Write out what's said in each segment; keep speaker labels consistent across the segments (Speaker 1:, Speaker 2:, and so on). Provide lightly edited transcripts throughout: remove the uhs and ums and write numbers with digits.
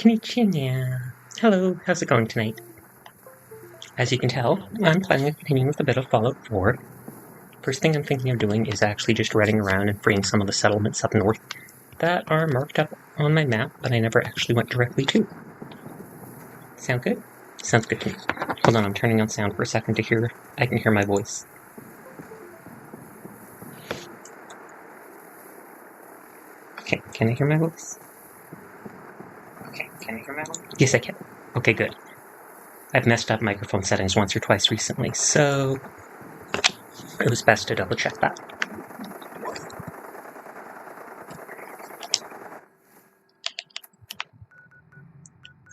Speaker 1: Konnichiwa. Hello, how's it going tonight? As you can tell, I'm planning on continuing with a bit of Fallout 4. First thing I'm thinking of doing is actually just running around and freeing some of the settlements up north that are marked up on my map, but I never actually went directly to. Sound good? Sounds good to me. Hold on, I'm turning on sound for a second to hear. I can hear my voice. Okay, can I hear my voice? Yes, I can. Okay, good. I've messed up microphone settings once or twice recently, so it was best to double check that.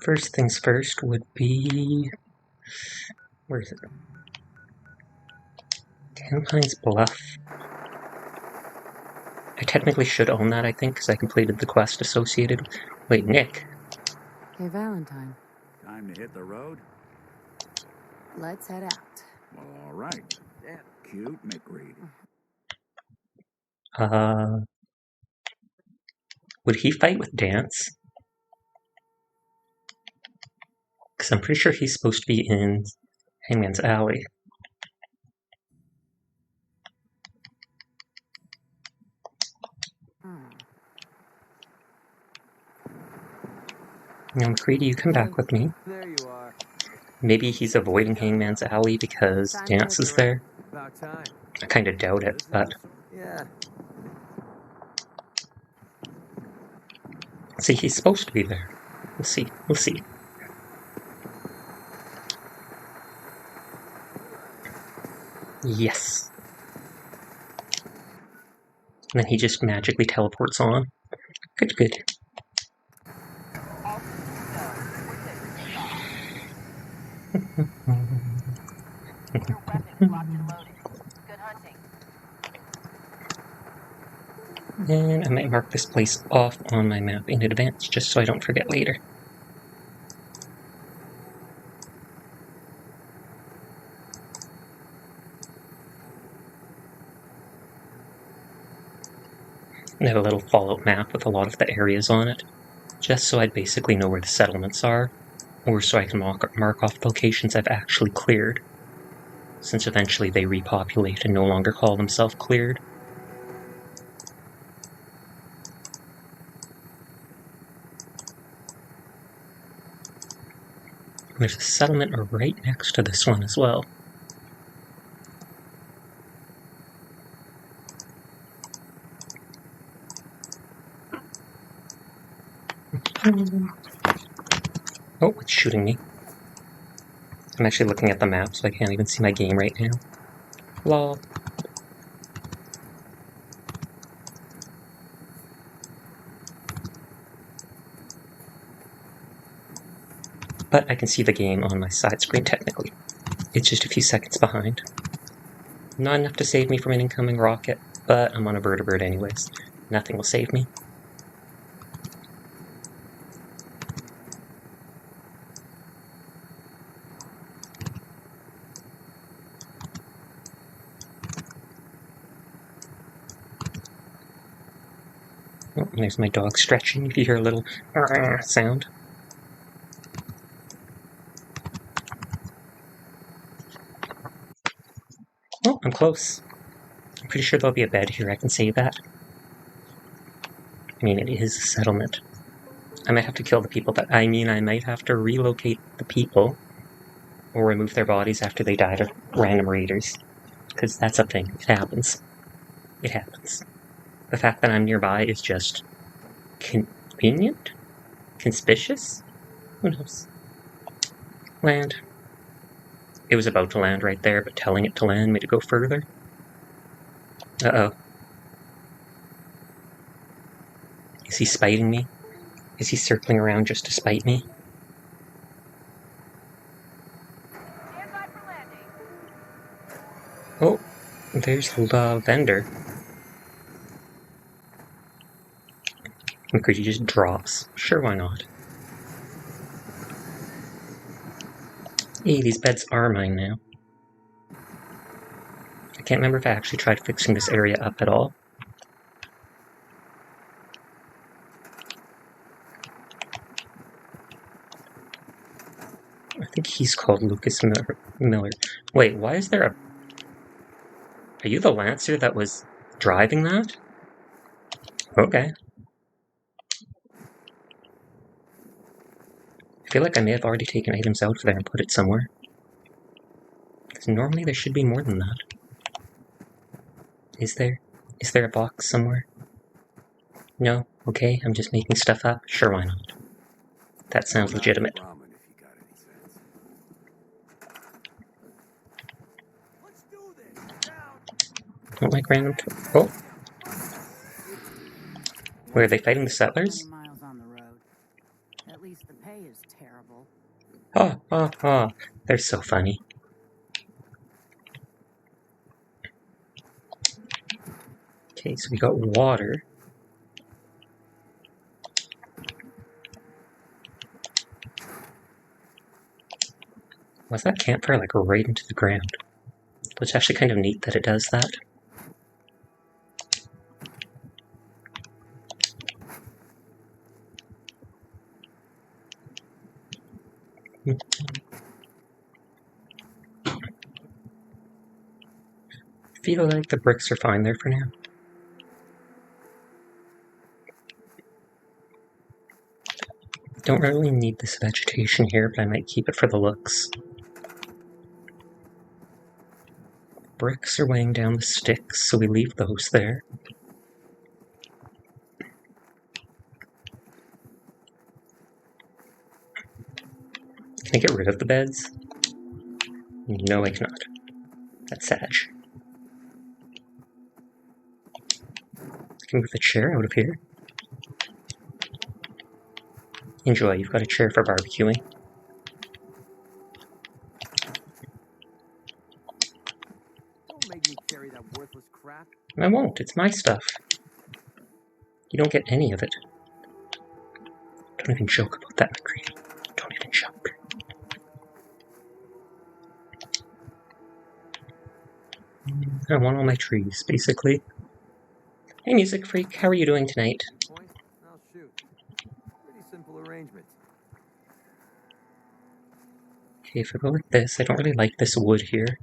Speaker 1: First things first would be... where is it? Ten Pines Bluff. I technically should own that, I think, because I completed the quest associated... Wait, Nick.
Speaker 2: Hey, Valentine.
Speaker 3: Time to hit the road?
Speaker 2: Let's head out.
Speaker 3: Well, all right. That cute McReady.
Speaker 1: Would he fight with Dance? Because I'm pretty sure he's supposed to be in Hangman's Alley. Now, McCready, you come back with me.
Speaker 4: There you are.
Speaker 1: Maybe he's avoiding Hangman's Alley because Dance is there.
Speaker 4: About time.
Speaker 1: I kind of doubt it, but...
Speaker 4: Yeah.
Speaker 1: See, he's supposed to be there. We'll see. We'll see. Yes. And then he just magically teleports on. Good, good. And I might mark this place off on my map in advance, just so I don't forget later. I have a little Fallout map with a lot of the areas on it, just so I'd basically know where the settlements are, or so I can mark off locations I've actually cleared, since eventually they repopulate and no longer call themselves cleared. There's a settlement right next to this one as well. Oh, it's shooting me. I'm actually looking at the map, so I can't even see my game right now. Lol. But I can see the game on my side screen technically. It's just a few seconds behind. Not enough to save me from an incoming rocket, but I'm on a vertibird anyways. Nothing will save me. Oh, there's my dog stretching, if you hear a little sound. Oh, I'm close. I'm pretty sure there'll be a bed here, I can say that. I mean, it is a settlement. I might have to kill the people that... I might have to relocate the people, or remove their bodies after they die to random raiders. Because that's a thing. It happens. It happens. The fact that I'm nearby is just... convenient? Conspicuous? Who knows? Land. It was about to land right there, but telling it to land made it go further. Uh-oh. Is he spiting me? Is he circling around just to spite me? Oh, there's the vendor. McCready just drops. Sure, why not? Hey, these beds are mine now. I can't remember if I actually tried fixing this area up at all. I think he's called Lucas Miller. Wait, why is there a... Are you the Lancer that was driving that? Okay. I feel like I may have already taken items out of there and put it somewhere. Because normally there should be more than that. Is there? Is there a box somewhere? No? Okay, I'm just making stuff up? Sure, why not? That sounds legitimate. Don't like random... Oh! Where are they fighting the settlers?
Speaker 2: Miles on the road. At least the pay is terrible.
Speaker 1: Ha ha ha! They're so funny. Okay, so we got water. Was that campfire like right into the ground? It's actually kind of neat that it does that. I feel like the bricks are fine there for now. Don't really need this vegetation here, but I might keep it for the looks. Bricks are weighing down the sticks, so we leave those there. Can I get rid of the beds? No, I cannot. That's sad. Can move the chair out of here. Enjoy, you've got a chair for barbecuing.
Speaker 4: Don't make me carry that worthless crap.
Speaker 1: I won't, it's my stuff. You don't get any of it. Don't even joke about that, McCree. Don't even joke. I want all my trees, basically. Hey, Music Freak, how are you doing tonight?
Speaker 4: Point? I'll shoot. Pretty simple arrangement.
Speaker 1: Okay, if I go like this, I don't really like this wood here.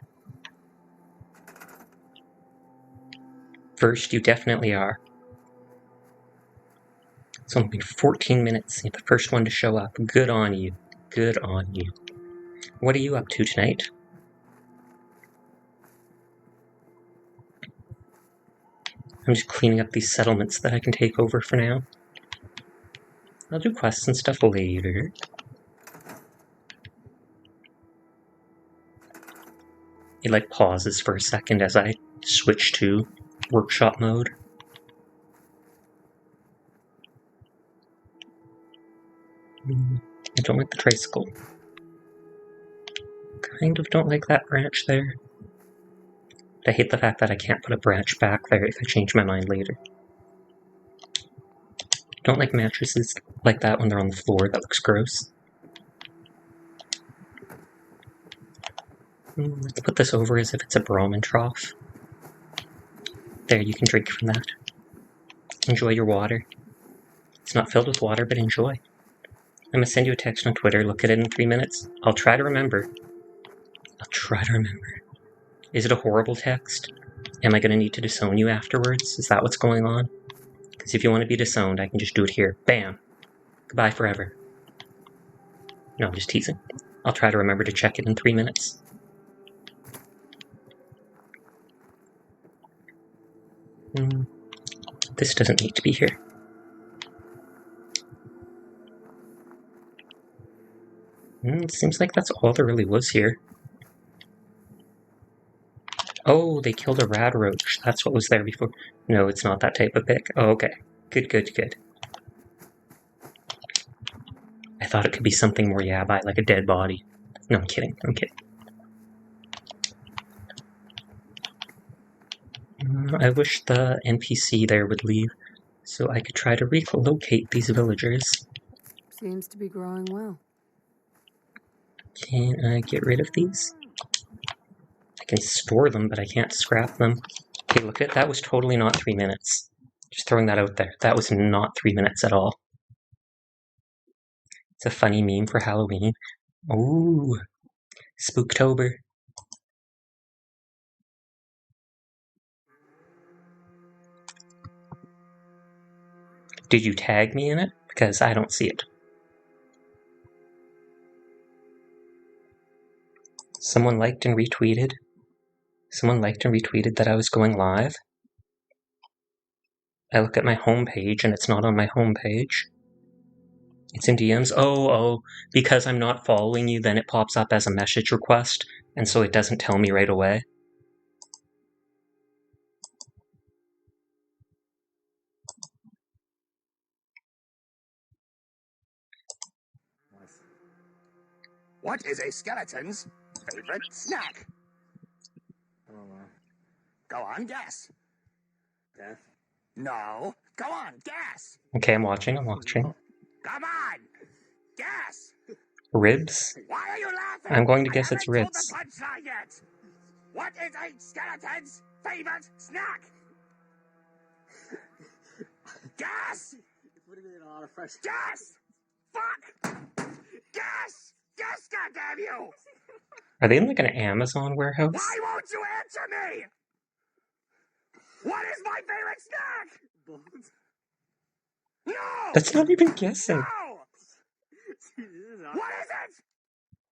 Speaker 1: First, you definitely are. It's only been 14 minutes. You're the first one to show up. Good on you. Good on you. What are you up to tonight? I'm just cleaning up these settlements that I can take over for now. I'll do quests and stuff later. It like pauses for a second as I switch to workshop mode. I don't like the tricycle. Kind of don't like that branch there. I hate the fact that I can't put a branch back there if I change my mind later. Don't like mattresses like that when they're on the floor. That looks gross. Let's put this over as if it's a Brahmin trough. There, you can drink from that. Enjoy your water. It's not filled with water, but enjoy. I'm gonna send you a text on Twitter. Look at it in 3 minutes. I'll try to remember. I'll try to remember. Is it a horrible text? Am I gonna need to disown you afterwards? Is that what's going on? Because if you want to be disowned, I can just do it here. Bam! Goodbye forever. No, I'm just teasing. I'll try to remember to check it in 3 minutes. This doesn't need to be here. It seems like that's all there really was here. Oh, they killed a rad roach. That's what was there before. No, it's not that type of pick. Oh, okay. Good, good, good. I thought it could be something more yabai, like a dead body. No, I'm kidding. I'm kidding. I wish the NPC there would leave, so I could try to relocate these villagers.
Speaker 2: Seems to be growing well.
Speaker 1: Can I get rid of these? I can store them, but I can't scrap them. Okay, look at it. That was totally not 3 minutes. Just throwing that out there. That was not 3 minutes at all. It's a funny meme for Halloween. Ooh, Spooktober. Did you tag me in it? Because I don't see it. Someone liked and retweeted. Someone liked and retweeted that I was going live. I look at my homepage and it's not on my homepage. It's in DMs. Oh, because I'm not following you, then it pops up as a message request, and so it doesn't tell me right away.
Speaker 5: What is a skeleton's favorite snack? Go on, guess.
Speaker 4: Death.
Speaker 5: No. Go on, guess.
Speaker 1: Okay, I'm watching.
Speaker 5: Come on, guess.
Speaker 1: Ribs?
Speaker 5: Why are you laughing?
Speaker 1: I'm going to guess
Speaker 5: I
Speaker 1: it's
Speaker 5: haven't
Speaker 1: ribs.
Speaker 5: told the punchline yet. What is a skeleton's favorite snack? Guess.
Speaker 4: What do you mean, a lot of fresh?
Speaker 5: Guess. Fuck. Guess. Guess, goddamn you.
Speaker 1: Are they in like an Amazon warehouse?
Speaker 5: Why won't you answer me? What is my favorite snack?
Speaker 4: Bones.
Speaker 5: No.
Speaker 1: That's not even guessing.
Speaker 5: No. What is it?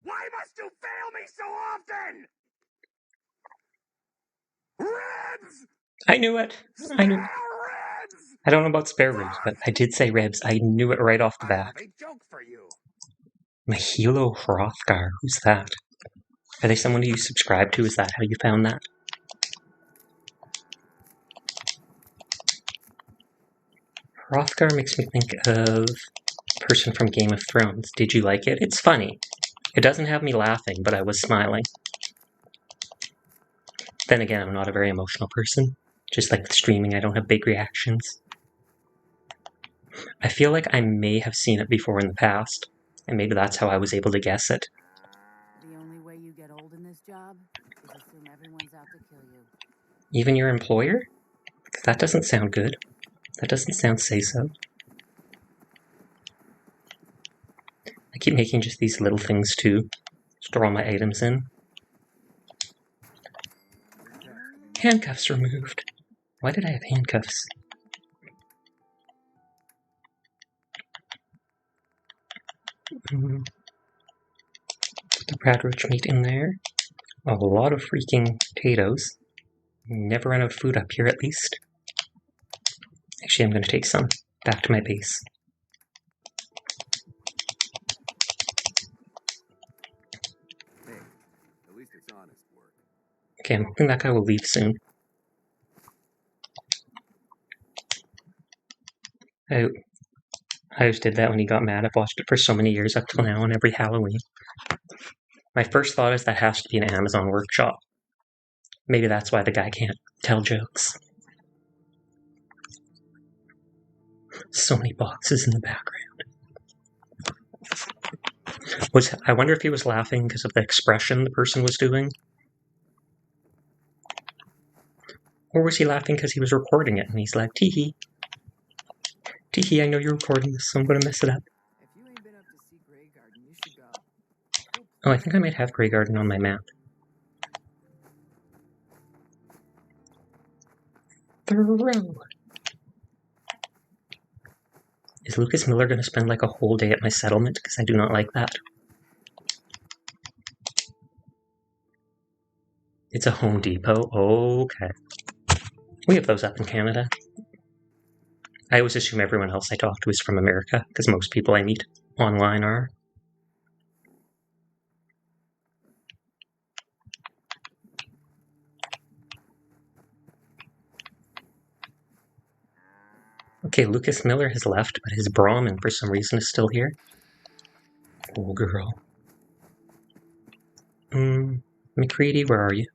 Speaker 5: Why must you fail me so often? Ribs!
Speaker 1: I knew it. I knew it.
Speaker 5: Ribs!
Speaker 1: I don't know about spare ribs, but I did say ribs. I knew it right off the
Speaker 5: I
Speaker 1: bat.
Speaker 5: have a joke for you.
Speaker 1: Mahilo Hrothgar. Who's that? Are they someone who you subscribe to? Is that how you found that? Hrothgar makes me think of a person from Game of Thrones. Did you like it? It's funny. It doesn't have me laughing, but I was smiling. Then again, I'm not a very emotional person. Just like with streaming, I don't have big reactions. I feel like I may have seen it before in the past, and maybe that's how I was able to guess it.
Speaker 2: The only way you get old in this job is assume everyone's out to kill you.
Speaker 1: Even your employer? That doesn't sound good. That doesn't sound say-so. I keep making just these little things too. Store all my items in. Handcuffs removed. Why did I have handcuffs? Put the Brad Roach meat in there. A lot of freaking potatoes. Never run out of food up here, at least. Actually, I'm going to take some back to my base.
Speaker 4: Hey, at least it's honest work.
Speaker 1: Okay, I'm hoping that guy will leave soon. I just did that when he got mad. I've watched it for so many years up till now on every Halloween. My first thought is that has to be an Amazon workshop. Maybe that's why the guy can't tell jokes. So many boxes in the background. I wonder if he was laughing because of the expression the person was doing? Or was he laughing because he was recording it and he's like, tee-hee. Tee-hee, I know you're recording this, so I'm going to mess it up.
Speaker 2: If you ain't been up to see Grey Garden, you should go.
Speaker 1: Oh, I think I might have Grey Garden on my map. Throw. Is Lucas Miller going to spend like a whole day at my settlement? Because I do not like that. It's a Home Depot? Okay. We have those up in Canada. I always assume everyone else I talk to is from America, because most people I meet online are. Okay, Lucas Miller has left, but his Brahmin, for some reason, is still here. Oh, girl. McCready, where are you?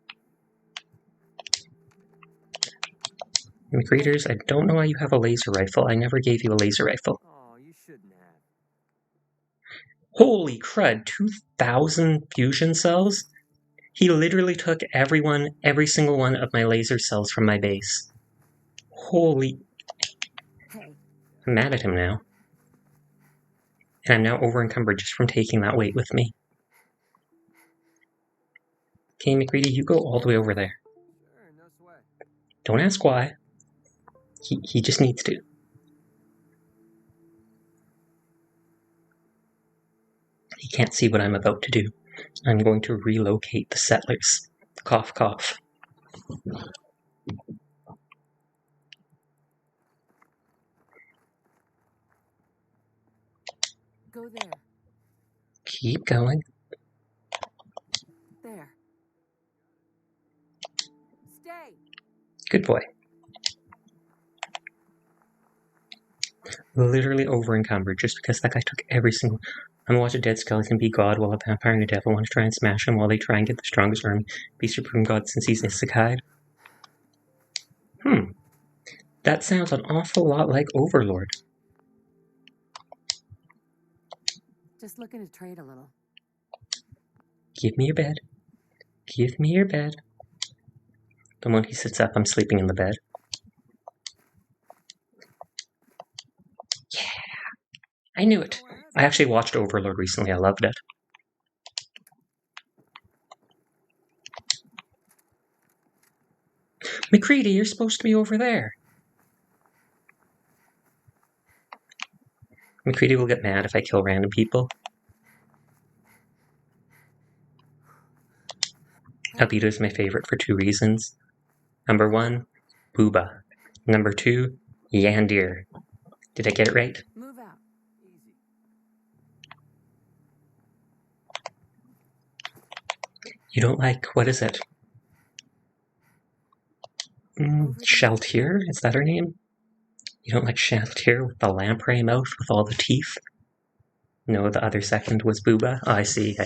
Speaker 1: McCreaders, I don't know why you have a laser rifle. I never gave you a laser rifle.
Speaker 4: Oh, you shouldn't have.
Speaker 1: Holy crud, 2,000 fusion cells? He literally took every single one of my laser cells from my base. Holy...
Speaker 2: Hey,
Speaker 1: I'm mad at him now. And I'm now over-encumbered just from taking that weight with me. Okay, McCready, you go all the way over there.
Speaker 4: Sure, no sweat.
Speaker 1: Don't ask why. He just needs to. He can't see what I'm about to do. I'm going to relocate the settlers. Cough, cough.
Speaker 2: Go there.
Speaker 1: Keep going.
Speaker 2: There. Stay.
Speaker 1: Good boy. Literally over-encumbered just because that guy took every single... I'm gonna watch a dead skeleton be God while a vampire and a devil want to try and smash him while they try and get the strongest army. Be supreme God since he's isekai. That sounds an awful lot like Overlord.
Speaker 2: Just looking to trade a little.
Speaker 1: Give me your bed. Give me your bed. The moment he sits up, I'm sleeping in the bed. Yeah! I knew it. I actually watched Overlord recently. I loved it. McCready, you're supposed to be over there. McCready will get mad if I kill random people. Albedo is my favorite for 2 reasons. Number 1, Booba. Number 2, Yandir. Did I get it right?
Speaker 2: Move out.
Speaker 4: Easy.
Speaker 1: You don't like, what is it? Shaltir? Is that her name? You don't like Shaltir with the lamprey mouth with all the teeth? No, the other second was Booba. Oh, I see.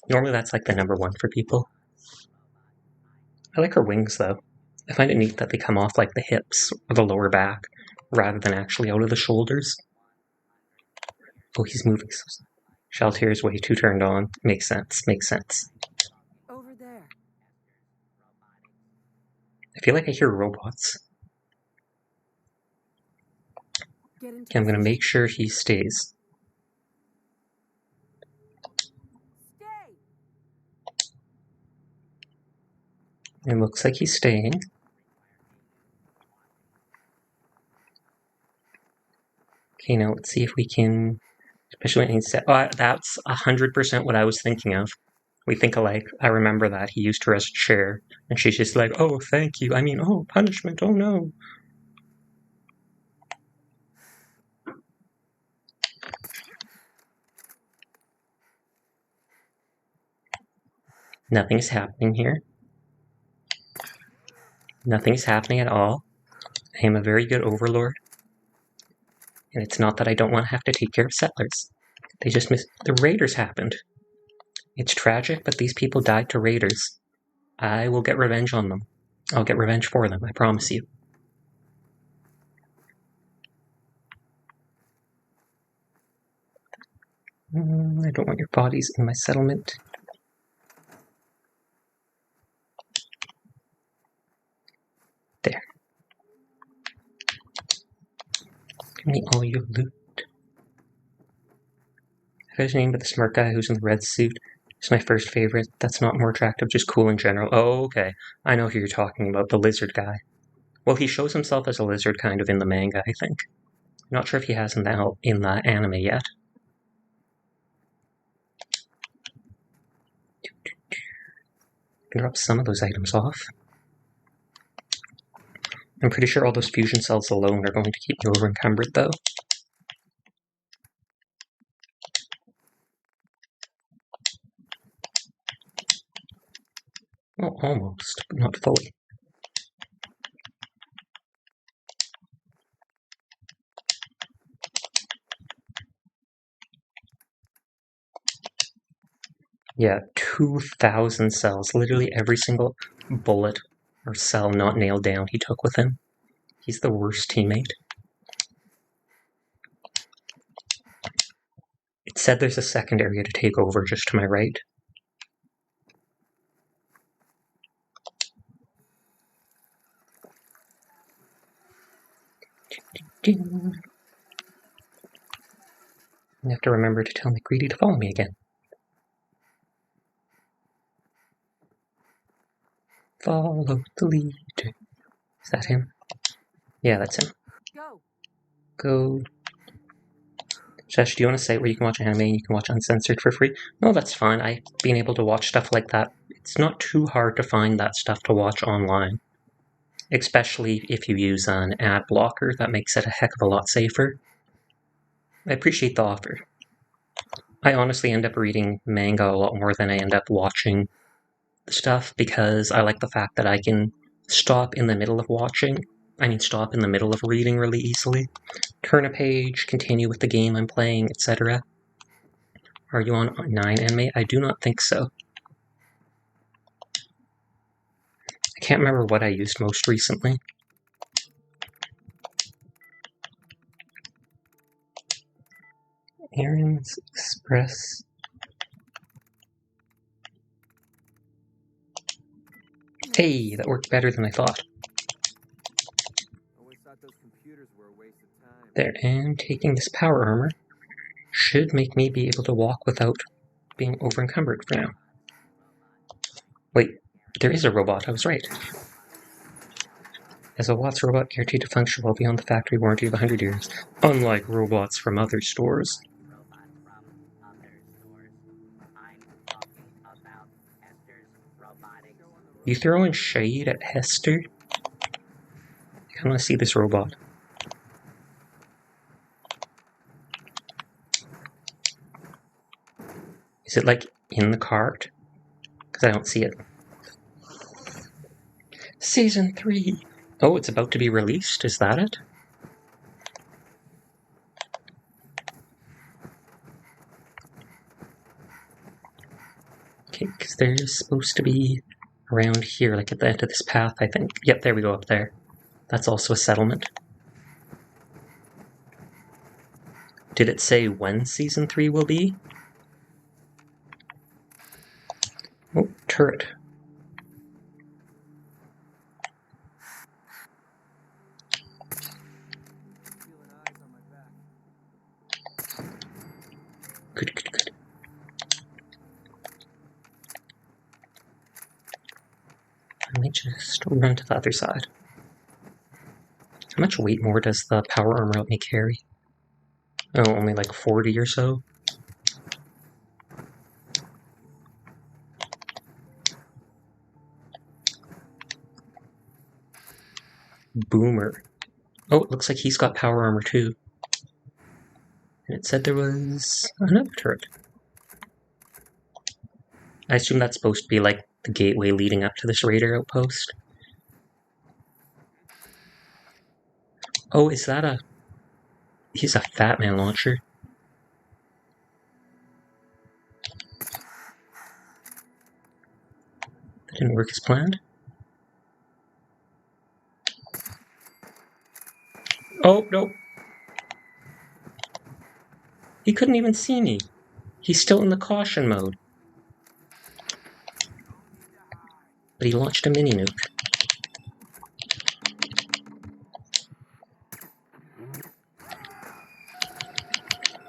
Speaker 1: Normally that's like the number 1 for people. I like her wings though. I find it neat that they come off like the hips or the lower back rather than actually out of the shoulders. Oh, he's moving. Shaltir is way too turned on. Makes sense.
Speaker 2: Over there.
Speaker 1: I feel like I hear robots.
Speaker 2: Get into
Speaker 1: Okay, I'm gonna
Speaker 2: position.
Speaker 1: make sure he stays.
Speaker 2: Stay.
Speaker 1: It looks like he's staying. Okay, now let's see if we can... Especially when he's... that's 100% what I was thinking of. We think alike. I remember that. He used her as a chair. And she's just like, oh, thank you. I mean, oh, punishment. Oh, no. Nothing's happening here. Nothing's happening at all. I am a very good overlord. And it's not that I don't want to have to take care of settlers. They just missed... The raiders happened. It's tragic, but these people died to raiders. I will get revenge on them. I'll get revenge for them, I promise you. I don't want your bodies in my settlement. There. Give me all your loot. His name, but the smart guy who's in the red suit is my first favorite. That's not more attractive, just cool in general. Oh, okay. I know who you're talking about, the lizard guy. Well, he shows himself as a lizard kind of in the manga, I think. Not sure if he has in the anime yet. Can drop some of those items off. I'm pretty sure all those fusion cells alone are going to keep me over encumbered, though. Well, almost, but not fully. Yeah, 2,000 cells. Literally every single bullet or cell not nailed down he took with him. He's the worst teammate. It said there's a second area to take over just to my right. You have to remember to tell McCready to follow me again. Follow the leader. Is that him? Yeah, that's him.
Speaker 2: Go.
Speaker 1: Go. Shesh, do you want a site where you can watch anime and you can watch uncensored for free? No, that's fine. I've been able to watch stuff like that. It's not too hard to find that stuff to watch online. Especially if you use an ad blocker, that makes it a heck of a lot safer. I appreciate the offer. I honestly end up reading manga a lot more than I end up watching stuff because I like the fact that I can stop in the middle of stop in the middle of reading really easily. Turn a page, continue with the game I'm playing, etc. Are you on 9 anime? I do not think so. I can't remember what I used most recently. Aaron's Express. Hey, that worked better than I thought.
Speaker 4: Always thought those computers were a waste of time.
Speaker 1: There, and taking this power armor should make me be able to walk without being over-encumbered for now. Wait, there is a robot, I was right. As a Watts robot guaranteed to function well beyond the factory warranty of 100 years, unlike robots from other stores. You throwing shade at Hester? I want to see this robot. Is it like in the cart? Because I don't see it. Season 3! Oh, it's about to be released, is that it? Okay, because there's supposed to be around here, like at the end of this path, I think. Yep, there we go, up there. That's also a settlement. Did it say when Season 3 will be? Oh, turret.
Speaker 4: Feeling eyes on my back.
Speaker 1: Good, good, good. Let me just run to the other side. How much weight more does the power armor let me carry? Oh, only like 40 or so? Boomer. Oh, it looks like he's got power armor too. And it said there was another turret. I assume that's supposed to be like the gateway leading up to this raider outpost. Oh, is that a... He's a Fat Man launcher. That didn't work as planned. Oh, no. He couldn't even see me. He's still in the caution mode. But he launched a mini nuke.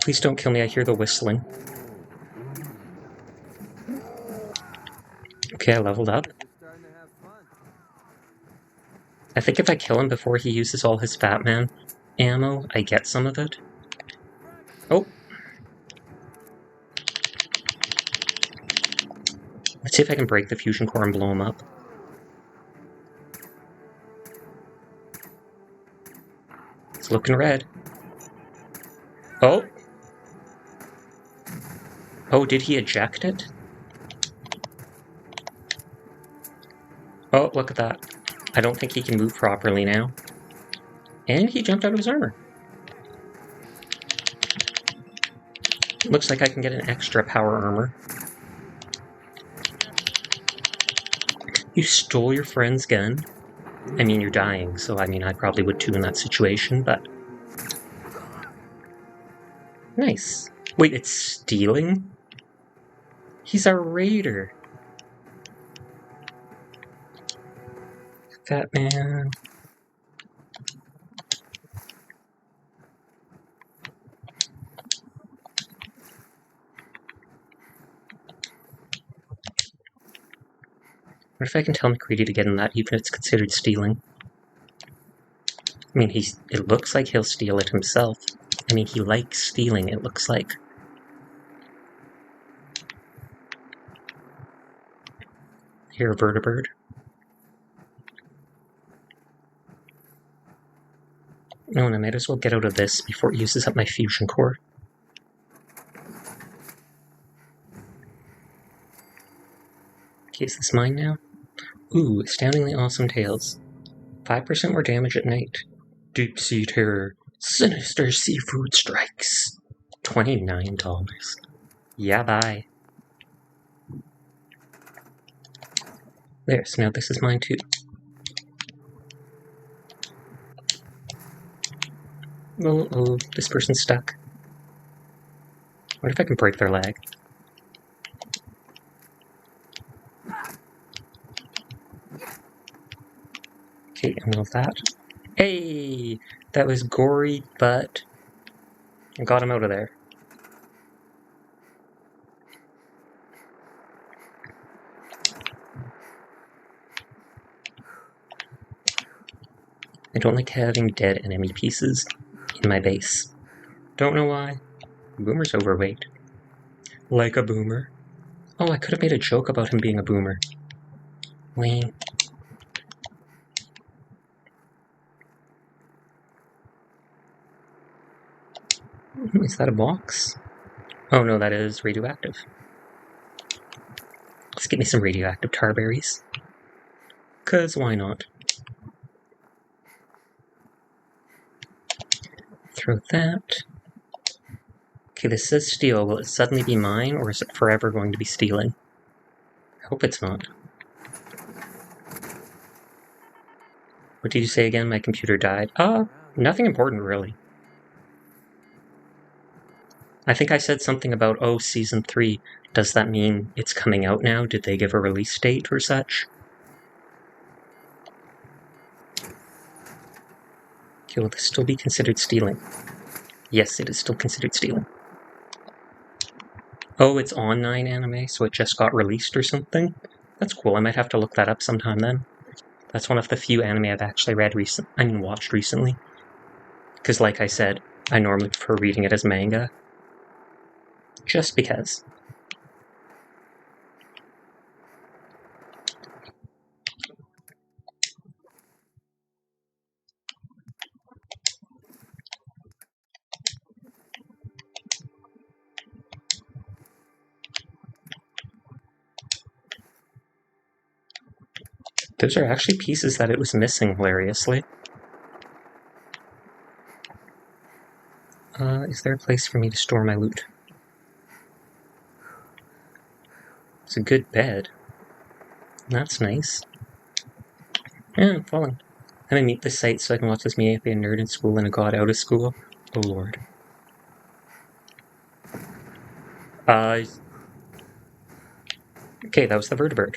Speaker 1: Please don't kill me, I hear the whistling. Okay, I leveled up.
Speaker 4: You're starting to have fun.
Speaker 1: I think if I kill him before he uses all his Fat Man ammo, I get some of it. Oh! Let's see if I can break the fusion core and blow him up. It's looking red. Oh! Oh, did he eject it? Oh, look at that. I don't think he can move properly now. And he jumped out of his armor. Looks like I can get an extra power armor. You stole your friend's gun? I mean, you're dying, so I mean, I probably would too in that situation, but... Nice. Wait, it's stealing? He's a raider. Fat Man. What if I can tell McCready to get in that, even if it's considered stealing? I mean, it looks like he'll steal it himself. I mean, he likes stealing, it looks like. Here, vertibird. Oh, and I might as well get out of this before it uses up my fusion core. Okay, is this mine now? Ooh, astoundingly awesome tails. 5% more damage at night. Deep sea terror. Sinister seafood strikes. $29. Yeah, bye. There, so now this is mine too. Oh, this person's stuck. What if I can break their leg? Okay, and with that. Hey! That was gory, but I got him out of there. I don't like having dead enemy pieces in my base. Don't know why. Boomer's overweight. Like a boomer. Oh, I could have made a joke about him being a boomer. Lame. Is that a box? Oh no, that is radioactive. Let's get me some radioactive tar berries. 'Cause why not? Throw that. Okay, this says steal. Will it suddenly be mine, or is it forever going to be stealing? I hope it's not. What did you say again? My computer died. Nothing important, really. I think I said something about, oh, Season 3. Does that mean it's coming out now? Did they give a release date or such? Okay, will this still be considered stealing? Yes, it is still considered stealing. Oh, it's on 9 anime, so it just got released or something? That's cool, I might have to look that up sometime then. That's one of the few anime I've actually watched recently. Because like I said, I normally prefer reading it as manga. Just because. Those are actually pieces that it was missing, hilariously. Is there a place for me to store my loot? It's a good bed. That's nice. Yeah, I'm falling. I'm gonna meet this site so I can watch this me be a nerd in school and a god out of school. Oh lord. Okay, that was the vertibird.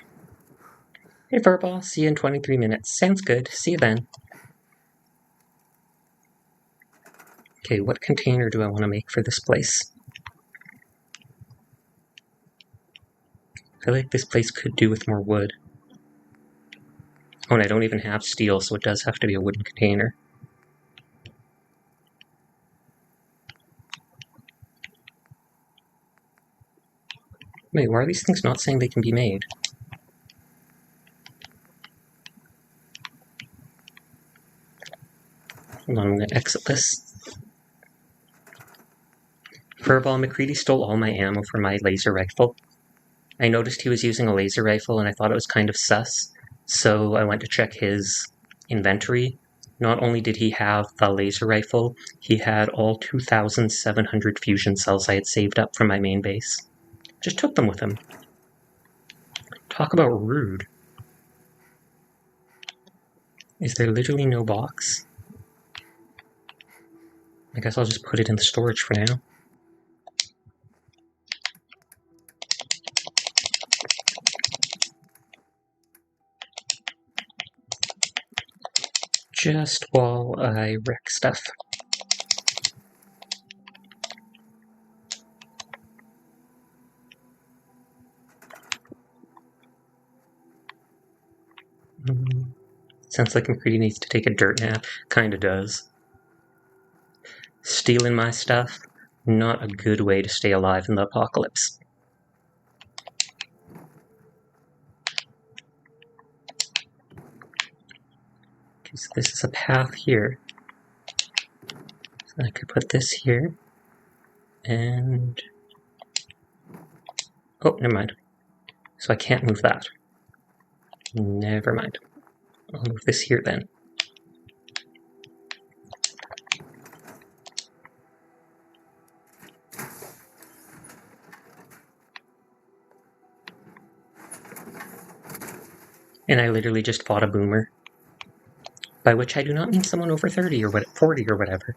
Speaker 1: Hey Furball, see you in 23 minutes. Sounds good. See you then. Okay, what container do I want to make for this place? I feel like this place could do with more wood. Oh, and I don't even have steel, so it does have to be a wooden container. Wait, why are these things not saying they can be made? Hold on, I'm going to exit this. Furball, McCready stole all my ammo from my laser rifle. I noticed he was using a laser rifle and I thought it was kind of sus, so I went to check his inventory. Not only did he have the laser rifle, he had all 2,700 fusion cells I had saved up from my main base. Just took them with him. Talk about rude. Is there literally no box? I guess I'll just put it in the storage for now. Just while I wreck stuff. Sounds like McCready needs to take a dirt nap. Kinda does. Stealing my stuff, not a good way to stay alive in the apocalypse. Okay, so this is a path here. So I could put this here. And... oh, never mind. So I can't move that. Never mind. I'll move this here then. And I literally just fought a boomer. By which I do not mean someone over 30 or 40 or whatever.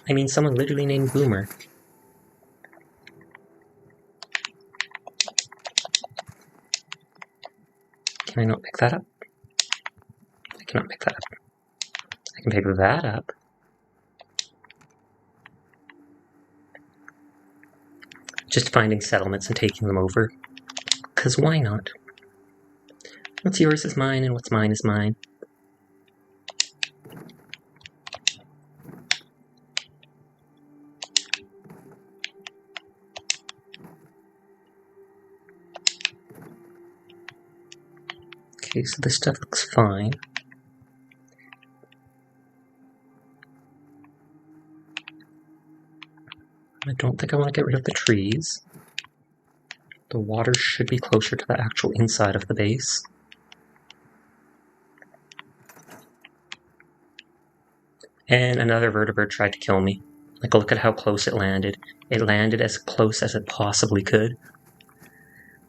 Speaker 1: I mean someone literally named Boomer. Can I not pick that up? I cannot pick that up. I can pick that up. Just finding settlements and taking them over. 'Cause why not? What's yours is mine, and what's mine is mine. Okay, so this stuff looks fine. I don't think I want to get rid of the trees. The water should be closer to the actual inside of the base. And another vertebrate tried to kill me. Like, look at how close it landed. It landed as close as it possibly could.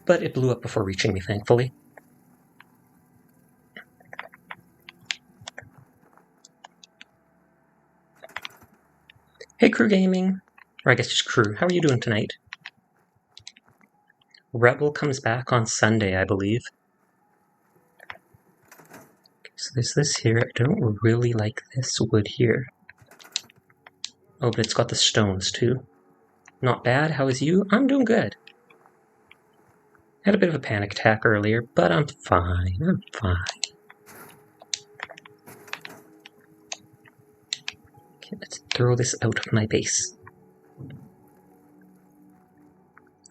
Speaker 1: But it blew up before reaching me, thankfully. Hey, Crew Gaming. Or I guess just Crew. How are you doing tonight? Rebel comes back on Sunday, I believe. So there's this here. I don't really like this wood here. Oh, but it's got the stones too. Not bad. How is you? I'm doing good. Had a bit of a panic attack earlier, but I'm fine. I'm fine. Okay, let's throw this out of my base.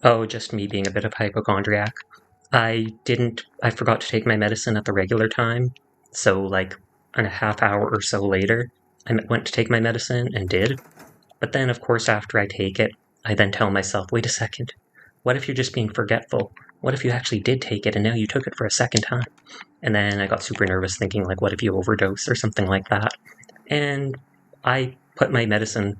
Speaker 1: Oh, just me being a bit of hypochondriac. I forgot to take my medicine at the regular time. So, like, a half hour or so later, I went to take my medicine and did. But then, of course, after I take it, I then tell myself, wait a second. What if you're just being forgetful? What if you actually did take it and now you took it for a second time? And then I got super nervous thinking, like, what if you overdose or something like that? And I put my medicine...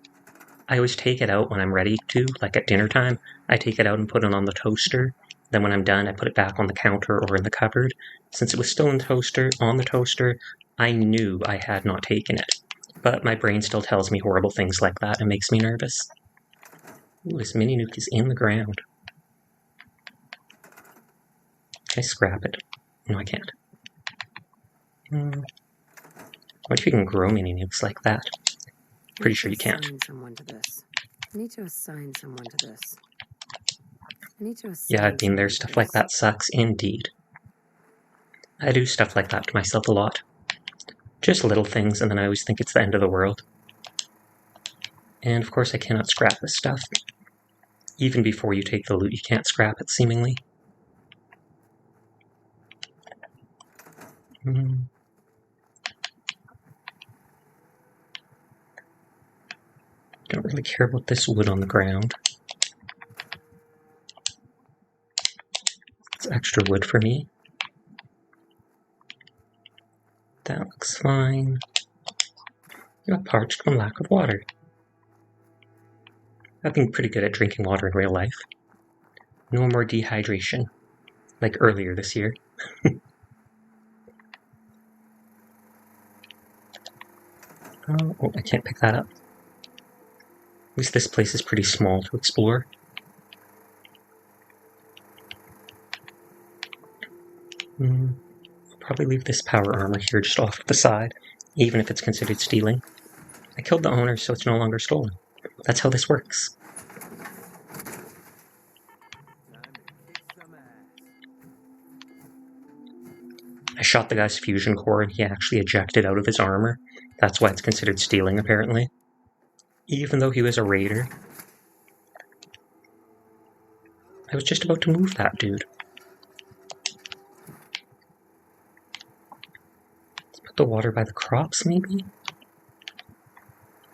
Speaker 1: I always take it out when I'm ready to, like at dinner time. I take it out and put it on the toaster. Then when I'm done, I put it back on the counter or in the cupboard. Since it was still in the toaster, I knew I had not taken it. But my brain still tells me horrible things like that and makes me nervous. Ooh, this mini nuke is in the ground. Can I scrap it? No, I can't. What if you can grow mini nukes like that? Pretty sure you can't.
Speaker 2: Someone to this. I need to assign someone to this. I need to assign
Speaker 1: Yeah, I've been there. Stuff like that sucks indeed. I do stuff like that to myself a lot. Just little things, and then I always think it's the end of the world. And of course I cannot scrap this stuff. Even before you take the loot, you can't scrap it, seemingly. Don't really care about this wood on the ground. It's extra wood for me. That looks fine. You got parched from lack of water. I've been pretty good at drinking water in real life. No more dehydration, like earlier this year. Oh, I can't pick that up. At least this place is pretty small to explore. I'll probably leave this power armor here just off to the side, even if it's considered stealing. I killed the owner, so it's no longer stolen. That's how this works. I shot the guy's fusion core and he actually ejected out of his armor. That's why it's considered stealing, apparently. Even though he was a raider. I was just about to move that dude. Let's put the water by the crops, maybe?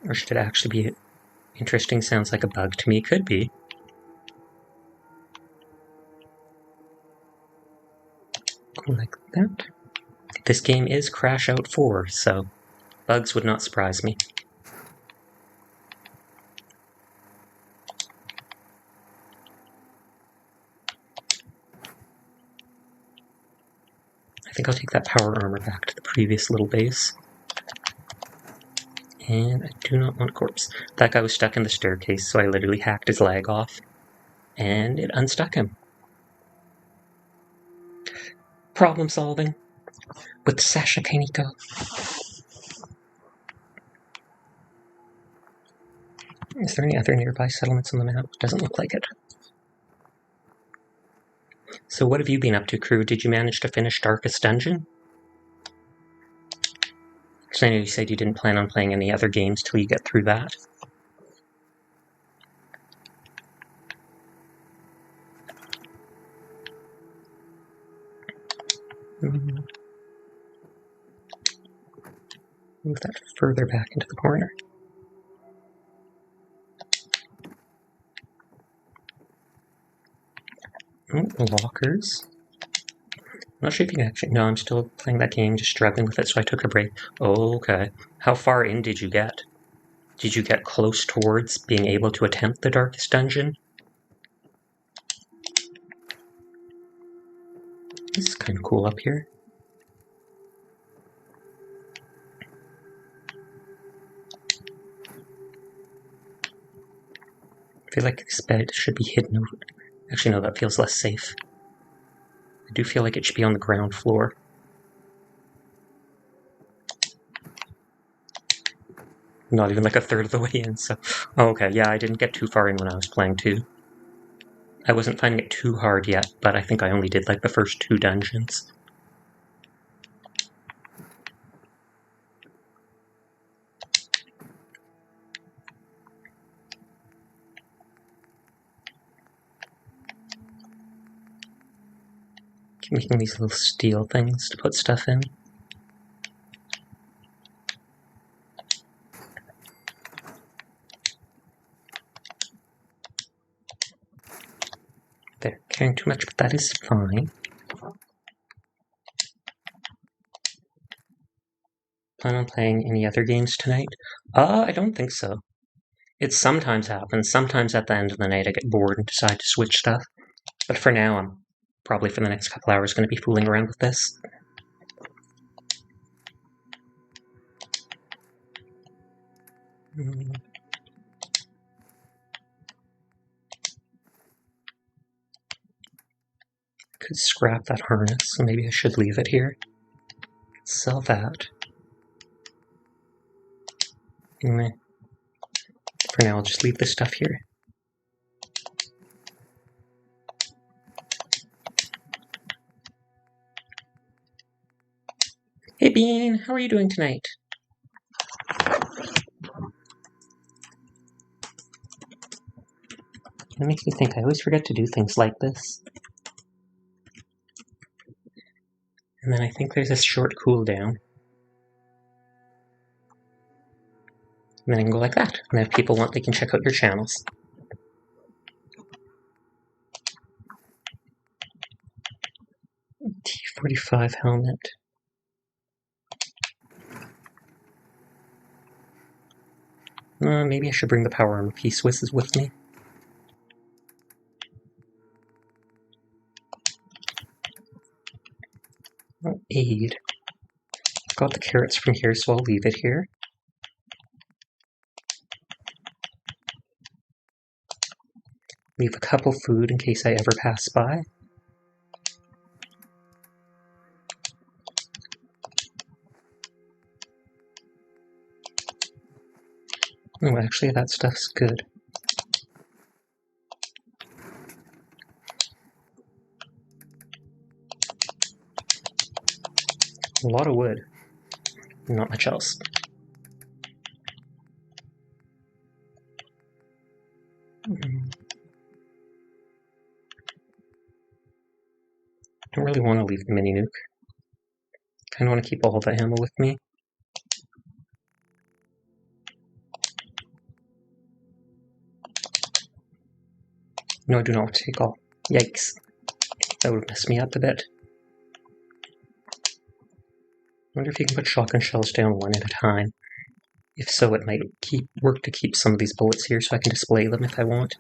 Speaker 1: Or should it actually be interesting? Sounds like a bug to me. Could be. Go like that. This game is Crash Out 4, so bugs would not surprise me. I think I'll take that power armor back to the previous little base. And I do not want corpse. That guy was stuck in the staircase, so I literally hacked his leg off. And it unstuck him. Problem solving with Sasha Kaneko. Is there any other nearby settlements on the map? Doesn't look like it. So what have you been up to, crew? Did you manage to finish Darkest Dungeon? Because I know you said you didn't plan on playing any other games till you get through that. Move that further back into the corner. Oh, lockers. I'm not sure if you can actually... No, I'm still playing that game, just struggling with it, so I took a break. Oh, okay. How far in did you get? Did you get close towards being able to attempt the Darkest Dungeon? This is kind of cool up here. I feel like this bed should be hidden over... Actually, no, that feels less safe. I do feel like it should be on the ground floor. Not even like a third of the way in, so... Oh, okay, yeah, I didn't get too far in when I was playing too. I wasn't finding it too hard yet, but I think I only did like the first 2 dungeons. Keep making these little steel things to put stuff in. They're carrying too much, but that is fine. Plan on playing any other games tonight? I don't think so. It sometimes happens. Sometimes at the end of the night I get bored and decide to switch stuff. But for now, I'm probably for the next couple hours going to be fooling around with this. Could scrap that harness, so maybe I should leave it here. Sell that. Anyway, for now I'll just leave this stuff here. Hey Bean, how are you doing tonight? It makes me think I always forget to do things like this. And then I think there's a short cooldown. And then I can go like that. And if people want, they can check out your channels. T-45 helmet. Maybe I should bring the power armor piece with me. Oh, aid. I've got the carrots from here, so I'll leave it here. Leave a couple food in case I ever pass by. Oh, actually, that stuff's good. A lot of wood. Not much else. Don't really want to leave the mini nuke. Kind of want to keep all the ammo with me. No, I do not want to take all. Yikes. That would mess me up a bit. Wonder if you can put shotgun shells down one at a time. If so, it might work to keep some of these bullets here so I can display them if I want.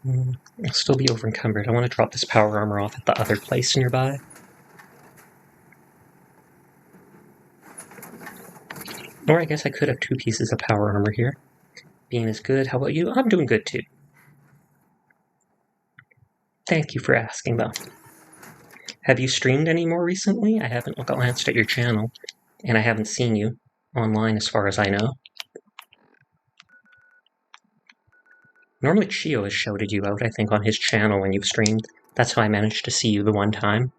Speaker 1: I'll still be over encumbered. I want to drop this power armor off at the other place nearby. Or I guess I could have 2 pieces of power armor here. Being as good. How about you? I'm doing good too. Thank you for asking, though. Have you streamed any more recently? I haven't glanced at your channel, and I haven't seen you online as far as I know. Normally Chiyo has shouted you out, I think, on his channel when you've streamed. That's how I managed to see you the one time.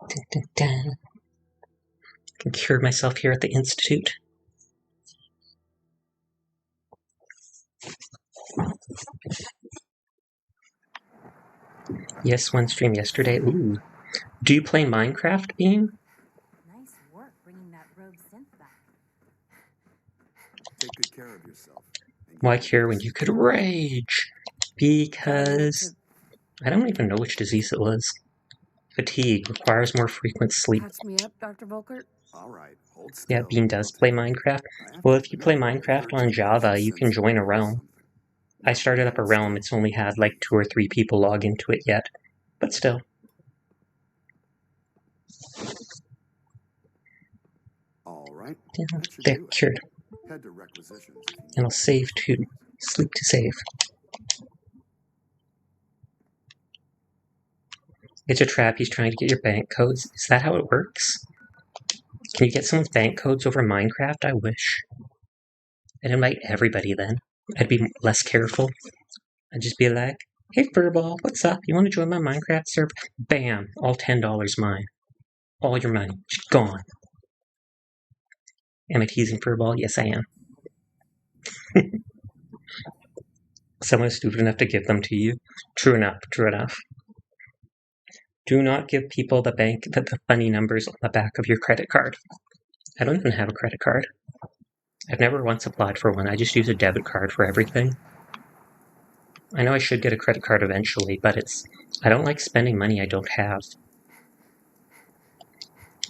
Speaker 1: Dun, dun, dun. I can cure myself here at the Institute. Yes, one stream yesterday. Ooh. Do you play Minecraft, Bean?
Speaker 6: Nice work bringing that rogue synth back.
Speaker 3: Take good care of yourself.
Speaker 1: Why cure when you could rage? Because I don't even know which disease it was. Fatigue requires more frequent sleep.
Speaker 2: Patch me up, Dr. Volkert.
Speaker 3: All right, hold still.
Speaker 1: Yeah, Bean does play Minecraft. Well, if you play Minecraft on Java, you can join a realm. I started up a realm, it's only had like 2 or 3 people log into it yet. But still.
Speaker 3: All right.
Speaker 1: They're cured.
Speaker 3: Head to requisitions.
Speaker 1: And I'll save to sleep to save. It's a trap, he's trying to get your bank codes. Is that how it works? Can you get someone's bank codes over Minecraft? I wish. I'd invite everybody then. I'd be less careful. I'd just be like, hey Furball, what's up? You want to join my Minecraft server? Bam! All $10 mine. All your money. Just gone. Am I teasing Furball? Yes, I am. Someone stupid enough to give them to you. True enough, true enough. Do not give people the funny numbers on the back of your credit card. I don't even have a credit card. I've never once applied for one. I just use a debit card for everything. I know I should get a credit card eventually, but I don't like spending money I don't have.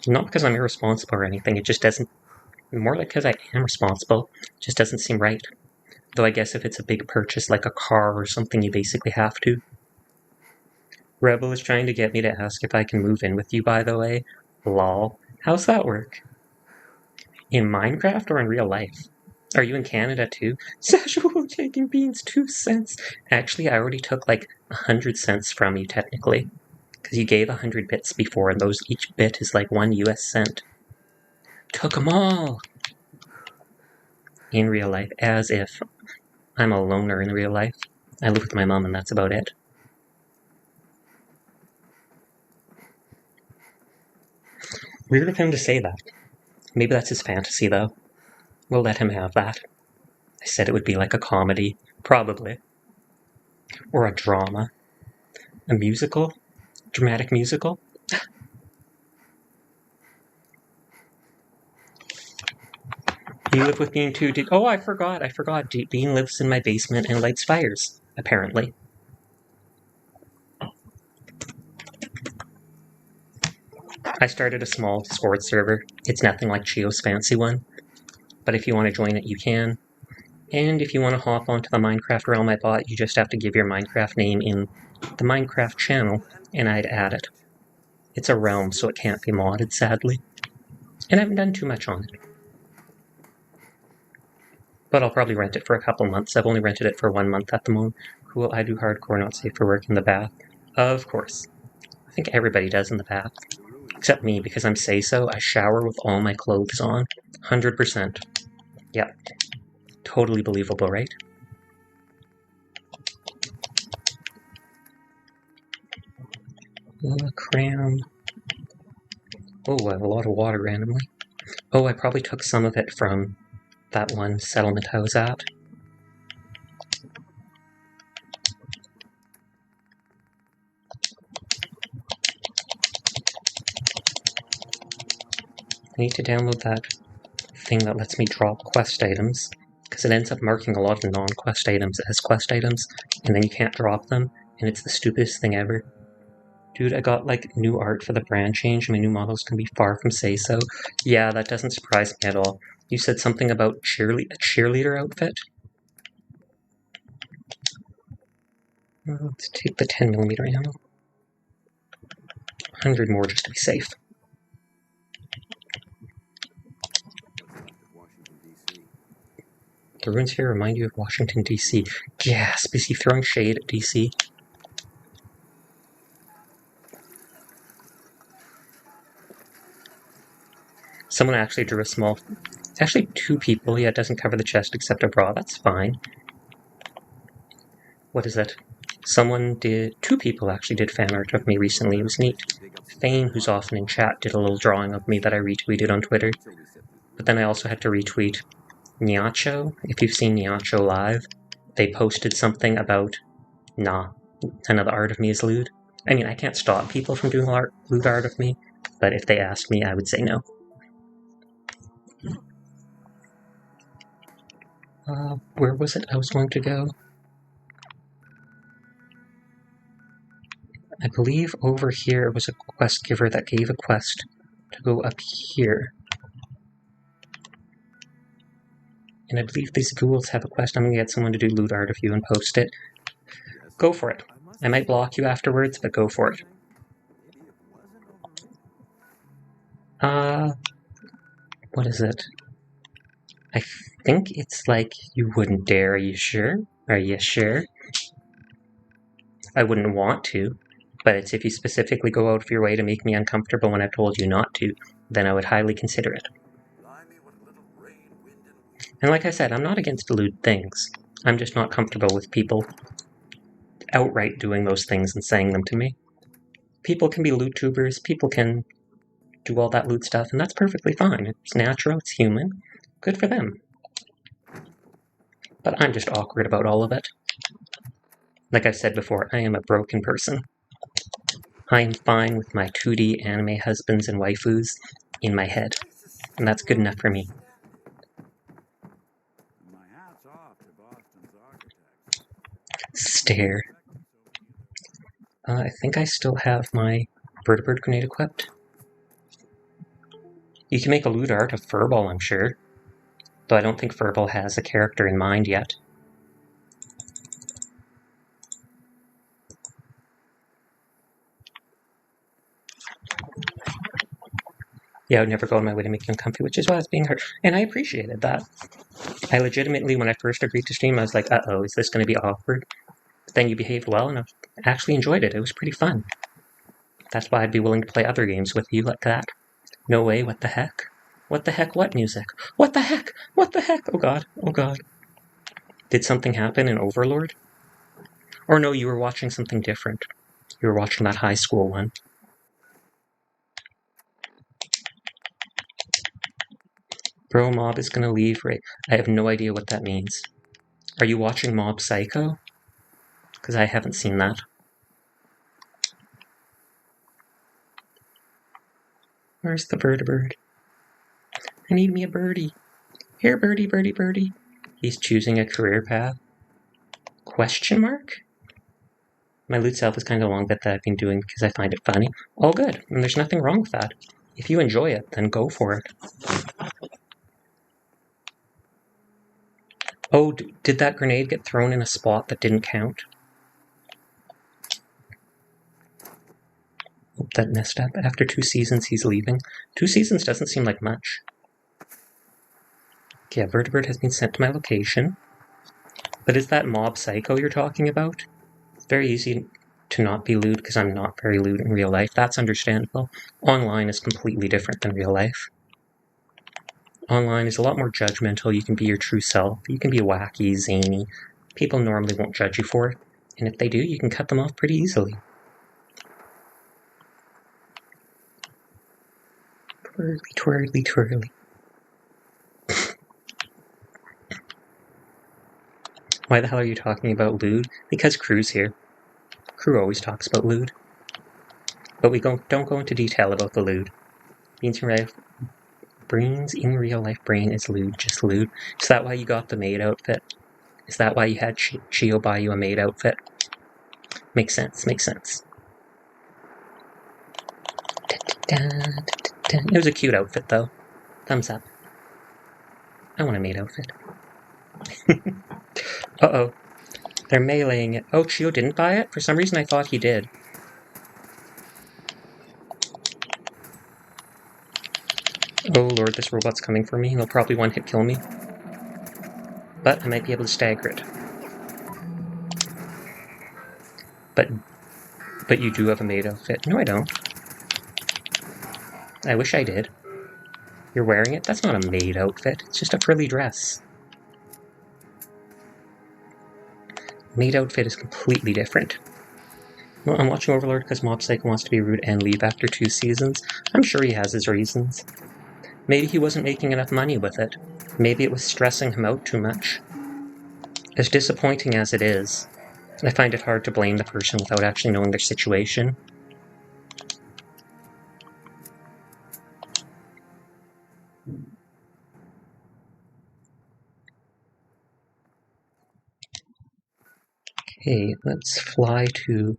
Speaker 1: Not because I'm irresponsible or anything, it just doesn't... More like because I am responsible. It just doesn't seem right. Though I guess if it's a big purchase like a car or something, you basically have to. Rebel is trying to get me to ask if I can move in with you, by the way. Lol. How's that work? In Minecraft or in real life? Are you in Canada too? Sasual taking Beans 2 cents. Actually, I already took like 100 cents from you technically. Because you gave 100 bits before, and each bit is like 1 US cent. Took them all! In real life, as if I'm a loner in real life. I live with my mom and that's about it. Weird of him to say that. Maybe that's his fantasy, though. We'll let him have that. I said it would be like a comedy. Probably. Or a drama. A musical? Dramatic musical? You live with Bean too? Oh, I forgot. Bean lives in my basement and lights fires, apparently. I started a small Discord server. It's nothing like Chiyo's fancy one. But if you want to join it, you can. And if you want to hop onto the Minecraft realm I bought, you just have to give your Minecraft name in the Minecraft channel, and I'd add it. It's a realm, so it can't be modded, sadly. And I haven't done too much on it. But I'll probably rent it for a couple months. I've only rented it for 1 month at the moment. Cool, I do hardcore, not safe for work in the bath. Of course. I think everybody does in the bath. Except me, because I'm say-so, I shower with all my clothes on. 100%. Yep. Totally believable, right? Cram. Oh, I have a lot of water randomly. Oh, I probably took some of it from that one settlement I was at. I need to download that thing that lets me drop quest items, because it ends up marking a lot of the non-quest items as quest items, and then you can't drop them, and it's the stupidest thing ever. Dude, I got like new art for the brand change, and my new models can be far from say so. Yeah, that doesn't surprise me at all. You said something about a cheerleader outfit? Let's take the 10mm ammo. 100 more just to be safe. The ruins here remind you of Washington, D.C. Gasp, is he throwing shade at D.C.? Someone actually drew a small... It's actually 2 people. Yeah, it doesn't cover the chest except a bra. That's fine. What is it? 2 people actually did fan art of me recently. It was neat. Fane, who's often in chat, did a little drawing of me that I retweeted on Twitter. But then I also had to retweet Nyacho. If you've seen Nyacho live, they posted something about, nah, none of the art of me is lewd. I mean, I can't stop people from doing lewd art of me, but if they asked me, I would say no. Where was it I was going to go? I believe over here was a quest giver that gave a quest to go up here. And I believe these ghouls have a quest. I'm going to get someone to do lewd art of you and post it. Go for it. I might block you afterwards, but go for it. What is it? I think it's like, you wouldn't dare, are you sure? Are you sure? I wouldn't want to, but it's if you specifically go out of your way to make me uncomfortable when I've told you not to, then I would highly consider it. And like I said, I'm not against lewd things. I'm just not comfortable with people outright doing those things and saying them to me. People can be lewd tubers, people can do all that lewd stuff, and that's perfectly fine. It's natural, it's human. Good for them. But I'm just awkward about all of it. Like I've said before, I am a broken person. I am fine with my 2D anime husbands and waifus in my head, and that's good enough for me. Stare. I think I still have my vertibird grenade equipped. You can make a lewd art of Furball, I'm sure. Though I don't think Furball has a character in mind yet. Yeah, I would never go on my way to make you uncomfy, which is why I was being hurt. And I appreciated that. I legitimately, when I first agreed to stream, I was like, uh-oh, is this going to be awkward? But then you behaved well, and I actually enjoyed it. It was pretty fun. That's why I'd be willing to play other games with you like that. No way, what the heck? What the heck, what music? What the heck? What the heck? Oh god, oh god. Did something happen in Overlord? Or no, you were watching something different. You were watching that high school one. Bro, Mob is gonna leave, right? I have no idea what that means. Are you watching Mob Psycho? Because I haven't seen that. Where's the vertibird? I need me a birdie. Here, birdie, birdie, birdie. He's choosing a career path? Question mark? My loot self is kind of a long bit that I've been doing because I find it funny. All good, and there's nothing wrong with that. If you enjoy it, then go for it. Oh, did that grenade get thrown in a spot that didn't count? Hope that messed up. After 2 seasons, he's leaving. 2 seasons doesn't seem like much. Okay, a vertibird has been sent to my location. But is that Mob Psycho you're talking about? It's very easy to not be lewd because I'm not very lewd in real life. That's understandable. Online is completely different than real life. Online is a lot more judgmental. You can be your true self. You can be wacky, zany. People normally won't judge you for it. And if they do, you can cut them off pretty easily. Twirly, twirly, twirly. Why the hell are you talking about lewd? Because Crew's here. Crew always talks about lewd. But we don't go into detail about the lewd. Brains in real life brain is lewd, just lewd. Is that why you got the maid outfit? Is that why you had Chiyo buy you a maid outfit? Makes sense, makes sense. It was a cute outfit though. Thumbs up. I want a maid outfit. Uh-oh. They're meleeing it. Oh, Chiyo didn't buy it? For some reason I thought he did. Oh lord, this robot's coming for me. He'll probably one-hit kill me. But I might be able to stagger it. But you do have a maid outfit. No, I don't. I wish I did. You're wearing it? That's not a maid outfit. It's just a frilly dress. Maid outfit is completely different. Well, I'm watching Overlord because Mob Psycho wants to be rude and leave after 2 seasons. I'm sure he has his reasons. Maybe he wasn't making enough money with it. Maybe it was stressing him out too much. As disappointing as it is, I find it hard to blame the person without actually knowing their situation. Okay, let's fly to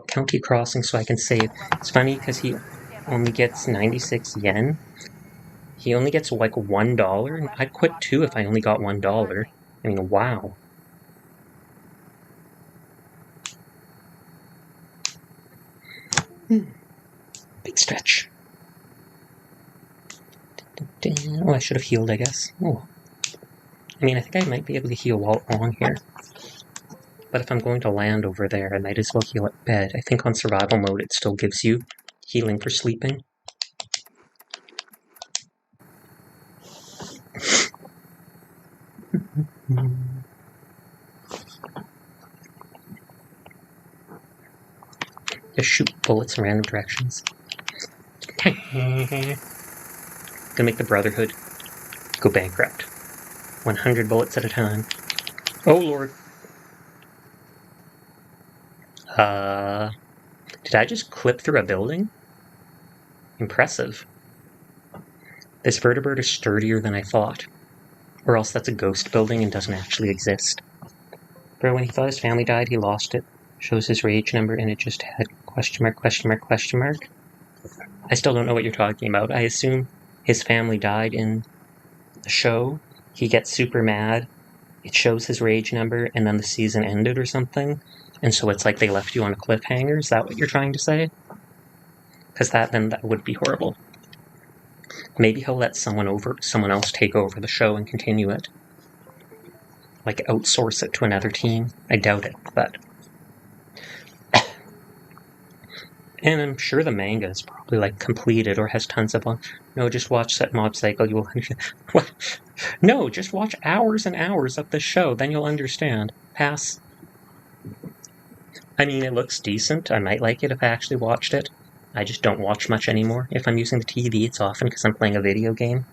Speaker 1: County Crossing so I can save. It's funny because he only gets 96 yen. He only gets like $1. I'd quit too if I only got $1. I mean, wow. Big stretch. Oh, I should have healed, I guess. Oh. I mean, I think I might be able to heal while on here. But if I'm going to land over there, I might as well heal at bed. I think on survival mode it still gives you healing for sleeping. Just shoot bullets in random directions. Gonna make the Brotherhood go bankrupt. 100 bullets at a time. Oh lord. Did I just clip through a building? Impressive. This vertebrate is sturdier than I thought. Or else that's a ghost building and doesn't actually exist. But when he thought his family died, he lost it. Shows his rage number and it just had question mark, question mark, question mark. I still don't know what you're talking about. I assume his family died in the show. He gets super mad. It shows his rage number and then the season ended or something. And so it's like they left you on a cliffhanger. Is that what you're trying to say? Because that would be horrible. Maybe he'll let someone else take over the show and continue it. Like outsource it to another team. I doubt it, but... And I'm sure the manga is probably like completed or has tons of... No, just watch that Mob Psycho. You will understand. What? No, just watch hours and hours of the show. Then you'll understand. Pass. I mean, it looks decent. I might like it if I actually watched it. I just don't watch much anymore. If I'm using the TV, it's often because I'm playing a video game.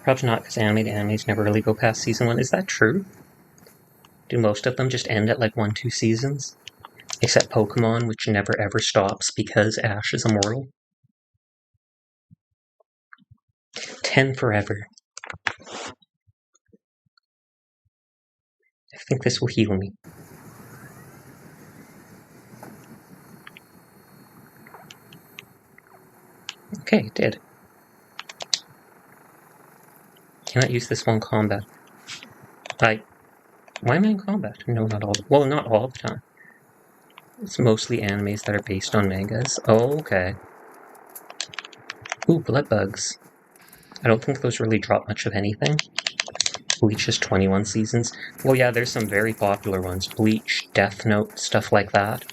Speaker 1: Probably not, because animes never really go past season 1. Is that true? Do most of them just end at like 1-2 seasons? Except Pokemon, which never ever stops because Ash is immortal. 10 forever. I think this will heal me. Okay, it did. Cannot use this one combat. Why am I in combat? No, not all. Well, not all the time. It's mostly animes that are based on mangas. Oh, okay. Ooh, blood bugs. I don't think those really drop much of anything. Bleach is 21 seasons. Well, yeah, there's some very popular ones. Bleach, Death Note, stuff like that.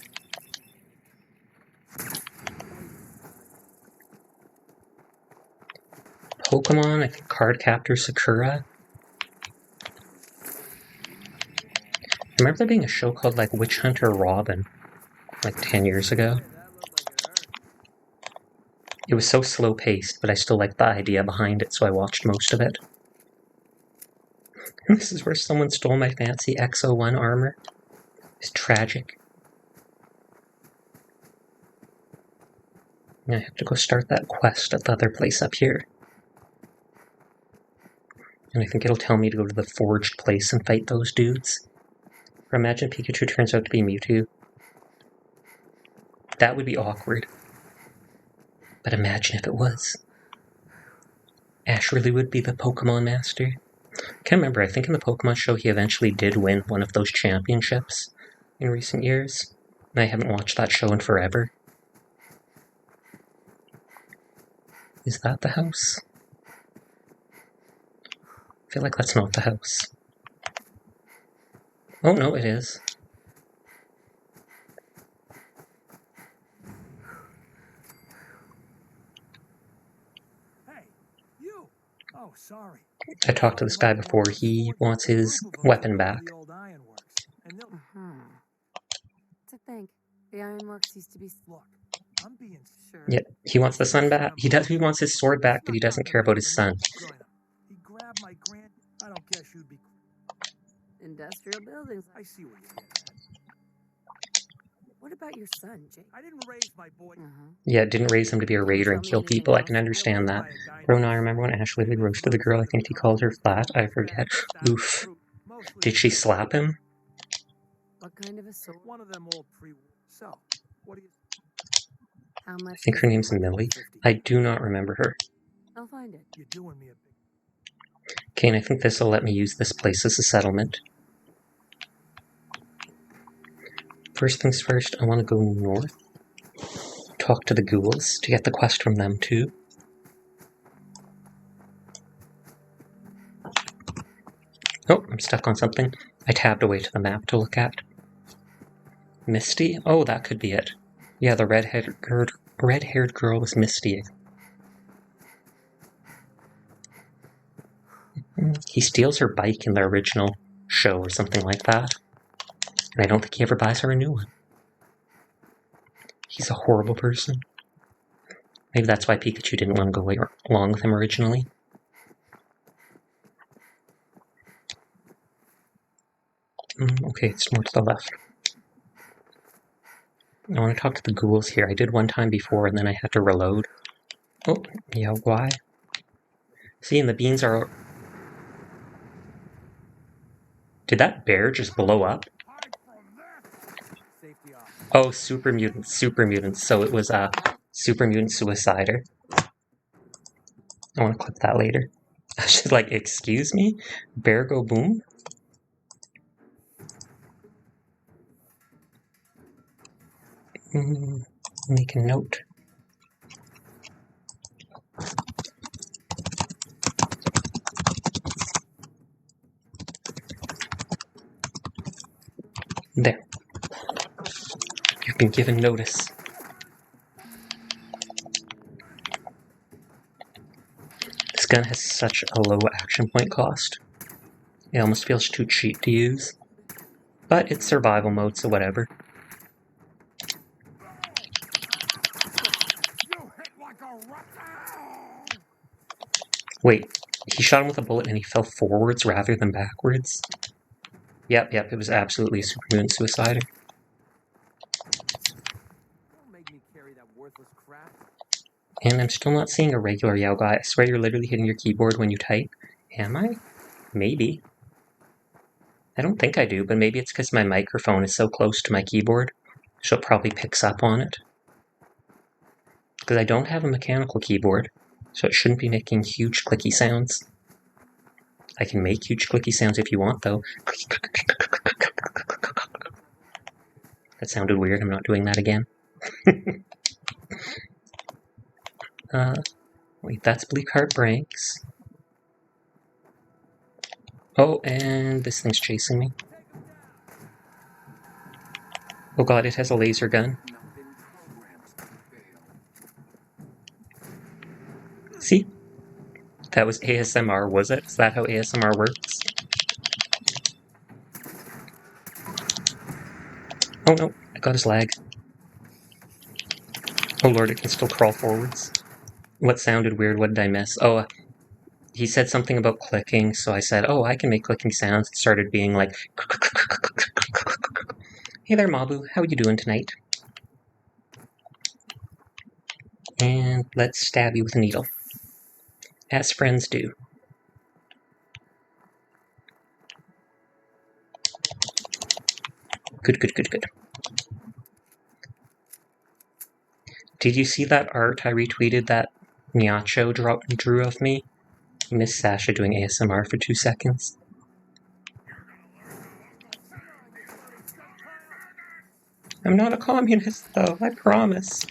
Speaker 1: Pokemon, I think Cardcaptor Sakura. remember there being a show called, like, Witch Hunter Robin, like 10 years ago?
Speaker 4: Hey, that looked like it hurt.
Speaker 1: It was so slow-paced, but I still liked the idea behind it, so I watched most of it. And this is where someone stole my fancy XO1 armor. It's tragic. And I have to go start that quest at the other place up here. And I think it'll tell me to go to the forged place and fight those dudes. Or imagine Pikachu turns out to be Mewtwo. That would be awkward. But imagine if it was. Ash really would be the Pokemon Master. Can't remember, I think in the Pokemon show he eventually did win one of those championships in recent years. And I haven't watched that show in forever. Is that the house? I feel like that's not the house. Oh no, it is.
Speaker 4: Hey, you! Oh, sorry.
Speaker 1: I talked to this guy before. He wants his weapon back.
Speaker 4: The old Ironworks. And they'll...
Speaker 2: To think, the Ironworks used to be...
Speaker 4: Look, I'm being sure.
Speaker 1: Yeah, he wants the son back. He wants his sword back, but he doesn't care about his son.
Speaker 4: He grabbed my grand... I don't guess you'd be...
Speaker 2: Industrial buildings.
Speaker 4: I see what you're getting at.
Speaker 2: What about your son, Jake?
Speaker 4: I didn't raise my boy...
Speaker 1: Yeah, didn't raise him to be a raider and kill people. I can understand that. Rona, I remember when Ashley roasted the girl. I think he called her flat. I forget. Oof. Did she slap him?
Speaker 2: What kind of a sword?
Speaker 4: One of them old pre... So, what do you...
Speaker 2: How much?
Speaker 1: I think her name's Millie. I do not remember her.
Speaker 2: I'll find it.
Speaker 4: You're doing me a big...
Speaker 1: Okay, and I think this will let me use this place as a settlement. First things first, I want to go north. Talk to the ghouls to get the quest from them too. Oh, I'm stuck on something. I tabbed away to the map to look at. Misty? Oh, that could be it. Yeah, the red-haired girl was Misty. He steals her bike in the original show or something like that. And I don't think he ever buys her a new one. He's a horrible person. Maybe that's why Pikachu didn't want to go along with him originally. Okay, it's more to the left. I want to talk to the ghouls here. I did one time before and then I had to reload. Oh, yeah, why? See, and the beans are... Did that bear just blow up?
Speaker 4: Safety off.
Speaker 1: Oh, super mutants. So it was a super mutant suicider. I want to clip that later. I was just like, excuse me? Bear go boom? Make a note. There. You've been given notice. This gun has such a low action point cost. It almost feels too cheap to use. But it's survival mode, so whatever. Wait, he shot him with a bullet and he fell forwards rather than backwards? Yep, it was absolutely a super mutant suicider.
Speaker 4: Don't make me carry that worthless crap.
Speaker 1: And I'm still not seeing a regular Yao guy. I swear you're literally hitting your keyboard when you type. Am I? Maybe. I don't think I do, but maybe it's because my microphone is so close to my keyboard, so it probably picks up on it. Because I don't have a mechanical keyboard, so it shouldn't be making huge clicky sounds. I can make huge clicky sounds if you want, though. That sounded weird. I'm not doing that again. Wait, that's Bleak Heart Branks. Oh, and this thing's chasing me. Oh god, it has a laser gun. See? That was ASMR, was it? Is that how ASMR works? Oh no, I got his leg. Oh lord, it can still crawl forwards. What sounded weird? What did I miss? Oh, he said something about clicking, so I said, oh, I can make clicking sounds. It started being like... Hey there, Mabu. How are you doing tonight? And let's stab you with a needle. As friends do. Good, good, good, good. Did you see that art I retweeted that Nyacho drew of me? Miss Sasha doing ASMR for 2 seconds. I'm not a communist, though, I promise.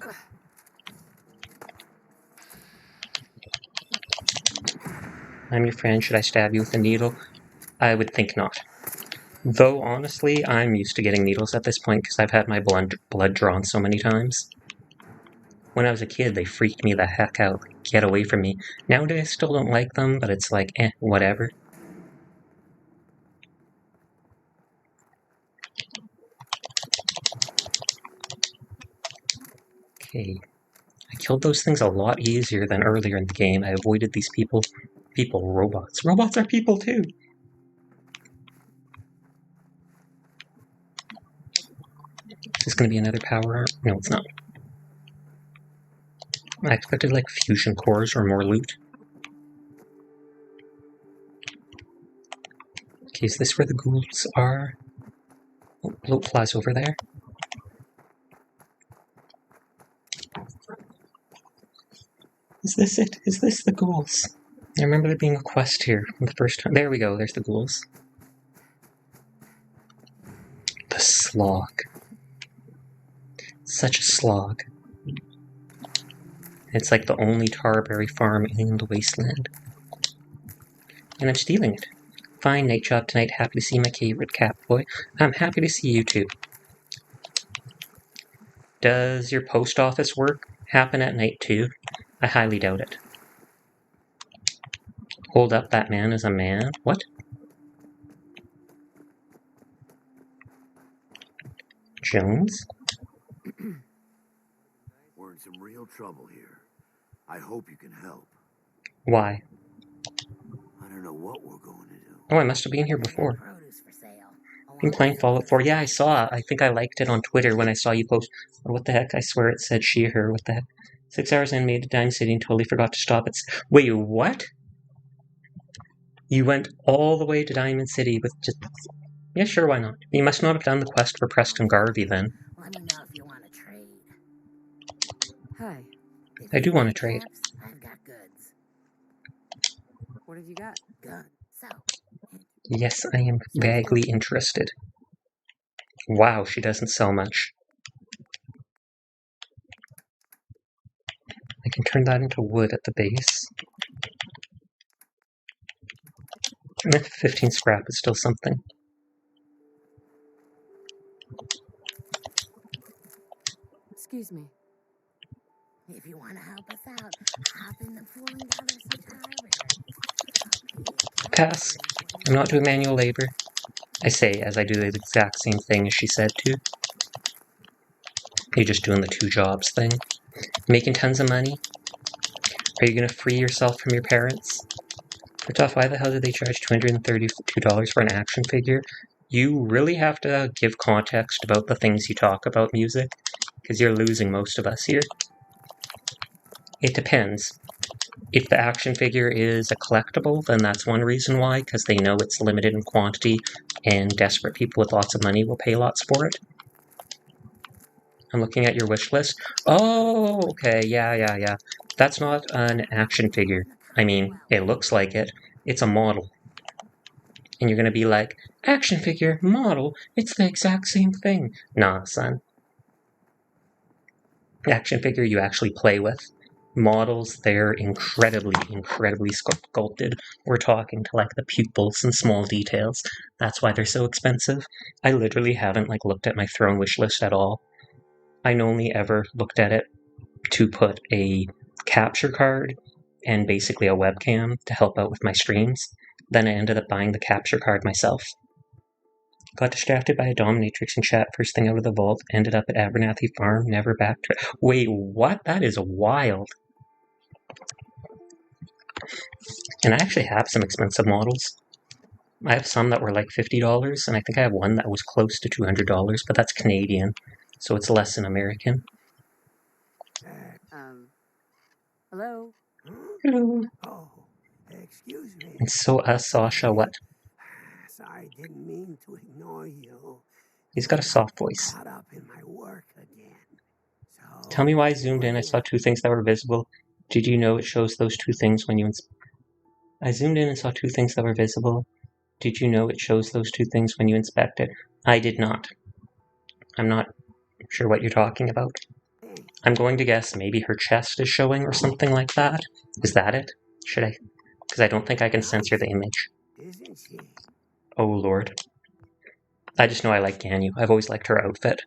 Speaker 1: I'm your friend, should I stab you with a needle? I would think not. Though, honestly, I'm used to getting needles at this point because I've had my blood drawn so many times. When I was a kid, they freaked me the heck out. Like, get away from me. Nowadays, I still don't like them, but it's like, whatever. Okay. I killed those things a lot easier than earlier in the game. I avoided these people. Robots. Robots are people too! Is this gonna be another power arm? No, it's not. I expected like fusion cores or more loot. Okay, is this where the ghouls are? Oh, bloat flies over there. Is this it? Is this the ghouls? I remember there being a quest here the first time. There we go, there's the ghouls. The slog. Such a slog. It's like the only tarberry farm in the wasteland. And I'm stealing it. Fine night job tonight, happy to see my favorite cat boy. I'm happy to see you too. Does your post office work happen at night too? I highly doubt it. Hold up, that man is a man? What? Jones?
Speaker 3: We're in some real trouble here. I hope you can help.
Speaker 1: Why?
Speaker 3: I don't know what we're going to do.
Speaker 1: Oh, I must have been here before.
Speaker 6: Produce for sale.
Speaker 1: Been playing Fallout 4. Yeah, I saw it. I think I liked it on Twitter when I saw you post. Oh, what the heck? I swear it said she, her. What the heck? 6 hours in, made to Diamond City and totally forgot to stop it. Wait, what? You went all the way to Diamond City with just... Yeah, sure, why not? You must not have done the quest for Preston Garvey then.
Speaker 6: Let me know if you want to trade.
Speaker 2: Hi.
Speaker 1: I do want to trade.
Speaker 6: I've got goods.
Speaker 2: What have you got?
Speaker 6: Gun. So.
Speaker 1: Yes, I am vaguely interested. Wow, she doesn't sell much. I can turn that into wood at the base. 15 scrap is still something.
Speaker 2: Excuse me.
Speaker 6: If you want to help us out, hop in the pool and gather some tarberries.
Speaker 1: Pass. I'm not doing manual labor. I say as I do the exact same thing as she said to. You're just doing the 2 jobs thing. Making tons of money. Are you going to free yourself from your parents? First off, why the hell did they charge $232 for an action figure? You really have to give context about the things you talk about music, because you're losing most of us here. It depends. If the action figure is a collectible, then that's one reason why, because they know it's limited in quantity, and desperate people with lots of money will pay lots for it. I'm looking at your wish list. Oh, okay, yeah. That's not an action figure. I mean, it looks like it. It's a model. And you're gonna be like, action figure, model, it's the exact same thing. Nah, son. Action figure you actually play with. Models, they're incredibly sculpted. We're talking to like the pupils and small details. That's why they're so expensive. I literally haven't like looked at my throne wish list at all. I only ever looked at it to put a capture card and basically a webcam to help out with my streams. Then I ended up buying the capture card myself. Got distracted by a dominatrix in chat first thing out of the vault. Ended up at Abernathy Farm. Never back to... Wait, what? That is wild. And I actually have some expensive models. I have some that were like $50, and I think I have one that was close to $200, but that's Canadian, so it's less than American.
Speaker 2: Hello?
Speaker 1: Hello.
Speaker 3: Oh, excuse me.
Speaker 1: And so, Sasha, what?
Speaker 3: Sorry, didn't mean to ignore you.
Speaker 1: He's got a soft voice.
Speaker 3: Caught up in my work again. So,
Speaker 1: Tell me why I zoomed in. I saw two things that were visible. Did you know it shows those two things when you... I zoomed in and saw two things that were visible. Did you know it shows those two things when you inspect it? I did not. I'm not sure what you're talking about. I'm going to guess maybe her chest is showing or something like that. Is that it? Should I? Because I don't think I can censor the image.
Speaker 3: isn't she?
Speaker 1: Oh lord. I just know I like Ganyu. I've always liked her outfit.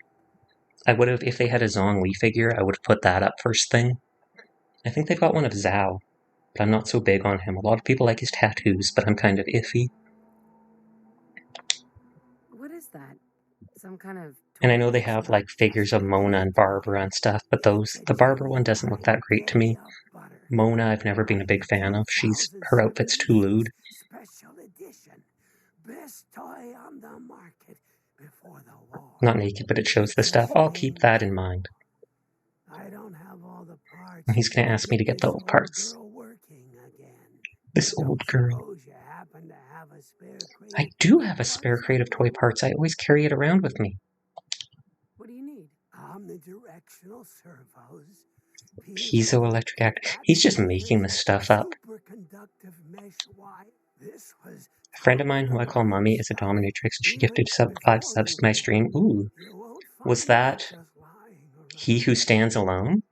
Speaker 1: I would have, if they had a Zhongli figure, I would have put that up first thing. I think they've got one of Zhao, but I'm not so big on him. A lot of people like his tattoos, but I'm kind of iffy.
Speaker 2: What is that? Some kind of...
Speaker 1: And I know they have like figures of Mona and Barbara and stuff, but the Barbara one doesn't look that great to me. Mona I've never been a big fan of. Her outfit's too lewd.
Speaker 3: Special edition. Best toy on the market before the war.
Speaker 1: Not naked, but it shows the stuff. I'll keep that in mind.
Speaker 3: I don't have all the parts.
Speaker 1: And he's gonna ask me to get the old parts. This old girl. I do have a spare crate of toy parts. I always carry it around with me.
Speaker 2: What do you need?
Speaker 3: Omnidirectional servos.
Speaker 1: Piezoelectric act. He's just making this stuff up. A friend of mine who I call Mummy is a dominatrix, and she gifted 5 subs to my stream. Ooh. Was that He Who Stands Alone?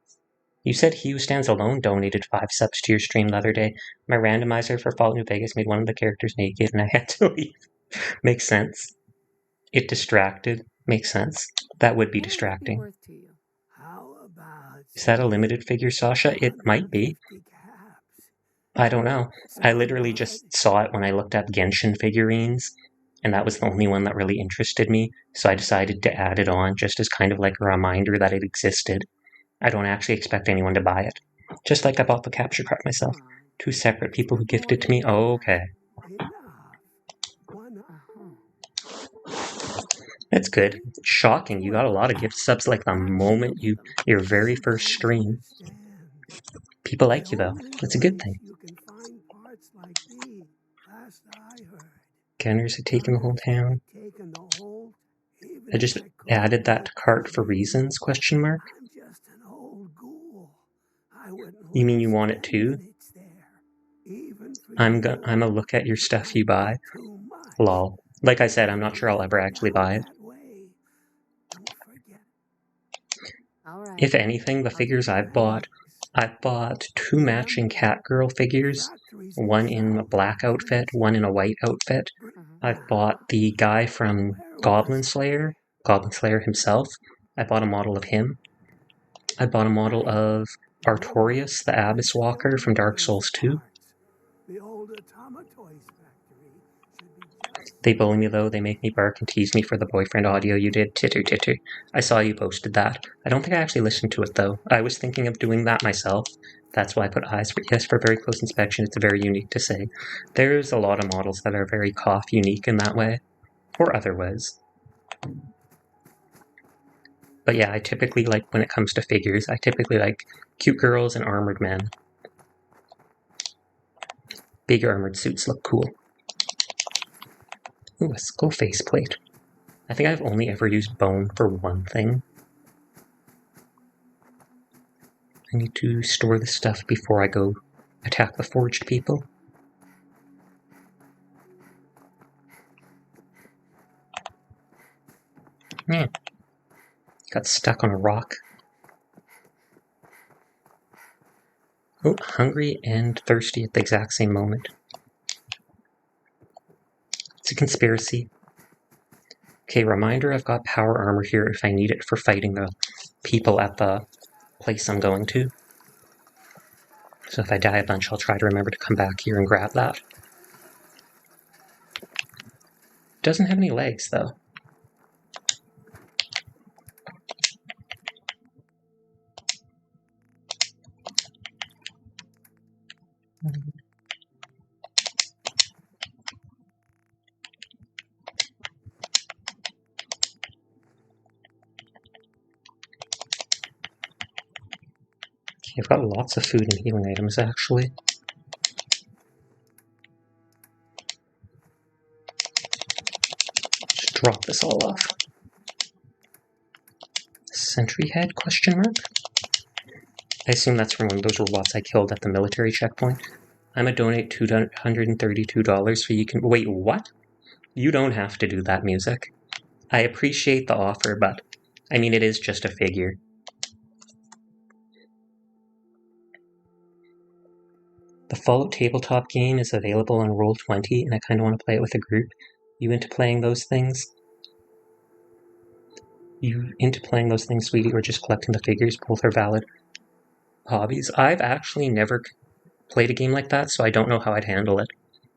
Speaker 1: You said He Who Stands Alone donated 5 subs to your stream the other day. My randomizer for Fallout New Vegas made one of the characters naked, and I had to leave. Makes sense. It distracted. Makes sense. That would be distracting. Is that a limited figure, Sasha? It might be. I don't know. I literally just saw it when I looked up Genshin figurines, and that was the only one that really interested me, so I decided to add it on just as kind of like a reminder that it existed. I don't actually expect anyone to buy it. Just like I bought the capture card myself. 2 separate people who gifted to me. Oh, okay. That's good. Shocking. You got a lot of gift subs like the moment your very first stream. People like you though. That's a good thing. Gunners have taken the whole town. I just added that to cart for reasons, question mark. You mean you want it too? I'm a look at your stuff you buy. Lol. Like I said, I'm not sure I'll ever actually buy it. If anything, the figures I've bought 2 matching Catgirl figures. One in a black outfit, one in a white outfit. I've bought the guy from Goblin Slayer himself. I bought a model of him. I bought a model of Artorias, the Abyss Walker from Dark Souls 2. They bully me though, they make me bark and tease me for the boyfriend audio you did. Titter titter. I saw you posted that. I don't think I actually listened to it though. I was thinking of doing that myself. That's why I put eyes for yes for very close inspection. It's very unique to say. There's a lot of models that are very cough unique in that way. Or otherwise. But yeah, I typically like, when it comes to figures, I typically like cute girls and armored men. Big armored suits look cool. Ooh, a skull faceplate. I think I've only ever used bone for one thing. I need to store this stuff before I go attack the forged people. Yeah. Got stuck on a rock. Oh, hungry and thirsty at the exact same moment. It's a conspiracy. Okay, reminder, I've got power armor here if I need it for fighting the people at the place I'm going to. So if I die a bunch, I'll try to remember to come back here and grab that. Doesn't have any legs, though. I've got lots of food and healing items, actually. Just drop this all off. Sentry head, question mark? I assume that's from one of those robots I killed at the military checkpoint. I'm gonna donate $232 so you can... Wait, what? You don't have to do that, music. I appreciate the offer, but... I mean, it is just a figure. The Fallout tabletop game is available on Roll20, and I kind of want to play it with a group. You into playing those things? You into playing those things, sweetie, or just collecting the figures? Both are valid hobbies. I've actually never played a game like that, so I don't know how I'd handle it.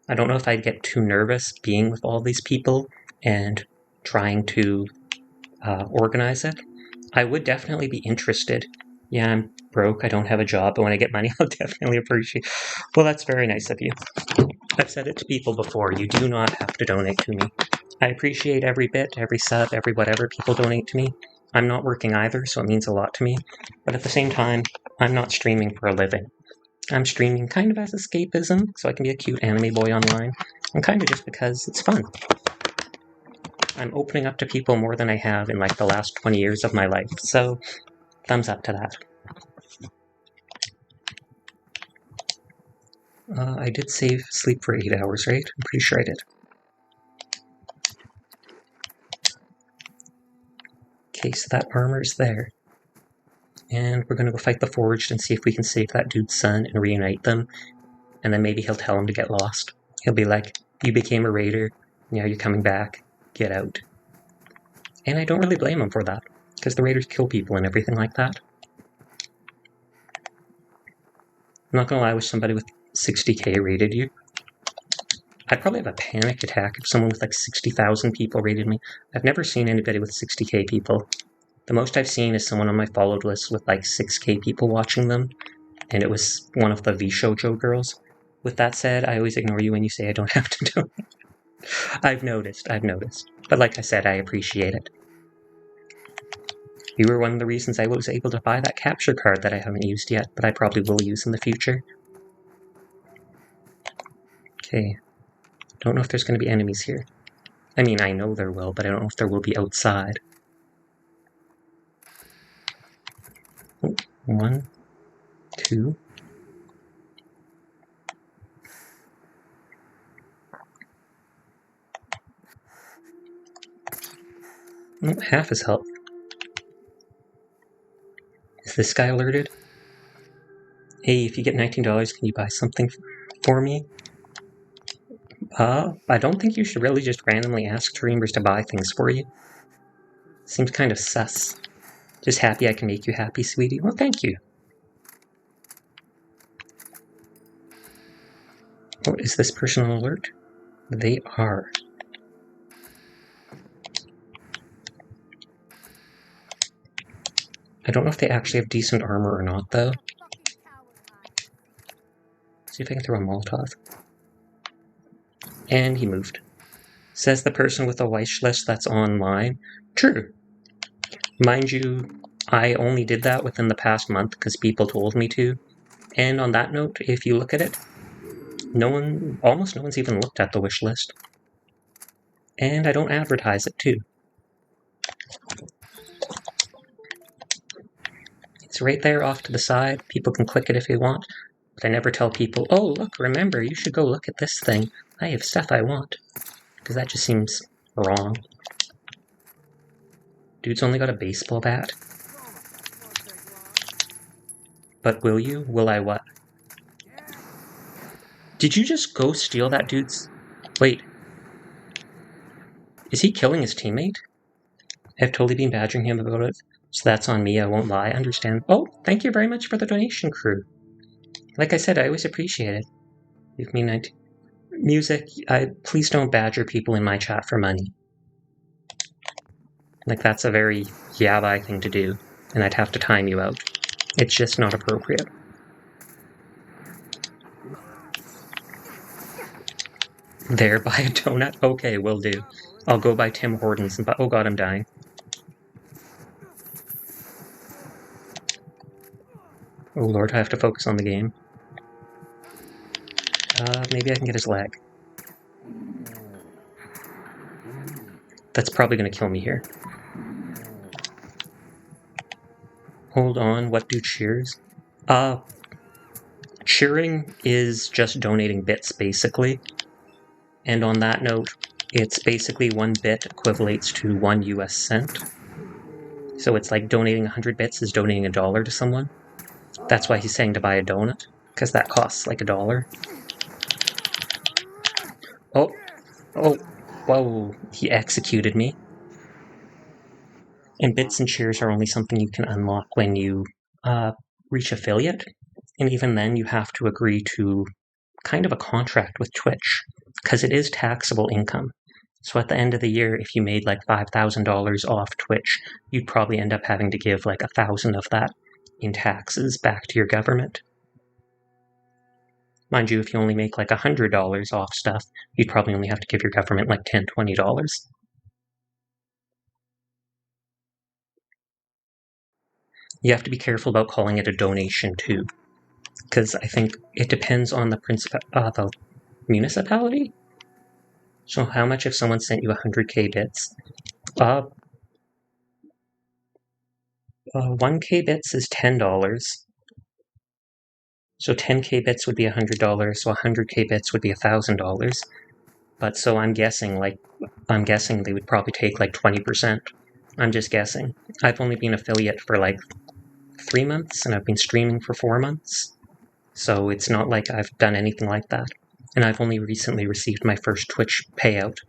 Speaker 1: I don't know if I'd get too nervous being with all these people and trying to organize it. I would definitely be interested. Yeah, I'm broke, I don't have a job, but when I get money, I'll definitely appreciate. Well, that's very nice of you. I've said it to people before, you do not have to donate to me. I appreciate every bit, every sub, every whatever people donate to me. I'm not working either, so it means a lot to me. But at the same time, I'm not streaming for a living. I'm streaming kind of as escapism, so I can be a cute anime boy online, and kind of just because it's fun. I'm opening up to people more than I have in like the last 20 years of my life, so thumbs up to that. I did save sleep for 8 hours, right? I'm pretty sure I did. Okay, so that armor's there. And we're gonna go fight the Forged and see if we can save that dude's son and reunite them. And then maybe he'll tell him to get lost. He'll be like, you became a raider, now you're coming back, get out. And I don't really blame him for that, because the raiders kill people and everything like that. I'm not gonna lie, I wish somebody with 60k raided you. I'd probably have a panic attack if someone with like 60,000 people raided me. I've never seen anybody with 60k people. The most I've seen is someone on my followed list with like 6k people watching them, and it was one of the V-Shoujo girls. With that said, I always ignore you when you say I don't have to do it. I've noticed. But like I said, I appreciate it. You were one of the reasons I was able to buy that capture card that I haven't used yet, but I probably will use in the future. Okay. Don't know if there's going to be enemies here. I mean, I know there will, but I don't know if there will be outside. Oh, 1, 2. Oh, half his health. Is this guy alerted? Hey, if you get $19, can you buy something for me? I don't think you should really just randomly ask streamers to buy things for you. Seems kind of sus. Just happy I can make you happy, sweetie. Well, thank you. Oh, is this person on alert? They are. I don't know if they actually have decent armor or not, though. See if I can throw a Molotov. And he moved. Says the person with a wish list that's online. True. Mind you, I only did that within the past month because people told me to. And on that note, if you look at it, almost no one's even looked at the wish list. And I don't advertise it too. It's right there off to the side. People can click it if they want. But I never tell people, oh, look, remember, you should go look at this thing. I have stuff I want. Because that just seems wrong. Dude's only got a baseball bat. But will you? Will I what? Did you just go steal that dude's... Wait. Is he killing his teammate? I've totally been badgering him about it. So that's on me, I won't lie. Understand. Oh, thank you very much for the donation, crew. Like I said, I always appreciate it. Give me 19... Music, please don't badger people in my chat for money. Like, that's a very yabai thing to do, and I'd have to time you out. It's just not appropriate. There, buy a donut? Okay, will do. I'll go buy Tim Hortons and buy... Oh god, I'm dying. Oh lord, I have to focus on the game. Maybe I can get his leg. That's probably gonna kill me here. Hold on, what do cheers? Cheering is just donating bits, basically. And on that note, it's basically 1 bit equates to 1 US cent. So it's like donating 100 bits is donating $1 to someone. That's why he's saying to buy a donut, because that costs like $1. Oh, whoa, he executed me. And bits and cheers are only something you can unlock when you reach affiliate. And even then, you have to agree to kind of a contract with Twitch, because it is taxable income. So at the end of the year, if you made like $5,000 off Twitch, you'd probably end up having to give like 1,000 of that in taxes back to your government. Mind you, if you only make like $100 off stuff, you'd probably only have to give your government like $10, $20. You have to be careful about calling it a donation too, because I think it depends on the municipality. So how much if someone sent you 100k bits? 1k bits is $10. So 10k bits would be $100, so 100k bits would be $1,000. But so I'm guessing they would probably take like 20%. I'm just guessing. I've only been affiliate for like 3 months, and I've been streaming for 4 months. So it's not like I've done anything like that. And I've only recently received my first Twitch payout.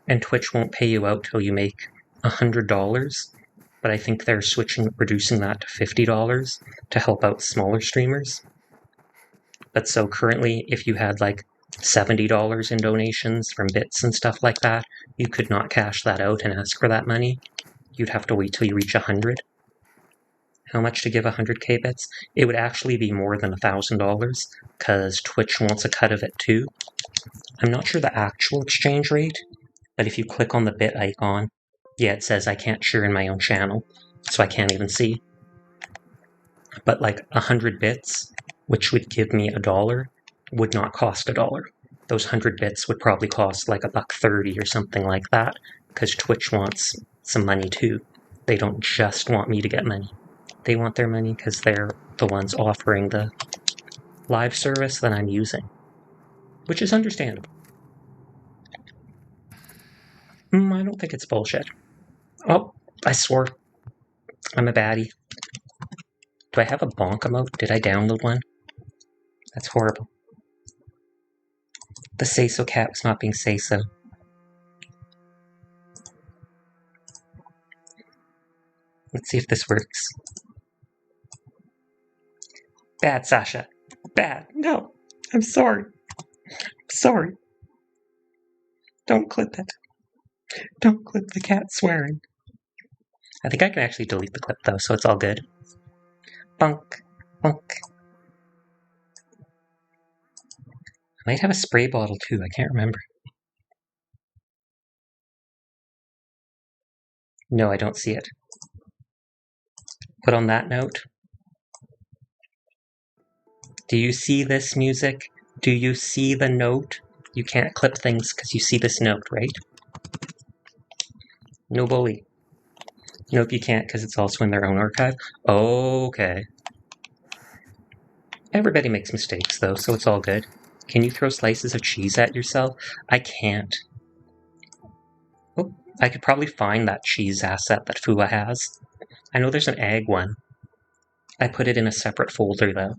Speaker 1: And Twitch won't pay you out till you make $100. But I think they're reducing that to $50 to help out smaller streamers. But so currently, if you had like $70 in donations from bits and stuff like that, you could not cash that out and ask for that money. You'd have to wait till you reach 100. How much to give 100k bits? It would actually be more than $1,000, because Twitch wants a cut of it too. I'm not sure the actual exchange rate, but if you click on the bit icon, yeah, it says I can't share in my own channel, so I can't even see. But like 100 bits, which would give me $1, would not cost $1. Those 100 bits would probably cost like $1.30 or something like that, because Twitch wants some money too. They don't just want me to get money. They want their money because they're the ones offering the live service that I'm using, which is understandable. I don't think it's bullshit. Oh, I swore. I'm a baddie. Do I have a bonk emote? Did I download one? That's horrible. The say-so cat was not being say-so. Let's see if this works. Bad, Sasha. Bad. No. I'm sorry. I'm sorry. Don't clip it. Don't clip the cat swearing. I think I can actually delete the clip though, so it's all good. Bunk. Bunk. I might have a spray bottle too, I can't remember. No, I don't see it. But on that note, do you see this music? Do you see the note? You can't clip things because you see this note, right? No bully. Nope, you can't because it's also in their own archive. Okay. Everybody makes mistakes though, so it's all good. Can you throw slices of cheese at yourself? I can't. Oh, I could probably find that cheese asset that Fua has. I know there's an egg one. I put it in a separate folder though.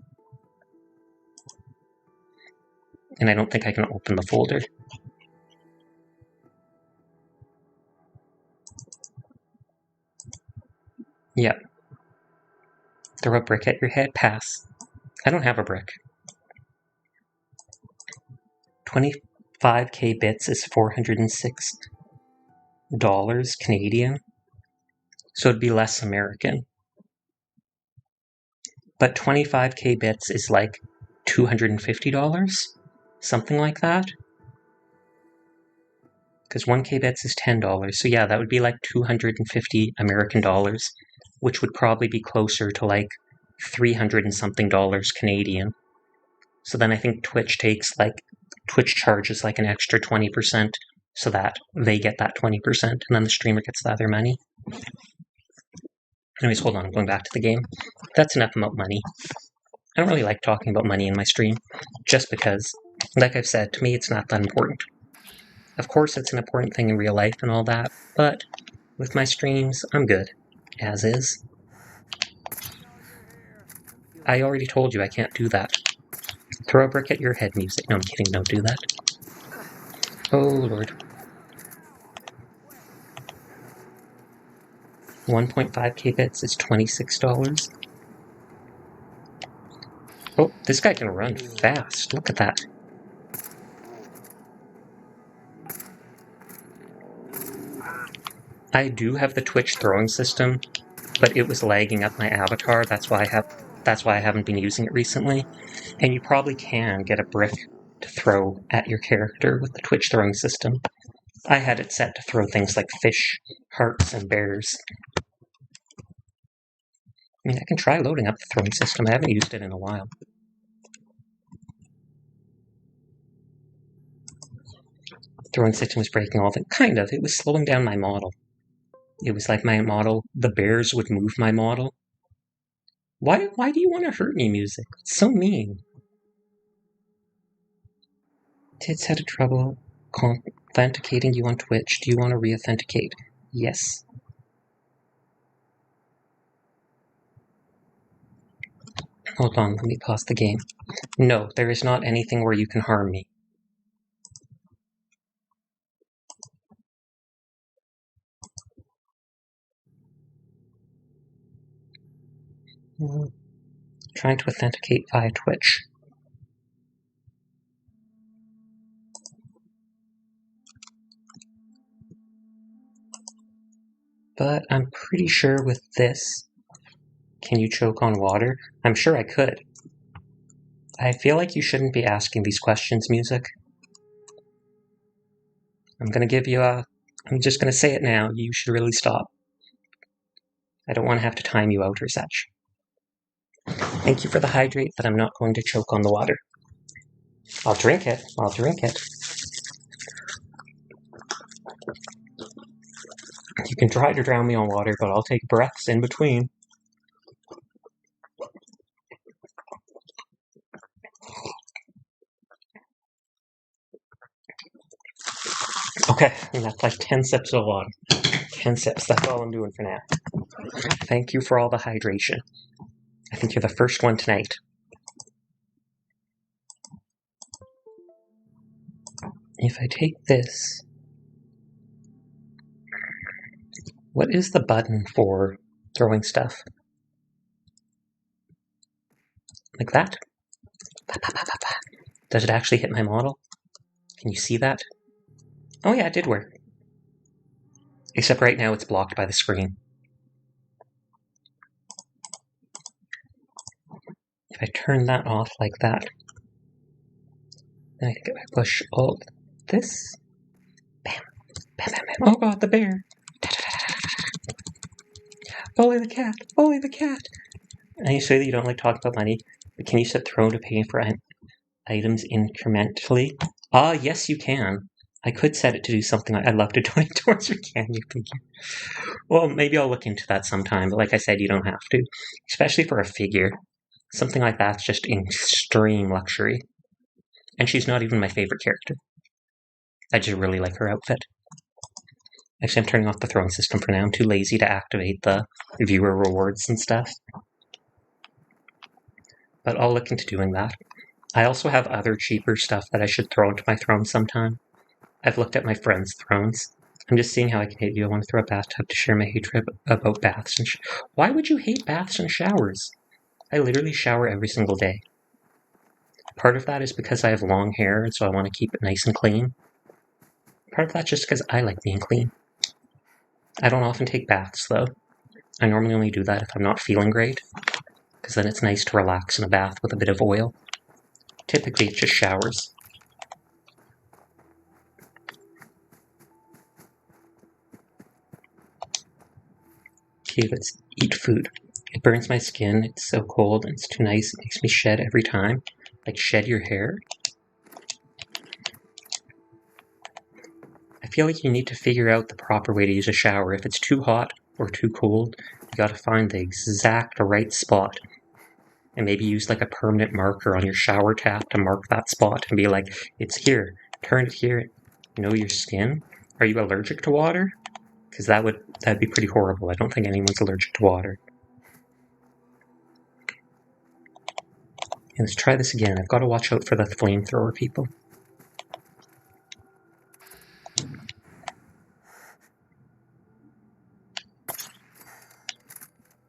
Speaker 1: And I don't think I can open the folder. Yep. Throw a brick at your head? Pass. I don't have a brick. 25k bits is $406 Canadian. So it'd be less American. But 25k bits is like $250. Something like that. Because 1K bits is $10. So yeah, that would be like 250 American dollars, which would probably be closer to like 300 and something dollars Canadian. So then I think Twitch charges like an extra 20% so that they get that 20% and then the streamer gets the other money. Anyways, hold on, I'm going back to the game. That's enough about money. I don't really like talking about money in my stream, just because, like I've said, to me it's not that important. Of course it's an important thing in real life and all that, but with my streams, I'm good, as is. I already told you I can't do that. Throw a brick at your head music. No, I'm kidding, don't do that. Oh, Lord. 1.5k bits is $26. Oh, this guy can run fast. Look at that. I do have the Twitch throwing system, but it was lagging up my avatar. That's why I haven't been using it recently. And you probably can get a brick to throw at your character with the Twitch throwing system. I had it set to throw things like fish, hearts, and bears. I mean, I can try loading up the throwing system. I haven't used it in a while. The throwing system was breaking all of it. Kind of. It was slowing down my model. It was like my model, the bears would move my model. Why do you want to hurt me, music? It's so mean. Tits had trouble authenticating you on Twitch. Do you want to re-authenticate? Yes. Hold on, let me pause the game. No, there is not anything where you can harm me. Trying to authenticate via Twitch. But I'm pretty sure with this, can you choke on water? I'm sure I could. I feel like you shouldn't be asking these questions, music. I'm just gonna say it now, you should really stop. I don't want to have to time you out or such. Thank you for the hydrate, but I'm not going to choke on the water. I'll drink it. You can try to drown me on water, but I'll take breaths in between. Okay, and that's like 10 sips of water. 10 sips, that's all I'm doing for now. Thank you for all the hydration. I think you're the first one tonight. If I take this... What is the button for throwing stuff? Like that? Does it actually hit my model? Can you see that? Oh yeah, it did work. Except right now it's blocked by the screen. If I turn that off like that, then I can push Alt this. Bam. Bam, bam, bam. Oh god, the bear. Bully the cat! Bully the cat! And you say that you don't like talking about money, but can you set throw to paying for items incrementally? Yes you can. I could set it to do something like I'd love to donate towards your candy figure. Well, maybe I'll look into that sometime, but like I said, you don't have to. Especially for a figure. Something like that's just extreme luxury. And she's not even my favorite character. I just really like her outfit. Actually, I'm turning off the throwing system for now. I'm too lazy to activate the viewer rewards and stuff. But I'll look into doing that. I also have other cheaper stuff that I should throw into my throne sometime. I've looked at my friends' thrones. I'm just seeing how I can hate you. I want to throw a bathtub to share my hatred about baths and Why would you hate baths and showers? I literally shower every single day. Part of that is because I have long hair, and so I want to keep it nice and clean. Part of that's just because I like being clean. I don't often take baths, though. I normally only do that if I'm not feeling great, because then it's nice to relax in a bath with a bit of oil. Typically, it's just showers. Okay, let's eat food. It burns my skin. It's so cold and it's too nice. It makes me shed every time. Like shed your hair. I feel like you need to figure out the proper way to use a shower. If it's too hot or too cold, you gotta find the exact right spot. And maybe use like a permanent marker on your shower tap to mark that spot and be like, it's here. Turn it here. Know your skin. Are you allergic to water? Because that'd be pretty horrible. I don't think anyone's allergic to water. Let's try this again. I've got to watch out for the flamethrower people.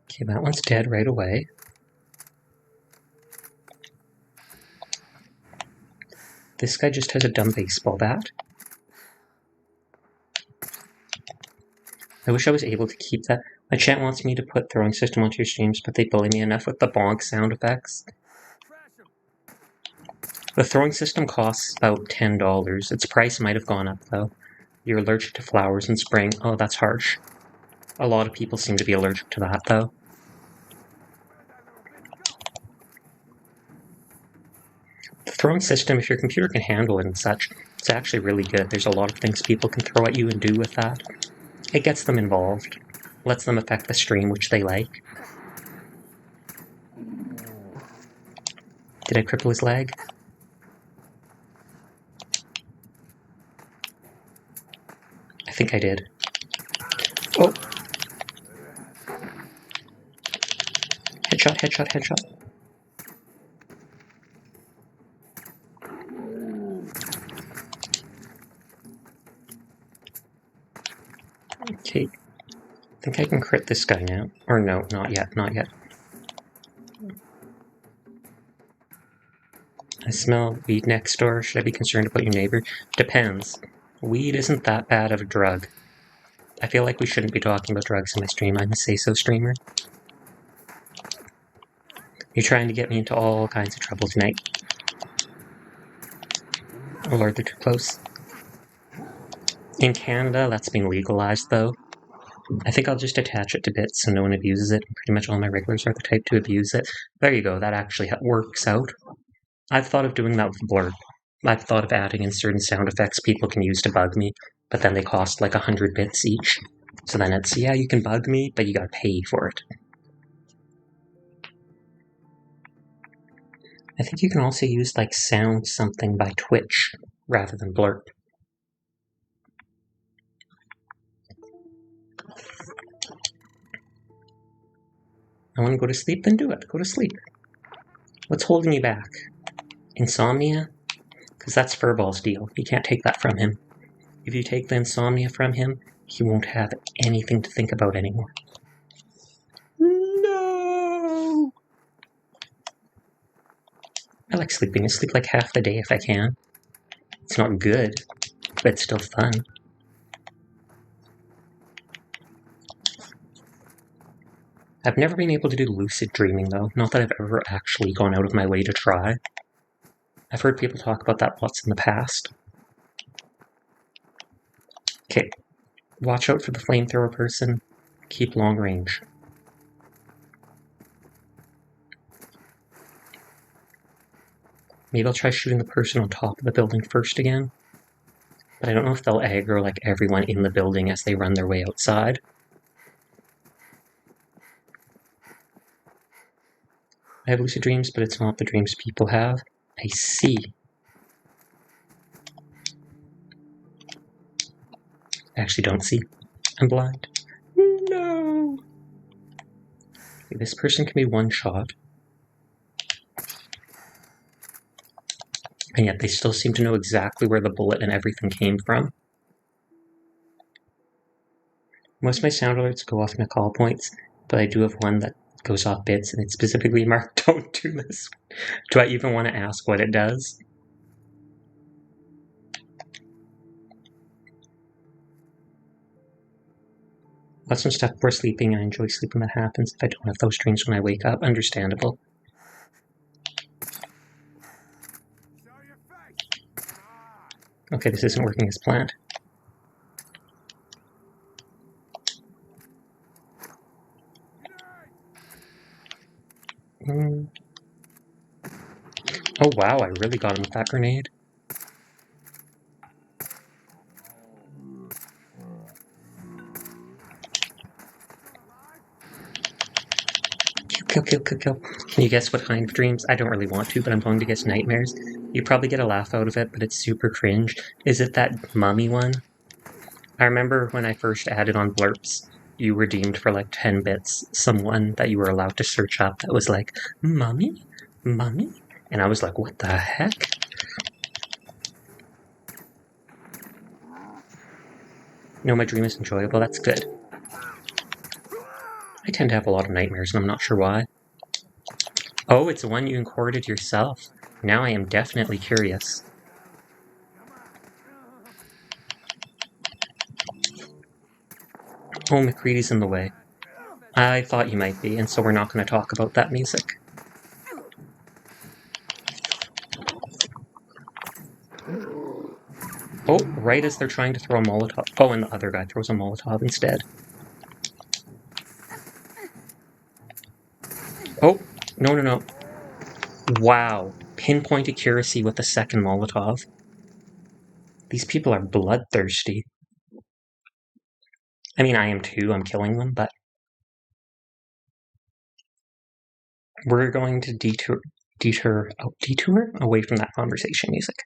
Speaker 1: Okay, that one's dead right away. This guy just has a dumb baseball bat. I wish I was able to keep that. My chat wants me to put throwing system onto your streams, but they bully me enough with the bonk sound effects. The throwing system costs about $10. Its price might have gone up, though. You're allergic to flowers in spring. Oh, that's harsh. A lot of people seem to be allergic to that, though. The throwing system, if your computer can handle it and such, it's actually really good. There's a lot of things people can throw at you and do with that. It gets them involved. Lets them affect the stream, which they like. Did I cripple his leg? I think I did. Oh! Headshot, headshot, headshot. Okay. I think I can crit this guy now. Or no, not yet, not yet. I smell weed next door. Should I be concerned about your neighbor? Depends. Weed isn't that bad of a drug. I feel like we shouldn't be talking about drugs in my stream. I'm a say-so streamer. You're trying to get me into all kinds of trouble tonight. Oh lord, they're too close. In Canada, that's been legalized, though. I think I'll just attach it to bits so no one abuses it. Pretty much all my regulars are the type to abuse it. There you go, that actually works out. I've thought of doing that with Blurb. I've thought of adding in certain sound effects people can use to bug me, but then they cost like 100 bits each. So then it's, yeah, you can bug me, but you gotta pay for it. I think you can also use like sound something by Twitch rather than Blurb. I want to go to sleep, then do it. Go to sleep. What's holding you back? Insomnia? Because that's Furball's deal. You can't take that from him. If you take the insomnia from him, he won't have anything to think about anymore. No! I like sleeping. I sleep like half the day if I can. It's not good, but it's still fun. I've never been able to do lucid dreaming, though. Not that I've ever actually gone out of my way to try. I've heard people talk about that lots in the past. Okay. Watch out for the flamethrower person. Keep long range. Maybe I'll try shooting the person on top of the building first again. But I don't know if they'll aggro like everyone in the building as they run their way outside. I have lucid dreams, but it's not the dreams people have. I see. I actually don't see. I'm blind. No! Okay, this person can be one shot. And yet they still seem to know exactly where the bullet and everything came from. Most of my sound alerts go off my call points, but I do have one that goes off bits, and it's specifically marked, don't do this. Do I even want to ask what it does? Watch some stuff before sleeping, and I enjoy sleeping that happens. If I don't have those dreams when I wake up, understandable. Okay, this isn't working as planned. Mm. Oh wow, I really got him with that grenade. Kill, kill, kill, kill. Can you guess what kind of dreams? I don't really want to, but I'm going to guess nightmares. You probably get a laugh out of it, but it's super cringe. Is it that mummy one? I remember when I first added on blurps, you redeemed for like 10 bits someone that you were allowed to search up that was like, Mummy? Mummy? And I was like, what the heck? No, my dream is enjoyable. That's good. I tend to have a lot of nightmares, and I'm not sure why. Oh, it's the one you recorded yourself. Now I am definitely curious. Oh, McCready's in the way. I thought you might be, and so we're not going to talk about that music. Oh, right as they're trying to throw a Molotov. Oh, and the other guy throws a Molotov instead. Oh, no, no, no. Wow. Pinpoint accuracy with the second Molotov. These people are bloodthirsty. I mean, I am too. I'm killing them, but we're going to detour away from that conversation music.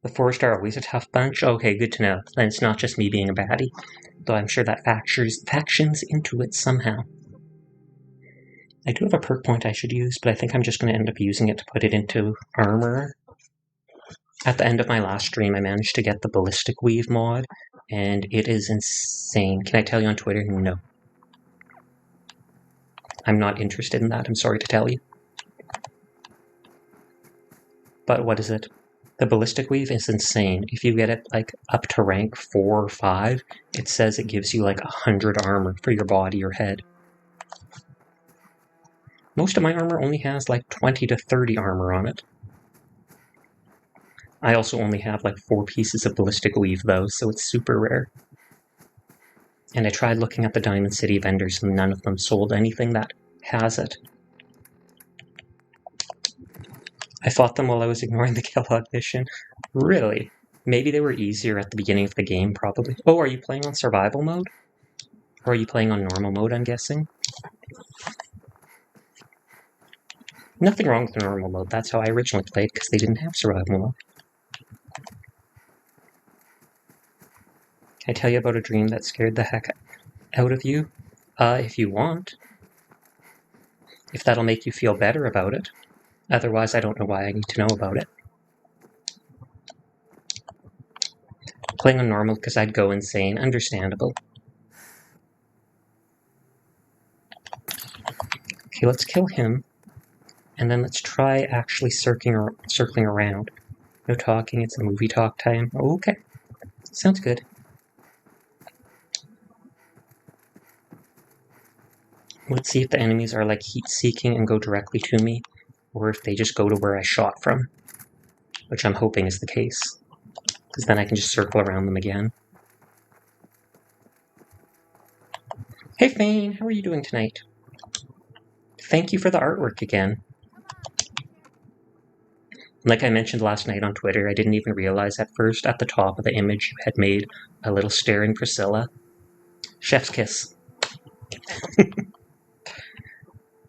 Speaker 1: The Forest are always a tough bunch. Okay, good to know. Then it's not just me being a baddie, though I'm sure that factions into it somehow. I do have a perk point I should use, but I think I'm just going to end up using it to put it into armor. At the end of my last stream, I managed to get the Ballistic Weave mod, and it is insane. Can I tell you on Twitter? No. I'm not interested in that, I'm sorry to tell you. But what is it? The Ballistic Weave is insane. If you get it like up to rank 4 or 5, it says it gives you like 100 armor for your body or head. Most of my armor only has like 20 to 30 armor on it. I also only have like 4 pieces of Ballistic Weave though, so it's super rare. And I tried looking at the Diamond City vendors and none of them sold anything that has it. I fought them while I was ignoring the Kellogg mission. Really? Maybe they were easier at the beginning of the game, probably. Oh, are you playing on survival mode? Or are you playing on normal mode, I'm guessing? Nothing wrong with the normal mode. That's how I originally played, because they didn't have survival mode. Can I tell you about a dream that scared the heck out of you? If you want. If that'll make you feel better about it. Otherwise, I don't know why I need to know about it. Playing on normal because I'd go insane. Understandable. Okay, let's kill him. And then let's try actually circling around. No talking, it's a movie talk time. Okay. Sounds good. Let's see if the enemies are like heat-seeking and go directly to me, or if they just go to where I shot from. Which I'm hoping is the case. Because then I can just circle around them again. Hey Fane, how are you doing tonight? Thank you for the artwork again. Like I mentioned last night on Twitter, I didn't even realize at first at the top of the image you had made a little staring Priscilla. Chef's kiss.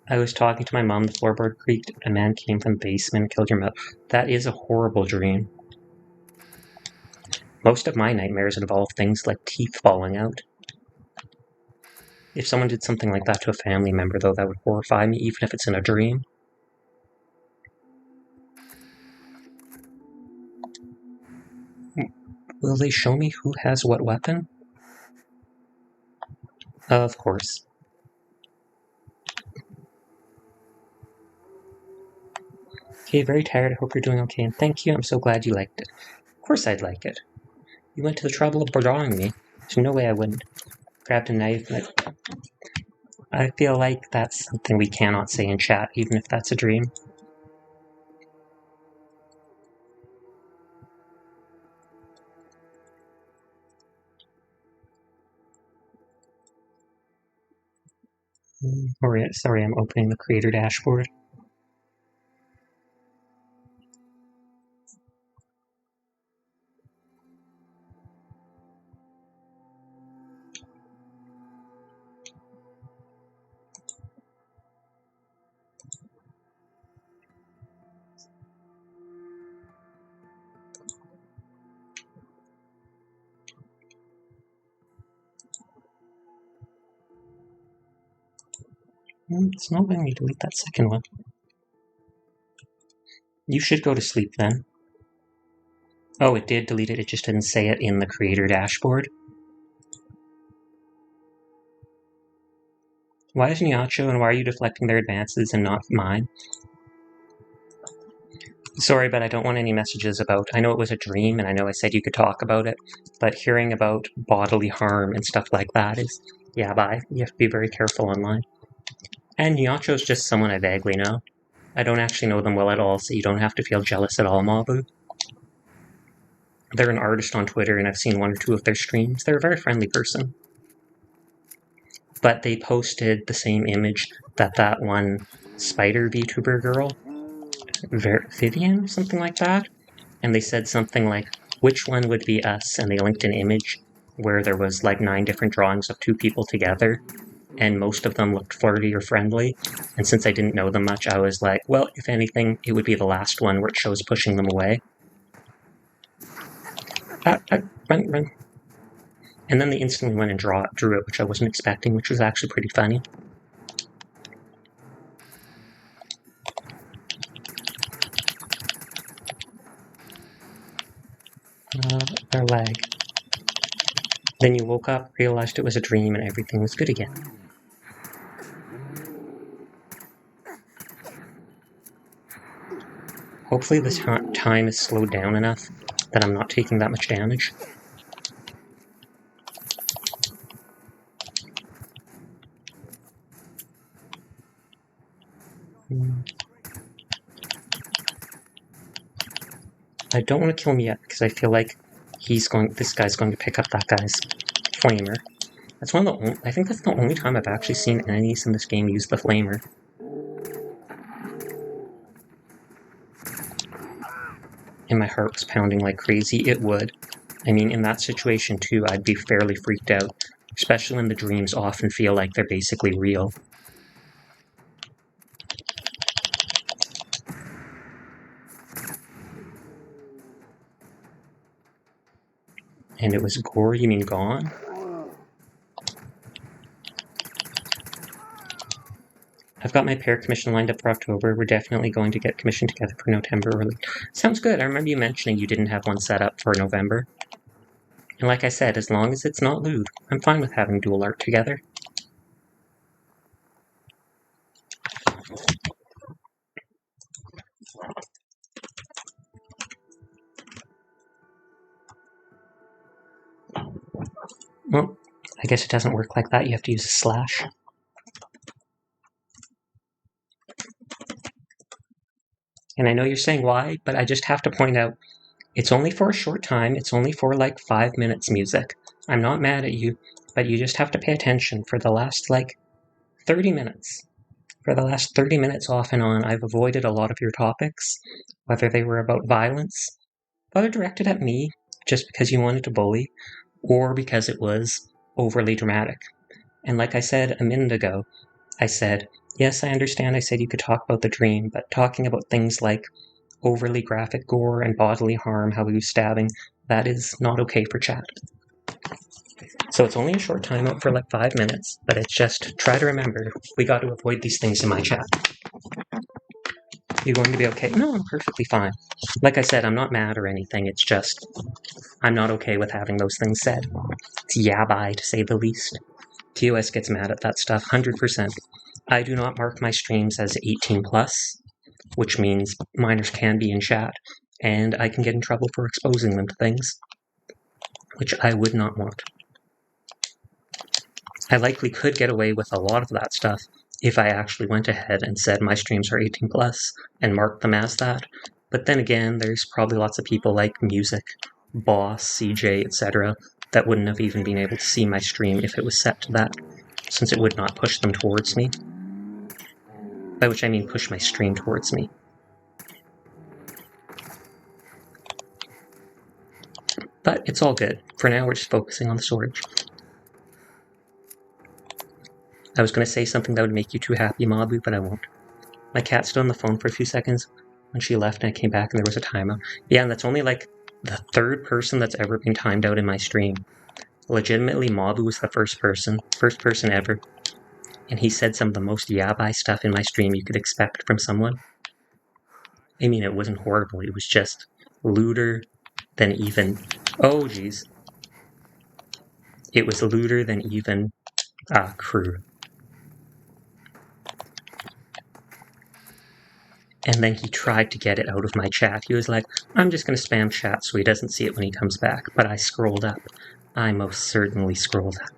Speaker 1: I was talking to my mom, the floorboard creaked, a man came from the basement and killed your mother. That is a horrible dream. Most of my nightmares involve things like teeth falling out. If someone did something like that to a family member, though, that would horrify me, even if it's in a dream. Will they show me who has what weapon? Of course. Okay, very tired. I hope you're doing okay, and thank you. I'm so glad you liked it. Of course I'd like it. You went to the trouble of drawing me. There's no way I wouldn't. Grabbed a knife. I feel like that's something we cannot say in chat, even if that's a dream. Sorry, I'm opening the creator dashboard. It's not letting me delete that second one. You should go to sleep then. Oh, it did delete it. It just didn't say it in the creator dashboard. Why is Nyacho and why are you deflecting their advances and not mine? Sorry, but I don't want any messages about... I know it was a dream and I know I said you could talk about it, but hearing about bodily harm and stuff like that is... Yeah, bye. You have to be very careful online. And Nyacho's just someone I vaguely know. I don't actually know them well at all, so you don't have to feel jealous at all, Mabu. They're an artist on Twitter and I've seen 1 or 2 of their streams. They're a very friendly person. But they posted the same image that one spider VTuber girl, Vivian, something like that, and they said something like, which one would be us? And they linked an image where there was like 9 different drawings of 2 people together, and most of them looked flirty or friendly. And since I didn't know them much, I was like, well, if anything, it would be the last one where it shows pushing them away. Run. And then they instantly went and drew it, which I wasn't expecting, which was actually pretty funny. Their leg. Then you woke up, realized it was a dream, and everything was good again. Hopefully this time is slowed down enough that I'm not taking that much damage. I don't want to kill him yet because I feel like this guy's going to pick up that guy's flamer. That's I think that's the only time I've actually seen enemies in this game use the flamer. And my heart was pounding like crazy. It would. I mean, in that situation too, I'd be fairly freaked out, especially when the dreams often feel like they're basically real. And it was gore, you mean gone? I've got my pair commission lined up for October. We're definitely going to get commissioned together for November early. Sounds good. I remember you mentioning you didn't have one set up for November. And like I said, as long as it's not lewd, I'm fine with having dual art together. Well, I guess it doesn't work like that. You have to use a slash. And I know you're saying why, but I just have to point out, it's only for a short time. It's only for like 5 minutes music. I'm not mad at you, but you just have to pay attention for the last like 30 minutes. For the last 30 minutes off and on, I've avoided a lot of your topics, whether they were about violence, whether directed at me just because you wanted to bully, or because it was overly dramatic. And like I said a minute ago, I said, yes, I understand I said you could talk about the dream, but talking about things like overly graphic gore and bodily harm, how he was stabbing, that is not okay for chat. So it's only a short timeout for like 5 minutes, but it's just, try to remember, we got to avoid these things in my chat. You going to be okay? No, I'm perfectly fine. Like I said, I'm not mad or anything, it's just, I'm not okay with having those things said. It's yabai, to say the least. TOS gets mad at that stuff, 100%. I do not mark my streams as 18+, which means minors can be in chat, and I can get in trouble for exposing them to things, which I would not want. I likely could get away with a lot of that stuff if I actually went ahead and said my streams are 18+ and marked them as that, but then again, there's probably lots of people like Music, Boss, CJ, etc., that wouldn't have even been able to see my stream if it was set to that, since it would not push them towards me. By which I mean push my stream towards me. But it's all good. For now, we're just focusing on the storage. I was going to say something that would make you too happy, Mabu, but I won't. My cat stood on the phone for a few seconds when she left and I came back and there was a timeout. Yeah, and that's only like the 3rd person that's ever been timed out in my stream. Legitimately, Mabu was the first person ever. and he said some of the most yabai stuff in my stream you could expect from someone. I mean, it wasn't horrible. It was just lewder than even... Oh, geez. It was lewder than even Crew. And then he tried to get it out of my chat. He was like, I'm just going to spam chat so he doesn't see it when he comes back. But I scrolled up. I most certainly scrolled up.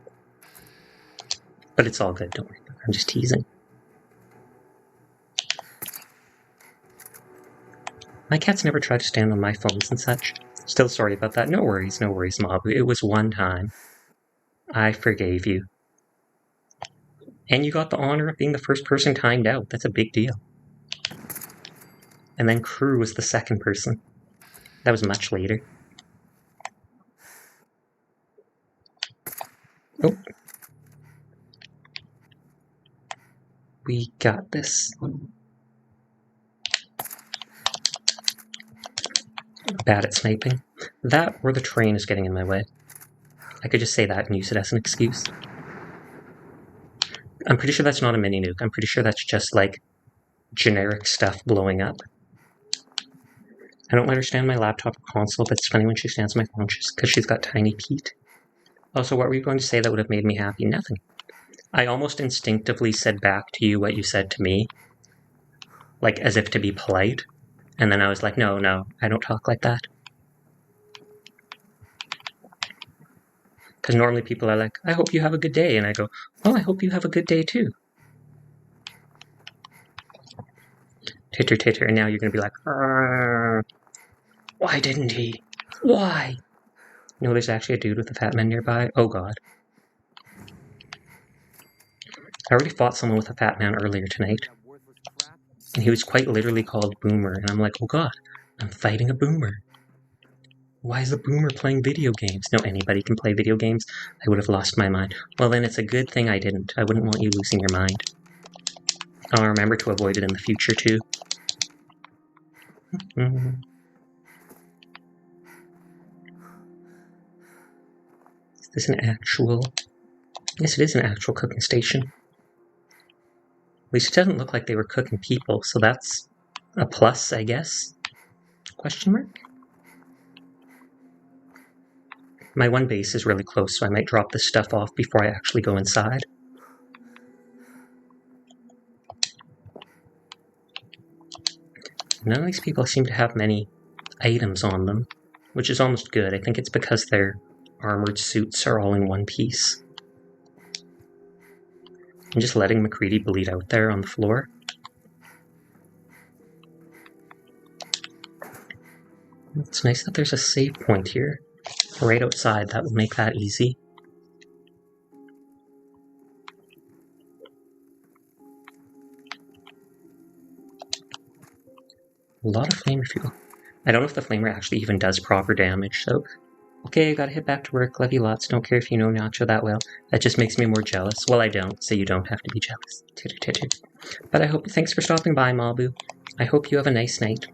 Speaker 1: But it's all good, don't worry. I'm just teasing. My cats never try to stand on my phones and such. Still sorry about that. No worries, Mabu. It was one time. I forgave you. And you got the honor of being the first person timed out. That's a big deal. And then Crew was the second person. That was much later. Oh. We got this. Bad at sniping. That or the train is getting in my way. I could just say that and use it as an excuse. I'm pretty sure that's not a mini nuke. I'm pretty sure that's just like generic stuff blowing up. I don't let her stand my laptop or console, but it's funny when she stands on my phone because she's got tiny Pete. Also, what were you going to say that would have made me happy? Nothing. I almost instinctively said back to you what you said to me, like as if to be polite. And then I was like, no, I don't talk like that. Because normally people are like, I hope you have a good day. And I go, oh, I hope you have a good day too. Titter, titter. And now you're going to be like, why didn't he? Why? No, there's actually a dude with a fat man nearby. Oh, God. I already fought someone with a fat man earlier tonight. And he was quite literally called Boomer. And I'm like, oh, God, I'm fighting a boomer. Why is a boomer playing video games? No, anybody can play video games. I would have lost my mind. Well, then it's a good thing I didn't. I wouldn't want you losing your mind. I'll remember to avoid it in the future, too. Is this an actual... Yes, it is an actual cooking station. At least it doesn't look like they were cooking people, so that's a plus, I guess? Question mark? My one base is really close, so I might drop this stuff off before I actually go inside. None of these people seem to have many items on them, which is almost good. I think it's because their armored suits are all in one piece. I'm just letting McCready bleed out there on the floor. It's nice that there's a save point here. Right outside, that will make that easy. A lot of flamer fuel. I don't know if the flamer actually even does proper damage, so... Okay, I gotta hit back to work. Love you lots. Don't care if you know Nacho that well. That just makes me more jealous. Well, I don't, so you don't have to be jealous. Titter, titter. But I hope... Thanks for stopping by, Mabu. I hope you have a nice night.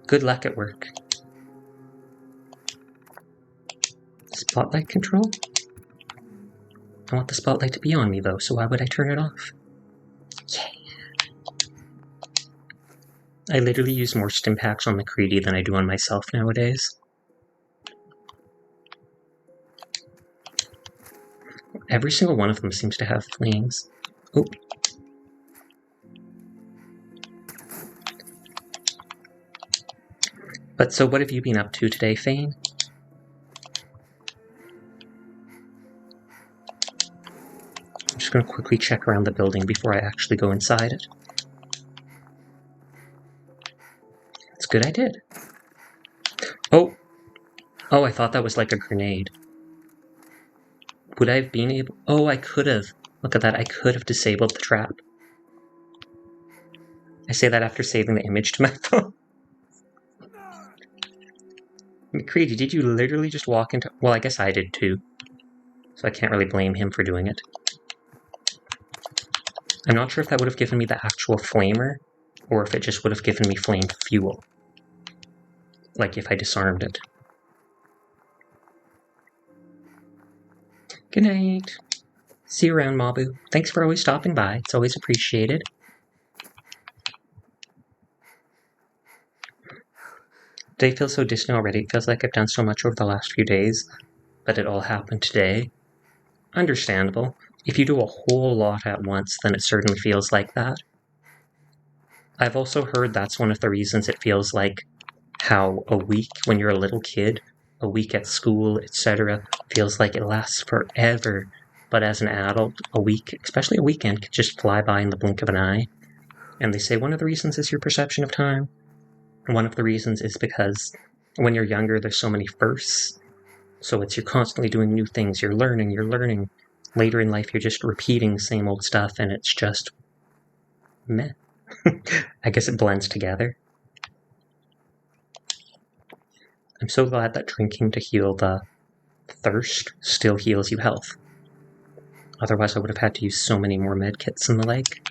Speaker 1: Good luck at work. Spotlight control? I want the spotlight to be on me, though, so why would I turn it off? Yeah. I literally use more stim packs on McCready than I do on myself nowadays. Every single one of them seems to have flames. Oh. But so what have you been up to today, Fane? I'm just going to quickly check around the building before I actually go inside it. It's good I did. Oh! Oh, I thought that was like a grenade. Would I have been able... Oh, I could have. Look at that, I could have disabled the trap. I say that after saving the image to my phone. McCready, did you literally just walk into... Well, I guess I did too. So I can't really blame him for doing it. I'm not sure if that would have given me the actual flamer, or if it just would have given me flame fuel. Like if I disarmed it. Good night. See you around, Mabu. Thanks for always stopping by. It's always appreciated. Day feels so distant already. It feels like I've done so much over the last few days, but it all happened today. Understandable. If you do a whole lot at once, then it certainly feels like that. I've also heard that's one of the reasons it feels like how a week when you're a little kid, a week at school, etc., feels like it lasts forever. But as an adult, a week, especially a weekend, could just fly by in the blink of an eye. And they say one of the reasons is your perception of time. And one of the reasons is because when you're younger, there's so many firsts. So you're constantly doing new things. You're learning. Later in life, you're just repeating the same old stuff, and it's just meh. I guess it blends together. I'm so glad that drinking to heal the thirst still heals you health. Otherwise, I would have had to use so many more medkits and the like.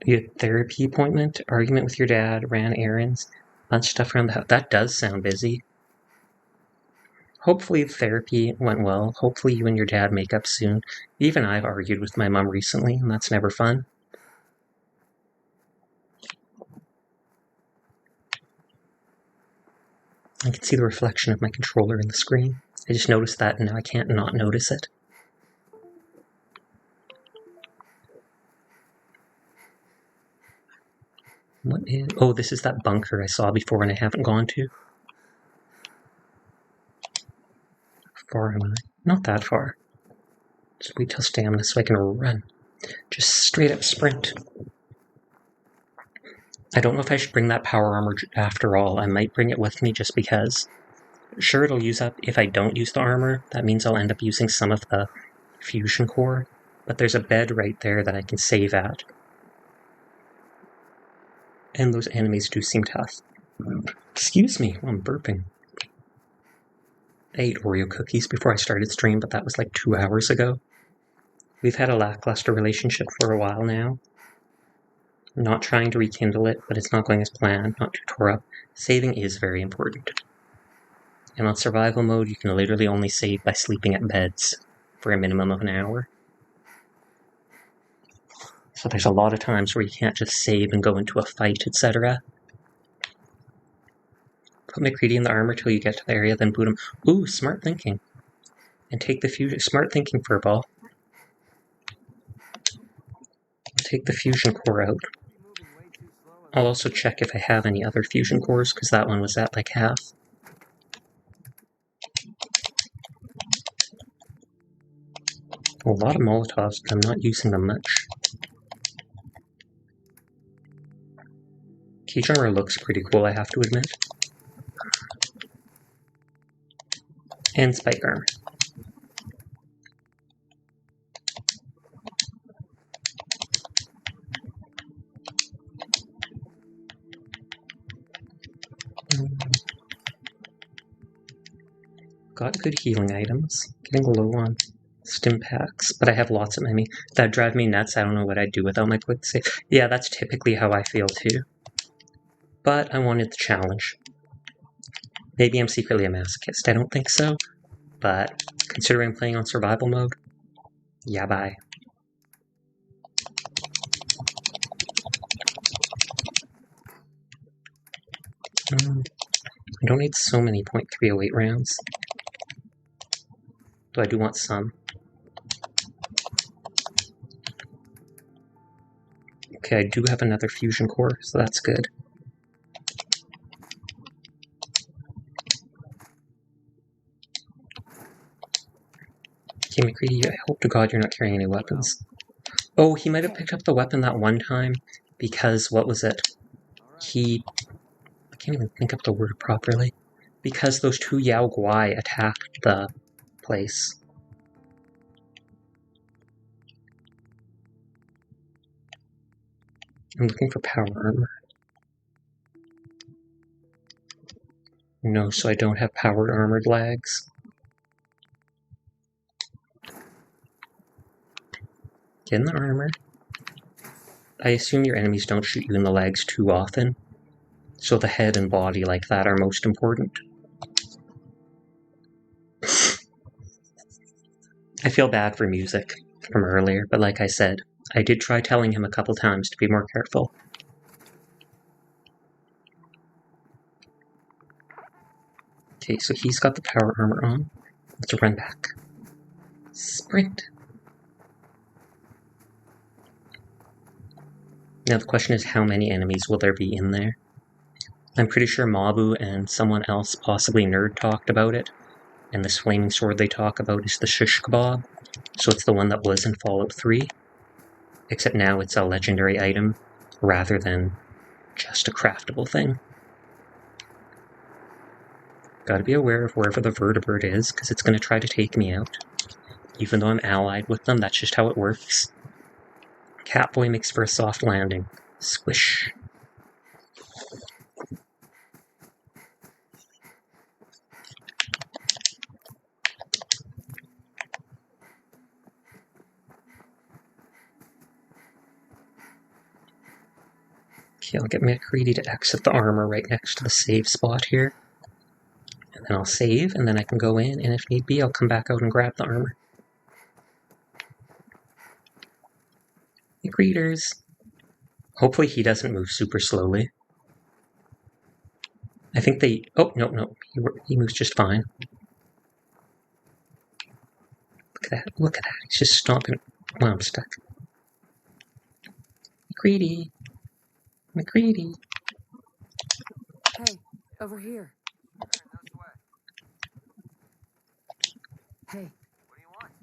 Speaker 1: You had therapy appointment, argument with your dad, ran errands, bunch of stuff around the house. That does sound busy. Hopefully the therapy went well. Hopefully you and your dad make up soon. Even I've argued with my mom recently, and that's never fun. I can see the reflection of my controller in the screen. I just noticed that, and now I can't not notice it. What is... Oh, this is that bunker I saw before and I haven't gone to. How far am I? Not that far. Just wait till stamina so I can run. Just straight up sprint. I don't know if I should bring that power armor after all. I might bring it with me just because. Sure, it'll use up if I don't use the armor. That means I'll end up using some of the fusion core. But there's a bed right there that I can save at. And those enemies do seem tough. Excuse me, I'm burping. I ate Oreo cookies before I started stream, but that was like 2 hours ago. We've had a lackluster relationship for a while now. I'm not trying to rekindle it, but it's not going as planned, not too tore up. Saving is very important. And on survival mode, you can literally only save by sleeping at beds for a minimum of an hour. So there's a lot of times where you can't just save and go into a fight, etc. Put McCready in the armor till you get to the area, then boot him. Ooh, smart thinking. And take the fusion. Smart thinking, Furball. Take the fusion core out. I'll also check if I have any other fusion cores, because that one was at like half. A lot of Molotovs, but I'm not using them much. Cage armor looks pretty cool, I have to admit. And spike armor. Got good healing items. Getting low on stim packs, but I have lots of enemy. That'd drive me nuts. I don't know what I'd do without my quick save. Yeah, that's typically how I feel too. But I wanted the challenge. Maybe I'm secretly a masochist. I don't think so. But considering I'm playing on survival mode, yeah, bye. I don't need so many .308 rounds. Though I do want some. Okay, I do have another fusion core, so that's good. Okay, McCready, I hope to God you're not carrying any weapons. Oh, he might have picked up the weapon that one time because, what was it? I can't even think of the word properly. Because those two Yao Guai attacked the place. I'm looking for power armor. No, so I don't have powered armored legs. Get in the armor. I assume your enemies don't shoot you in the legs too often. So the head and body like that are most important. I feel bad for music from earlier, but like I said, I did try telling him a couple times to be more careful. Okay, so he's got the power armor on. Let's run back. Sprint. Now the question is, how many enemies will there be in there? I'm pretty sure Mabu and someone else, possibly Nerd, talked about it. And this flaming sword they talk about is the shish kebab. So it's the one that was in Fallout 3. Except now it's a legendary item rather than just a craftable thing. Gotta be aware of wherever the vertebrate is, because it's going to try to take me out. Even though I'm allied with them, that's just how it works. Catboy makes for a soft landing. Squish. Okay, I'll get McCready to exit the armor right next to the save spot here. And then I'll save, and then I can go in, and if need be, I'll come back out and grab the armor. McCreeders. Hopefully he doesn't move super slowly. I think they... Oh, no. He moves just fine. Look at that. He's just stomping. Well, I'm stuck. McCready.
Speaker 2: Hey, over here. Hey.
Speaker 4: What do you want?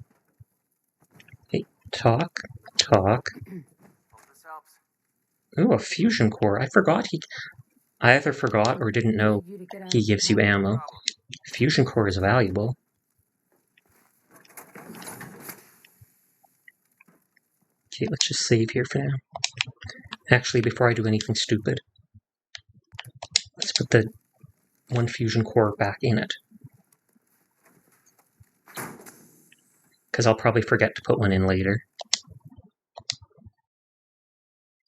Speaker 1: Hey, talk.
Speaker 4: Hope this helps.
Speaker 1: Ooh, a fusion core. I either forgot or didn't know
Speaker 2: Need you to get out
Speaker 1: he
Speaker 2: of
Speaker 1: gives you
Speaker 2: town.
Speaker 1: ammo. Fusion core is valuable. Okay, let's just save here for now. Actually, before I do anything stupid, let's put the one fusion core back in it. Because I'll probably forget to put one in later.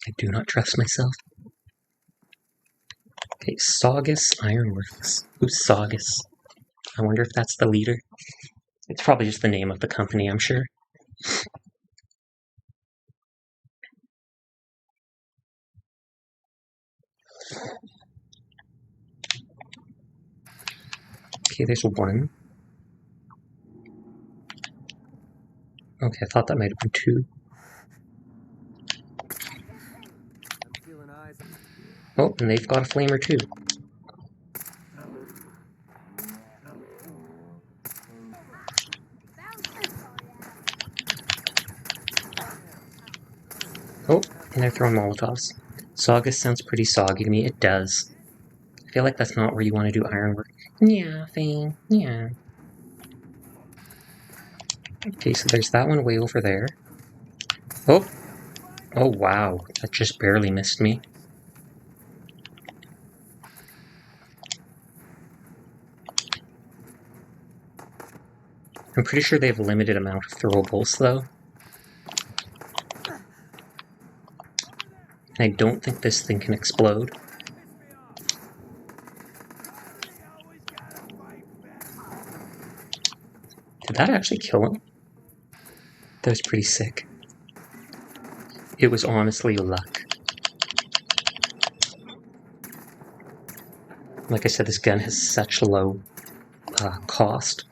Speaker 1: I do not trust myself. Okay, Saugus Ironworks. Who's Saugus? I wonder if that's the leader. It's probably just the name of the company, I'm sure. Okay, there's one. Okay, I thought that might have been two.
Speaker 4: I'm feeling eyes.
Speaker 1: Oh, and they've got a flamer too. Oh, and they're throwing Molotovs. Saugus sounds pretty soggy to me. It does. I feel like that's not where you want to do ironwork. Yeah, Fane. Yeah. Okay, so there's that one way over there. Oh! Oh, wow. That just barely missed me. I'm pretty sure they have a limited amount of throwables, though. I don't think this thing can explode. Did that actually kill him? That was pretty sick. It was honestly luck. Like I said, this gun has such low cost.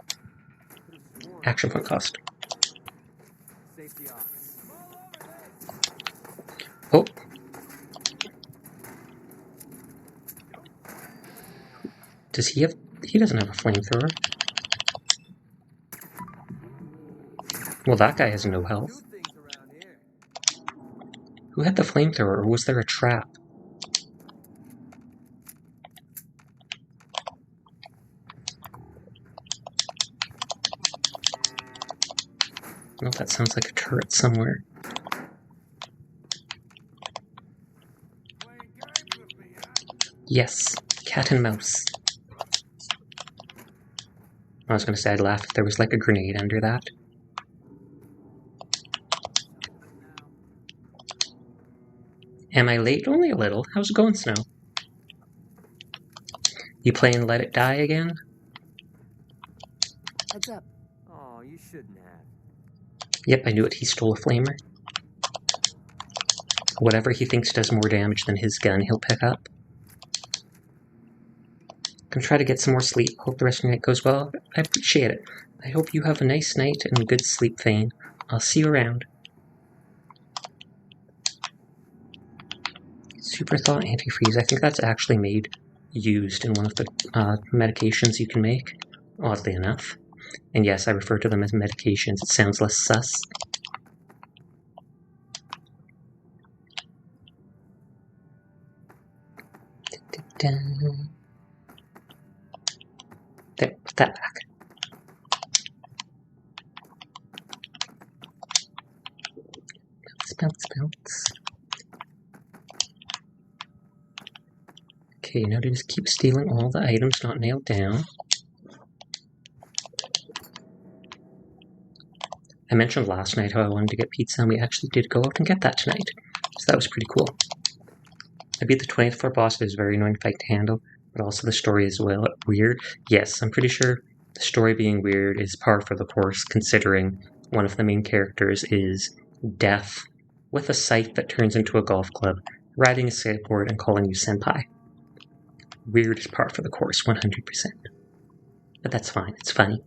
Speaker 1: Action point cost.
Speaker 4: Safety office.
Speaker 1: Oh! Does he have... He doesn't have a flamethrower. Well, that guy has no health.
Speaker 4: New things around here.
Speaker 1: Who had the flamethrower, or was there a trap? No, that sounds like a turret somewhere. Yes, cat and mouse. I was going to say I'd laugh if there was like a grenade under that. Am I late? Only a little. How's it going, Snow? You playing Let It Die again?
Speaker 2: Heads up.
Speaker 4: Oh, you shouldn't have.
Speaker 1: Yep, I knew it. He stole a flamer. Whatever he thinks does more damage than his gun, he'll pick up. Gonna try to get some more sleep. Hope the rest of your night goes well. I appreciate it. I hope you have a nice night and good sleep, Thane. I'll see you around. Super Thought Antifreeze. I think that's actually used in one of the medications you can make, oddly enough. And yes, I refer to them as medications. It sounds less sus. There, put that back. Bounce, bounce, bounce. Okay, now to just keep stealing all the items not nailed down. I mentioned last night how I wanted to get pizza, and we actually did go out and get that tonight. So that was pretty cool. I beat the 20th floor boss. It was a very annoying fight to handle, but also the story is weird. Yes, I'm pretty sure the story being weird is par for the course, considering one of the main characters is deaf with a scythe that turns into a golf club, riding a skateboard and calling you senpai. Weird is par for the course, 100%. But that's fine, it's funny.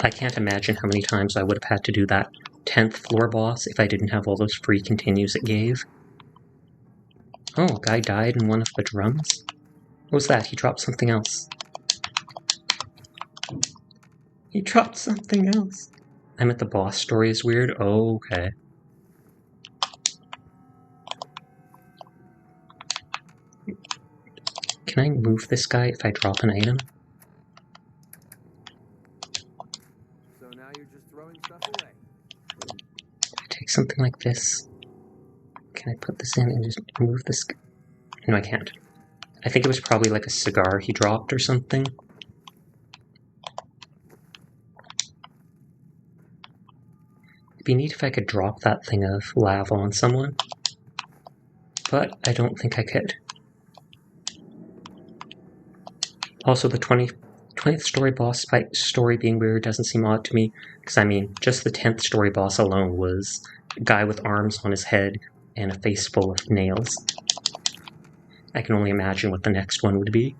Speaker 1: I can't imagine how many times I would have had to do that 10th floor boss if I didn't have all those free continues it gave. Oh, a guy died in one of the drums? What was that? He dropped something else. He dropped something else. I meant the boss story is weird? Oh, okay. Can I move this guy if I drop an item?
Speaker 4: So now you're just throwing stuff away.
Speaker 1: I take something like this. Can I put this in and just move this? No, I can't. I think it was probably like a cigar he dropped or something. It'd be neat if I could drop that thing of lava on someone. But I don't think I could. Also, the 20th story boss fight story being weird doesn't seem odd to me, because I mean, just the 10th story boss alone was a guy with arms on his head and a face full of nails. I can only imagine what the next one would be.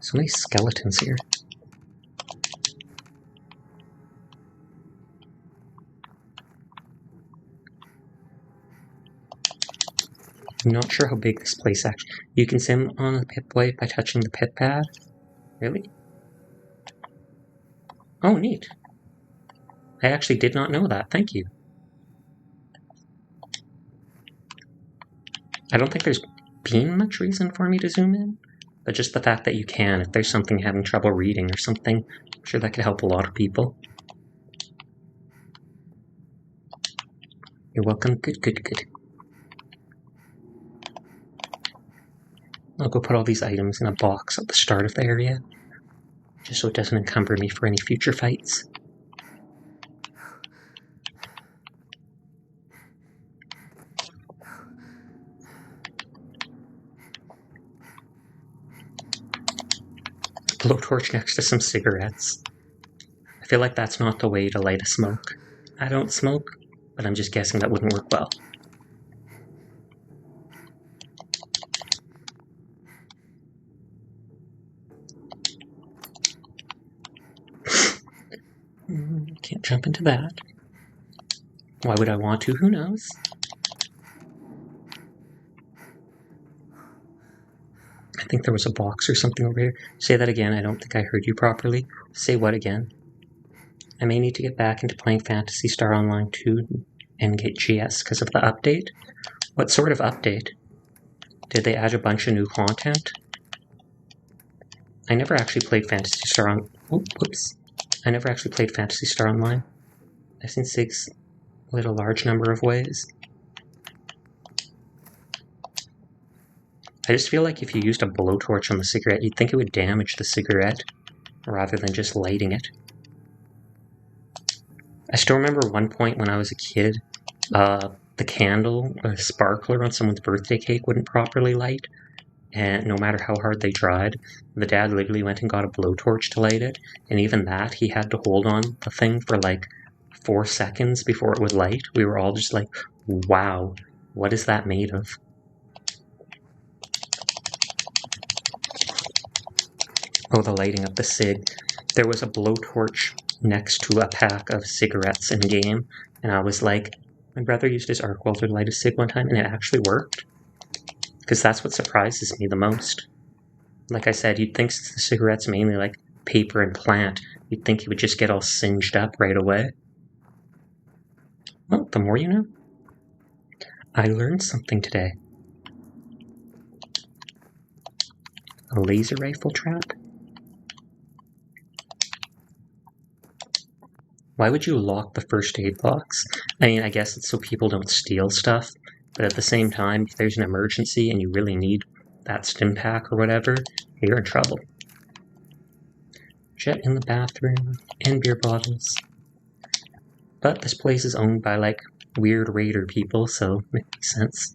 Speaker 1: So many skeletons here. I'm not sure how big this place actually... You can sim on the Pip-Boy by touching the pit pad? Really? Oh, neat. I actually did not know that. Thank you. I don't think there's been much reason for me to zoom in, but just the fact that you can, if there's something you're having trouble reading or something, I'm sure that could help a lot of people. You're welcome. Good, good, good. I'll go put all these items in a box at the start of the area, just so it doesn't encumber me for any future fights. Blowtorch next to some cigarettes. I feel like that's not the way to light a smoke. I don't smoke, but I'm just guessing that wouldn't work well. Can't jump into that. Why would I want to? Who knows? I think there was a box or something over here. Say that again. I don't think I heard you properly. Say what again? I may need to get back into playing Phantasy Star Online 2 and get GS because of the update. What sort of update? Did they add a bunch of new content? I never actually played Phantasy Star on... Whoops. I never actually played Phantasy Star Online. I've seen Sigs lit a large number of ways. I just feel like if you used a blowtorch on the cigarette, you'd think it would damage the cigarette rather than just lighting it. I still remember one point when I was a kid, the the candle, a sparkler on someone's birthday cake wouldn't properly light. And no matter how hard they tried, the dad literally went and got a blowtorch to light it. And even that, he had to hold on the thing for like 4 seconds before it would light. We were all just like, wow, what is that made of? Oh, the lighting of the cig. There was a blowtorch next to a pack of cigarettes in game, and I was like, my brother used his arc welder to light a cig one time, and it actually worked. Because that's what surprises me the most. Like I said, you'd think the cigarette's mainly like paper and plant, you'd think he would just get all singed up right away. Well, the more you know. I learned something today. A laser rifle trap? Why would you lock the first aid box? I mean, I guess it's so people don't steal stuff, but at the same time, if there's an emergency and you really need that stim pack or whatever, you're in trouble. Jet in the bathroom, and beer bottles. But this place is owned by, like, weird raider people, so it makes sense.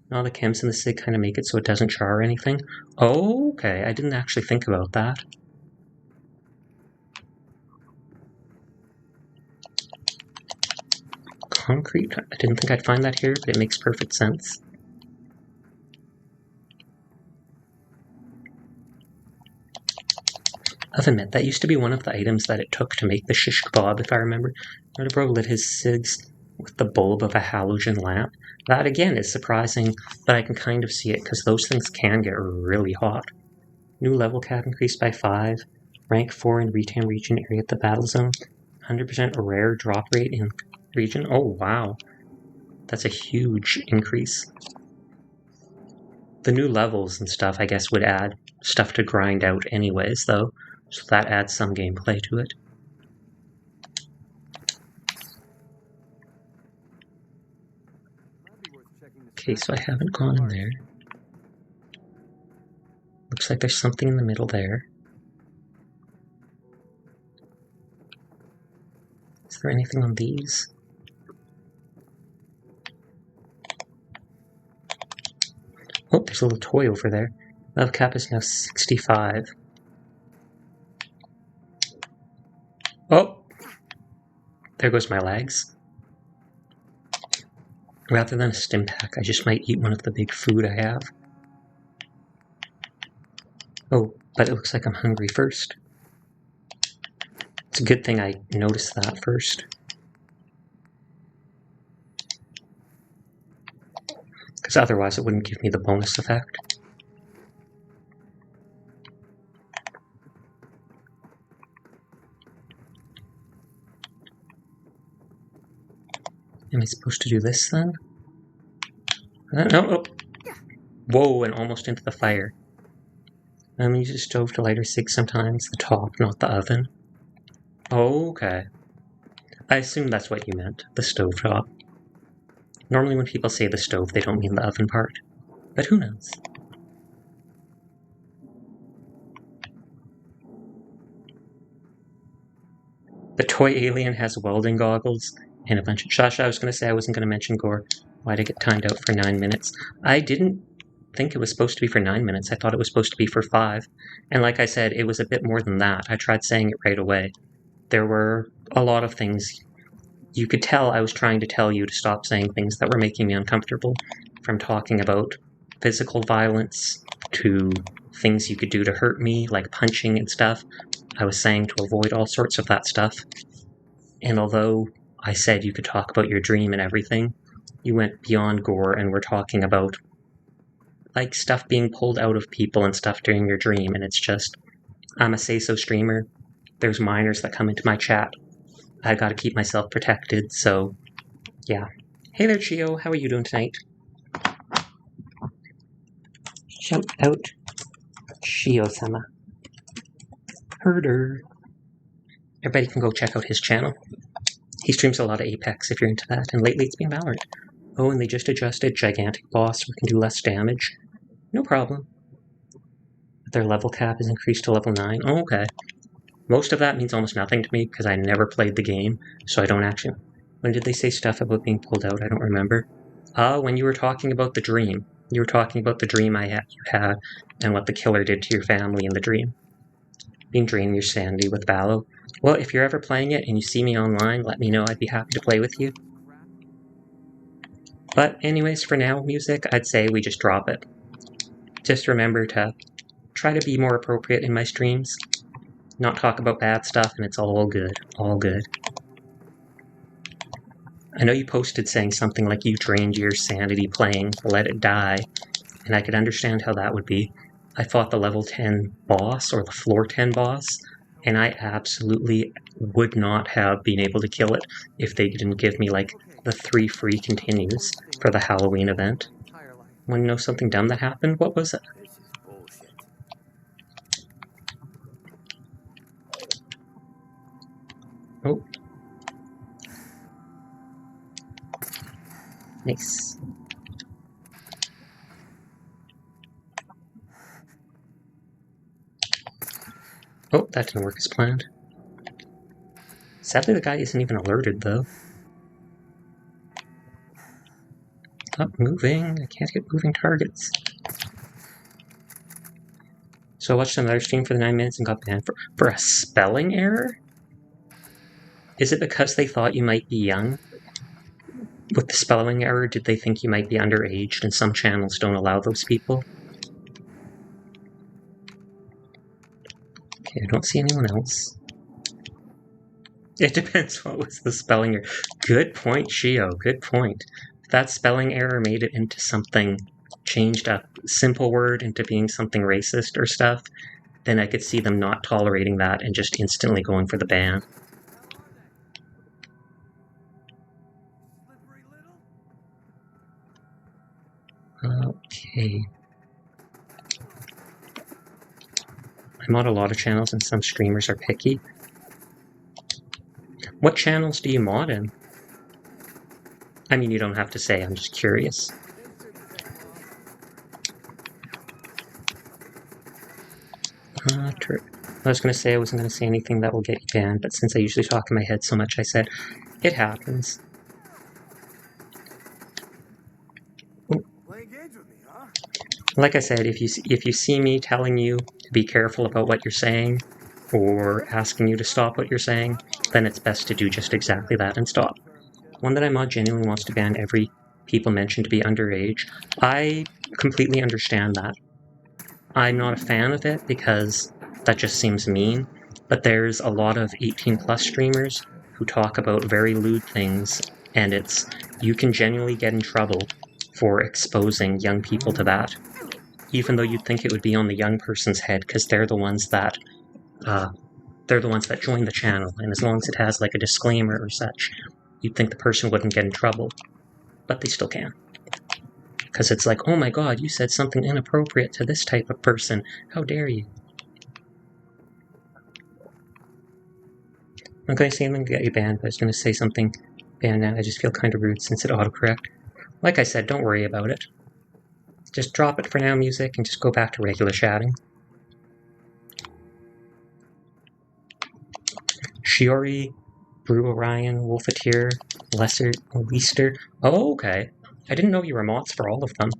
Speaker 1: And all the chems in the cig kind of make it so it doesn't char or anything. Oh, okay, I didn't actually think about that. Concrete? I didn't think I'd find that here, but it makes perfect sense. Oven mitt. That used to be one of the items that it took to make the shish kebab, if I remember. Bro lit his cigs with the bulb of a halogen lamp. That, again, is surprising, but I can kind of see it, because those things can get really hot. New level cap increased by 5. Rank 4 in Retam region area at the battle zone. 100% rare drop rate in region. Oh, wow. That's a huge increase. The new levels and stuff, I guess, would add stuff to grind out anyways, though. So that adds some gameplay to it. Okay, so I haven't gone in there. Looks like there's something in the middle there. Is there anything on these? Oh, there's a little toy over there. Level cap is now 65. Oh! There goes my legs. Rather than a stim pack, I just might eat one of the big food I have. Oh, but it looks like I'm hungry first. It's a good thing I noticed that first. Because otherwise it wouldn't give me the bonus effect. Am I supposed to do this then? No, oh. Whoa, and almost into the fire. I'm using a stove to light or cig sometimes, the top, not the oven. Okay. I assume that's what you meant, the stove top. Normally when people say the stove, they don't mean the oven part. But who knows? The toy alien has welding goggles and a bunch of... Shasha, I was going to say I wasn't going to mention gore. Why'd I get timed out for 9 minutes? I didn't think it was supposed to be for 9 minutes. I thought it was supposed to be for 5. And like I said, it was a bit more than that. I tried saying it right away. There were a lot of things. You could tell I was trying to tell you to stop saying things that were making me uncomfortable. From talking about physical violence to things you could do to hurt me, like punching and stuff. I was saying to avoid all sorts of that stuff. And although I said you could talk about your dream and everything, you went beyond gore and were talking about like stuff being pulled out of people and stuff during your dream, and it's just, I'm a say-so streamer. There's minors that come into my chat. I gotta keep myself protected, so yeah. Hey there, Chiyo, how are you doing tonight? Shout out Chiyo-sama. Herder. Everybody can go check out his channel. He streams a lot of Apex if you're into that, and lately it's been Valorant. Oh, and they just adjusted Gigantic Boss so we can do less damage. No problem. Their level cap is increased to level 9. Oh, okay. Most of that means almost nothing to me because I never played the game, so I don't actually... When did they say stuff about being pulled out? I don't remember. When you were talking about the dream. You were talking about the dream you had and what the killer did to your family in the dream. Being drained your sanity with Vallow. Well, if you're ever playing it and you see me online, let me know. I'd be happy to play with you. But anyways, for now, music, I'd say we just drop it. Just remember to try to be more appropriate in my streams. Not talk about bad stuff, and it's all good. All good. I know you posted saying something like you drained your sanity playing Let It Die, and I could understand how that would be. I fought the level 10 boss, or the floor 10 boss, and I absolutely would not have been able to kill it if they didn't give me, like, the 3 free continues for the Halloween event. Want to know something dumb that happened? What was it?
Speaker 3: This is bullshit.
Speaker 1: Oh. Nice. Oh, that didn't work as planned. Sadly, the guy isn't even alerted, though. Stop moving. I can't hit moving targets. So I watched another stream for the 9 minutes and got banned for a spelling error? Is it because they thought you might be young? With the spelling error, did they think you might be underage, and some channels don't allow those people? Okay, I don't see anyone else. It depends what was the spelling error. Good point, Chiyo, good point. If that spelling error made it into something, changed a simple word into being something racist or stuff, then I could see them not tolerating that and just instantly going for the ban. Okay. I'm on a lot of channels and some streamers are picky. What channels do you mod in? I mean, you don't have to say, I'm just curious. I was going to say I wasn't going to say anything that will get you banned, but since I usually talk in my head so much, I said, it happens.
Speaker 3: Playing games with me, huh?
Speaker 1: Like I said, if you see me telling you to be careful about what you're saying, or asking you to stop what you're saying, then it's best to do just exactly that and stop. One that I mod genuinely wants to ban every people mentioned to be underage. I completely understand that. I'm not a fan of it because that just seems mean, but there's a lot of 18 plus streamers who talk about very lewd things, and you can genuinely get in trouble for exposing young people to that, even though you'd think it would be on the young person's head, because they're the ones that join the channel, and as long as it has like a disclaimer or such, you'd think the person wouldn't get in trouble, but they still can. Because it's like, oh my god, you said something inappropriate to this type of person. How dare you? I'm going to say anything to get you banned, but I was going to say something banned now. I just feel kind of rude since it autocorrect. Like I said, don't worry about it. Just drop it for now, music, and just go back to regular chatting. Shiori, Brew Orion, Wolfeteer, Leicester. Oh, okay. I didn't know you were mods for all of them.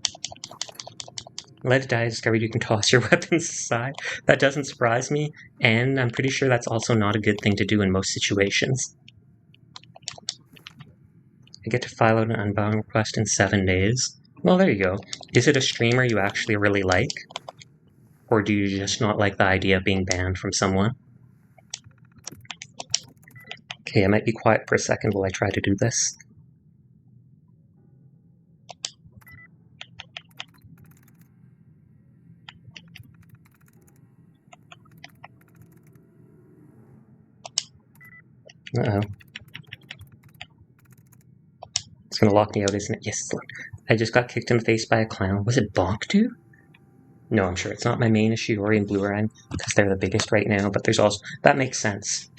Speaker 1: Let It Die discovered you can toss your weapons aside. That doesn't surprise me, and I'm pretty sure that's also not a good thing to do in most situations. I get to file out an unbound request in 7 days. Well, there you go. Is it a streamer you actually really like? Or do you just not like the idea of being banned from someone? Okay, I might be quiet for a second while I try to do this. Uh-oh. It's gonna lock me out, isn't it? Yes. I just got kicked in the face by a clown. Was it Bonkdu? No, I'm sure it's not. My main is Shiori and Blue Rhyme, because they're the biggest right now, but there's also... That makes sense.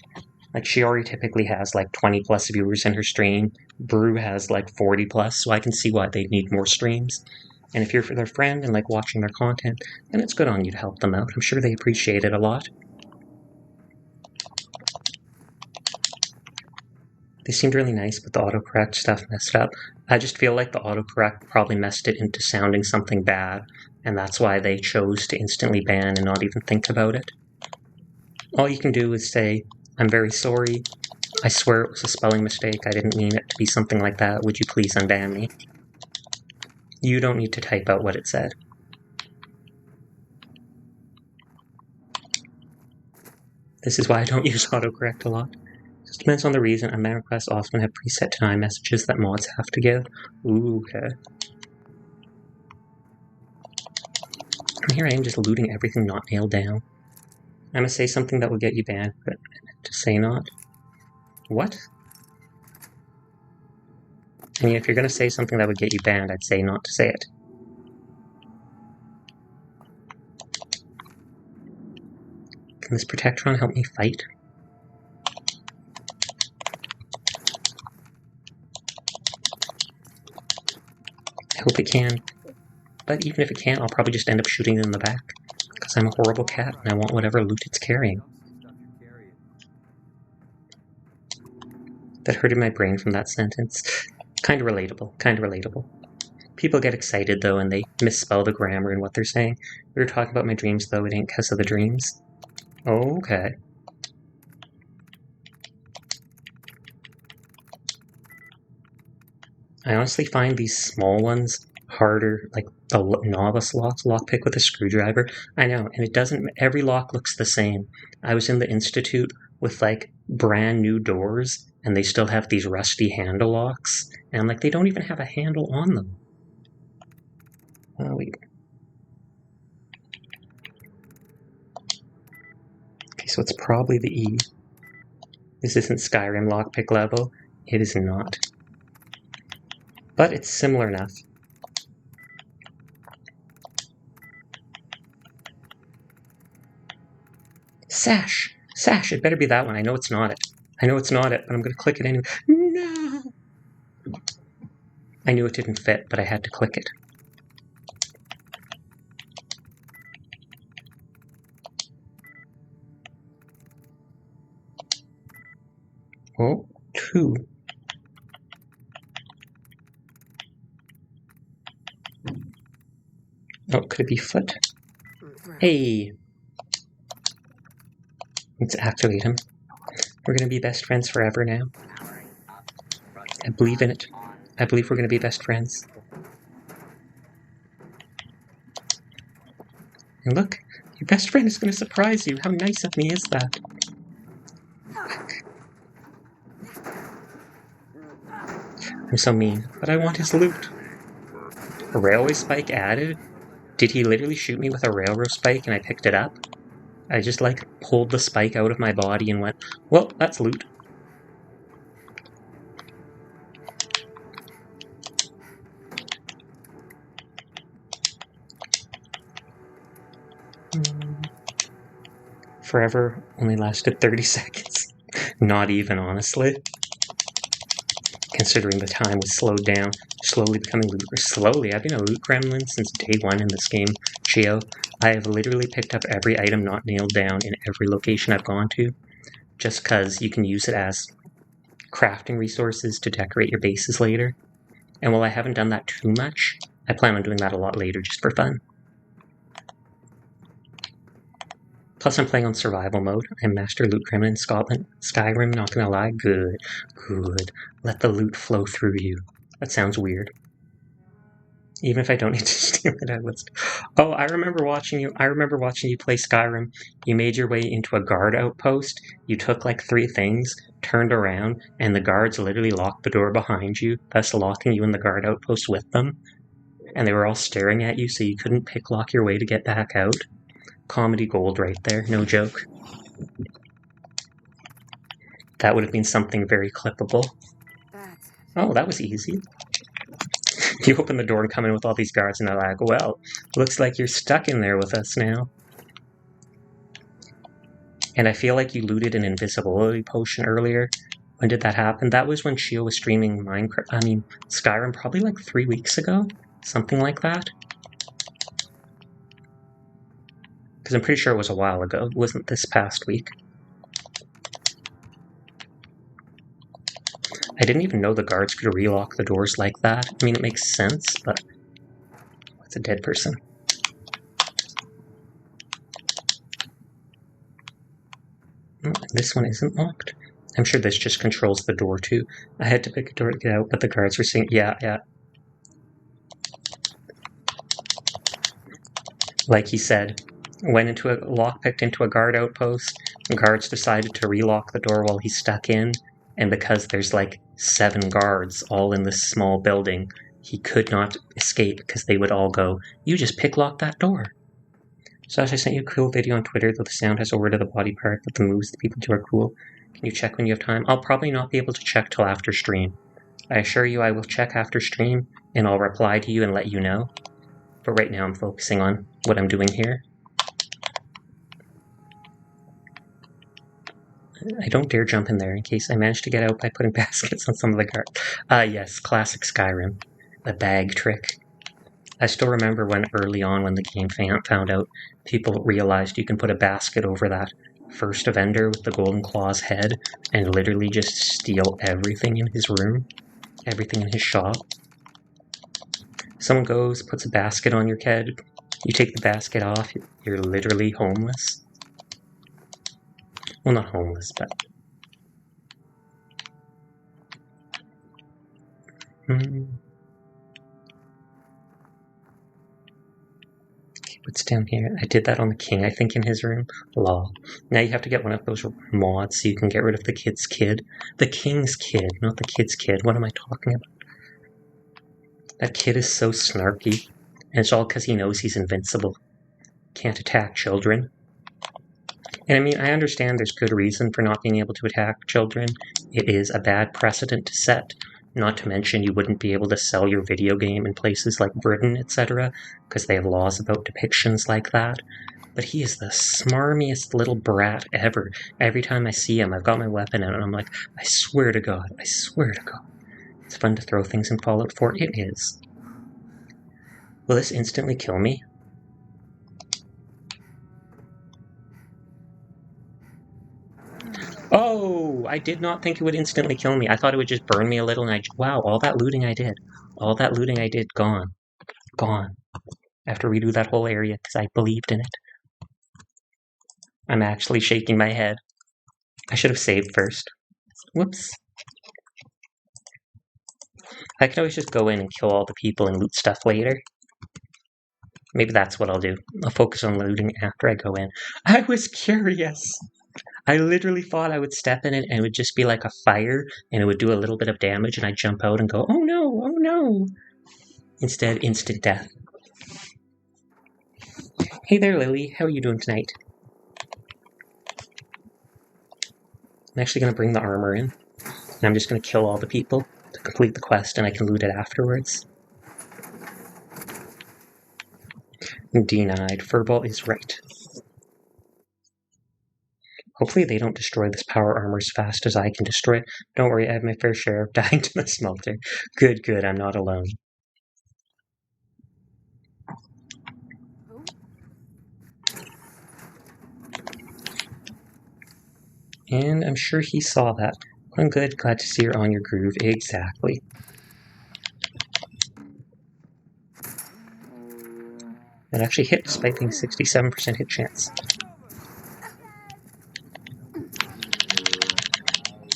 Speaker 1: Like, Shiori typically has, like, 20 plus viewers in her stream. Brew has, like, 40 plus, so I can see why they'd need more streams. And if you're their friend and like watching their content, then it's good on you to help them out. I'm sure they appreciate it a lot. They seemed really nice, but the autocorrect stuff messed up. I just feel like the autocorrect probably messed it into sounding something bad, and that's why they chose to instantly ban and not even think about it. All you can do is say, "I'm very sorry. I swear it was a spelling mistake. I didn't mean it to be something like that. Would you please unban me?" You don't need to type out what it said. This is why I don't use autocorrect a lot. Just depends on the reason. Unban requests often have preset deny messages that mods have to give. Ooh, okay. And here I am just looting everything not nailed down. I'm gonna say something that will get you banned, but to say not. What? I mean, if you're gonna say something that would get you banned, I'd say not to say it. Can this Protectron help me fight? I hope it can. But even if it can't, I'll probably just end up shooting it in the back. Because I'm a horrible cat and I want whatever loot it's carrying. That hurted my brain from that sentence. Kind of relatable. Kind of relatable. People get excited though and they misspell the grammar in what they're saying. We were talking about my dreams though, it ain't because of the dreams. Okay. I honestly find these small ones harder, like the novice lockpick with a screwdriver. I know, and it doesn't, every lock looks the same. I was in the Institute with like brand new doors and they still have these rusty handle locks and like they don't even have a handle on them. Oh, wait. Okay, so it's probably the E. This isn't Skyrim lockpick level. It is not. But it's similar enough. Sash! Sash! It better be that one. I know it's not it. I know it's not it, but I'm going to click it anyway. No! I knew it didn't fit, but I had to click it. Oh, 2. Oh, could it be foot? Hey! Let's activate him. We're going to be best friends forever now. I believe in it. I believe we're going to be best friends. And look, your best friend is going to surprise you. How nice of me is that? I'm so mean, but I want his loot. A railway spike added? Did he literally shoot me with a railroad spike and I picked it up? I just like pulled the spike out of my body and went, well, that's loot. Forever only lasted 30 seconds. Not even, honestly. Considering the time was slowed down, slowly becoming loot. Slowly, I've been a loot gremlin since day 1 in this game, Chiyo. I have literally picked up every item not nailed down in every location I've gone to, just because you can use it as crafting resources to decorate your bases later. And while I haven't done that too much, I plan on doing that a lot later just for fun. Plus, I'm playing on survival mode. I'm Master Loot Gremlin in Scotland. Skyrim, not gonna lie, good. Good. Let the loot flow through you. That sounds weird. Even if I don't need to steal it, I list. Oh, I remember watching you play Skyrim. You made your way into a guard outpost. You took like 3 things, turned around, and the guards literally locked the door behind you, thus locking you in the guard outpost with them. And they were all staring at you, so you couldn't picklock your way to get back out. Comedy gold right there, no joke. That would have been something very clippable. Oh, that was easy. You open the door and come in with all these guards and they're like, well, looks like you're stuck in there with us now. And I feel like you looted an invisibility potion earlier. When did that happen? That was when Chiyo was streaming Skyrim probably like 3 weeks ago? Something like that. Because I'm pretty sure it was a while ago. It wasn't this past week. I didn't even know the guards could relock the doors like that. I mean, it makes sense, but... What's a dead person? Oh, this one isn't locked. I'm sure this just controls the door too. I had to pick a door to get out, but the guards were saying, yeah. Like he said, picked into a guard outpost, and guards decided to relock the door while he's stuck in, and because there's like 7 guards all in this small building, he could not escape because they would all go, "You just picklocked that door." So as I sent you a cool video on Twitter that the sound has over to the body part, but the moves the people do are cool. Can you check when you have time? I'll probably not be able to check till after stream. I assure you I will check after stream, and I'll reply to you and let you know. But right now I'm focusing on what I'm doing here. I don't dare jump in there in case I manage to get out by putting baskets on some of the guards. Yes, classic Skyrim. The bag trick. I still remember when early on when the game found out, people realized you can put a basket over that first vendor with the golden claw's head and literally just steal everything in his room, everything in his shop. Someone goes, puts a basket on your head, you take the basket off, you're literally homeless. Well, not homeless, but... What's down here? I did that on the king, I think, in his room. Lol. Now you have to get one of those mods so you can get rid of the kid's kid. The king's kid, not the kid's kid. What am I talking about? That kid is so snarky. And it's all because he knows he's invincible. Can't attack children. And I mean, I understand there's good reason for not being able to attack children. It is a bad precedent to set. Not to mention you wouldn't be able to sell your video game in places like Britain, etc., because they have laws about depictions like that. But he is the smarmiest little brat ever. Every time I see him, I've got my weapon out and I'm like, I swear to God, I swear to God. It's fun to throw things in Fallout 4. It is. Will this instantly kill me? Oh, I did not think it would instantly kill me. I thought it would just burn me a little and wow, all that looting I did. All that looting I did, gone. Gone. I have to redo that whole area because I believed in it. I'm actually shaking my head. I should have saved first. Whoops. I could always just go in and kill all the people and loot stuff later. Maybe that's what I'll do. I'll focus on looting after I go in. I was curious. I literally thought I would step in it and it would just be like a fire and it would do a little bit of damage and I'd jump out and go, oh no, oh no. Instead, instant death. Hey there, Lily. How are you doing tonight? I'm actually going to bring the armor in. And I'm just going to kill all the people to complete the quest and I can loot it afterwards. Denied. Furball is right. Hopefully they don't destroy this power armor as fast as I can destroy it. Don't worry, I have my fair share of dying to the smelter. Good, good, I'm not alone. And I'm sure he saw that. I'm good, glad to see you're on your groove. Exactly. That actually hit, despite being 67% hit chance.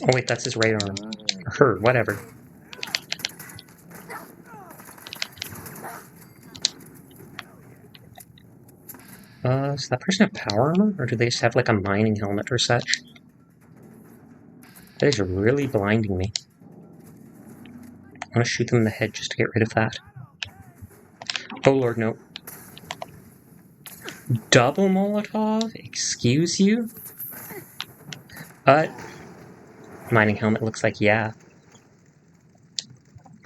Speaker 1: Oh wait, that's his right arm. Or her, whatever. Does that person have power armor? Or do they just have like a mining helmet or such? That is really blinding me. I want to shoot them in the head just to get rid of that. Oh lord, no. Double Molotov? Excuse you? Mining helmet looks like yeah.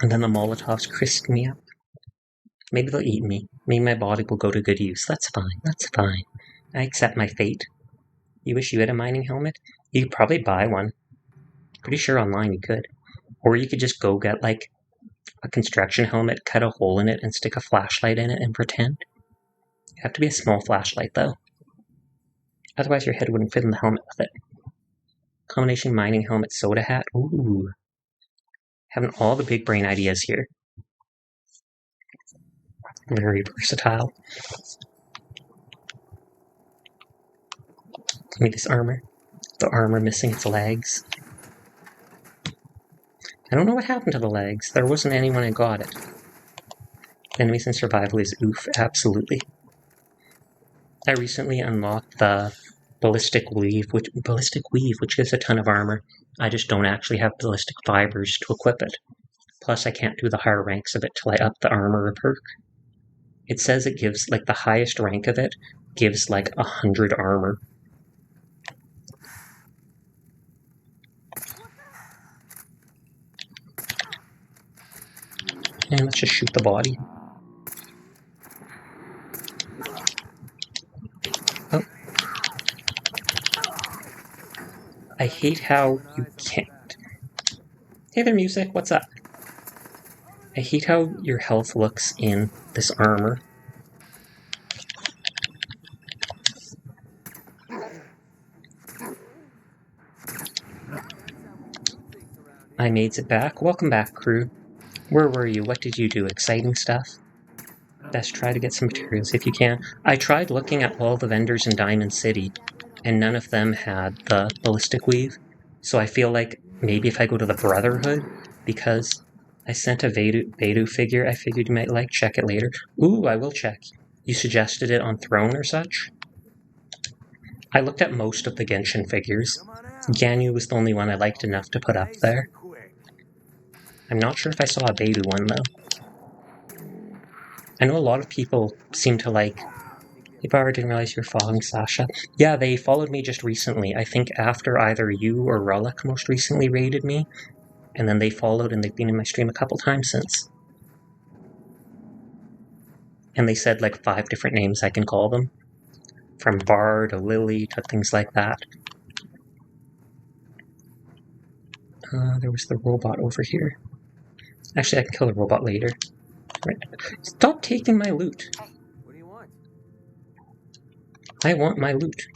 Speaker 1: And then the Molotovs crisped me up. Maybe they'll eat me. Maybe my body will go to good use. That's fine, that's fine. I accept my fate. You wish you had a mining helmet? You could probably buy one. Pretty sure online you could. Or you could just go get like a construction helmet, cut a hole in it, and stick a flashlight in it and pretend. You have to be a small flashlight though. Otherwise your head wouldn't fit in the helmet with it. Combination mining helmet soda hat. Ooh. Having all the big brain ideas here. Very versatile. Give me this armor. The armor missing its legs. I don't know what happened to the legs. There wasn't any when I got it. Enemies in survival is oof, absolutely. I recently unlocked the ballistic weave, which gives a ton of armor. I just don't actually have ballistic fibers to equip it. Plus, I can't do the higher ranks of it till I up the armor perk. It says it gives, like, the highest rank of it gives, like, 100 armor. And let's just shoot the body. Oh. I hate how you can't. Hey there, music, what's up? I hate how your health looks in this armor. I made it back. Welcome back, crew. Where were you? What did you do? Exciting stuff? Best try to get some materials if you can. I tried looking at all the vendors in Diamond City, and none of them had the ballistic weave. So I feel like maybe if I go to the Brotherhood, because I sent a Beidou figure I figured you might like. Check it later. Ooh, I will check. You suggested it on Throne or such? I looked at most of the Genshin figures. Ganyu was the only one I liked enough to put up there. I'm not sure if I saw a Beidou one, though. I know a lot of people seem to like... Ibarra didn't realize you were following Sasha. Yeah, they followed me just recently. I think after either you or Relic most recently raided me. And then they followed and they've been in my stream a couple times since. And they said like 5 different names I can call them. From Bar to Lily to things like that. There was the robot over here. Actually, I can kill the robot later. Right. Stop taking my loot.
Speaker 4: What do you want?
Speaker 1: I want my loot.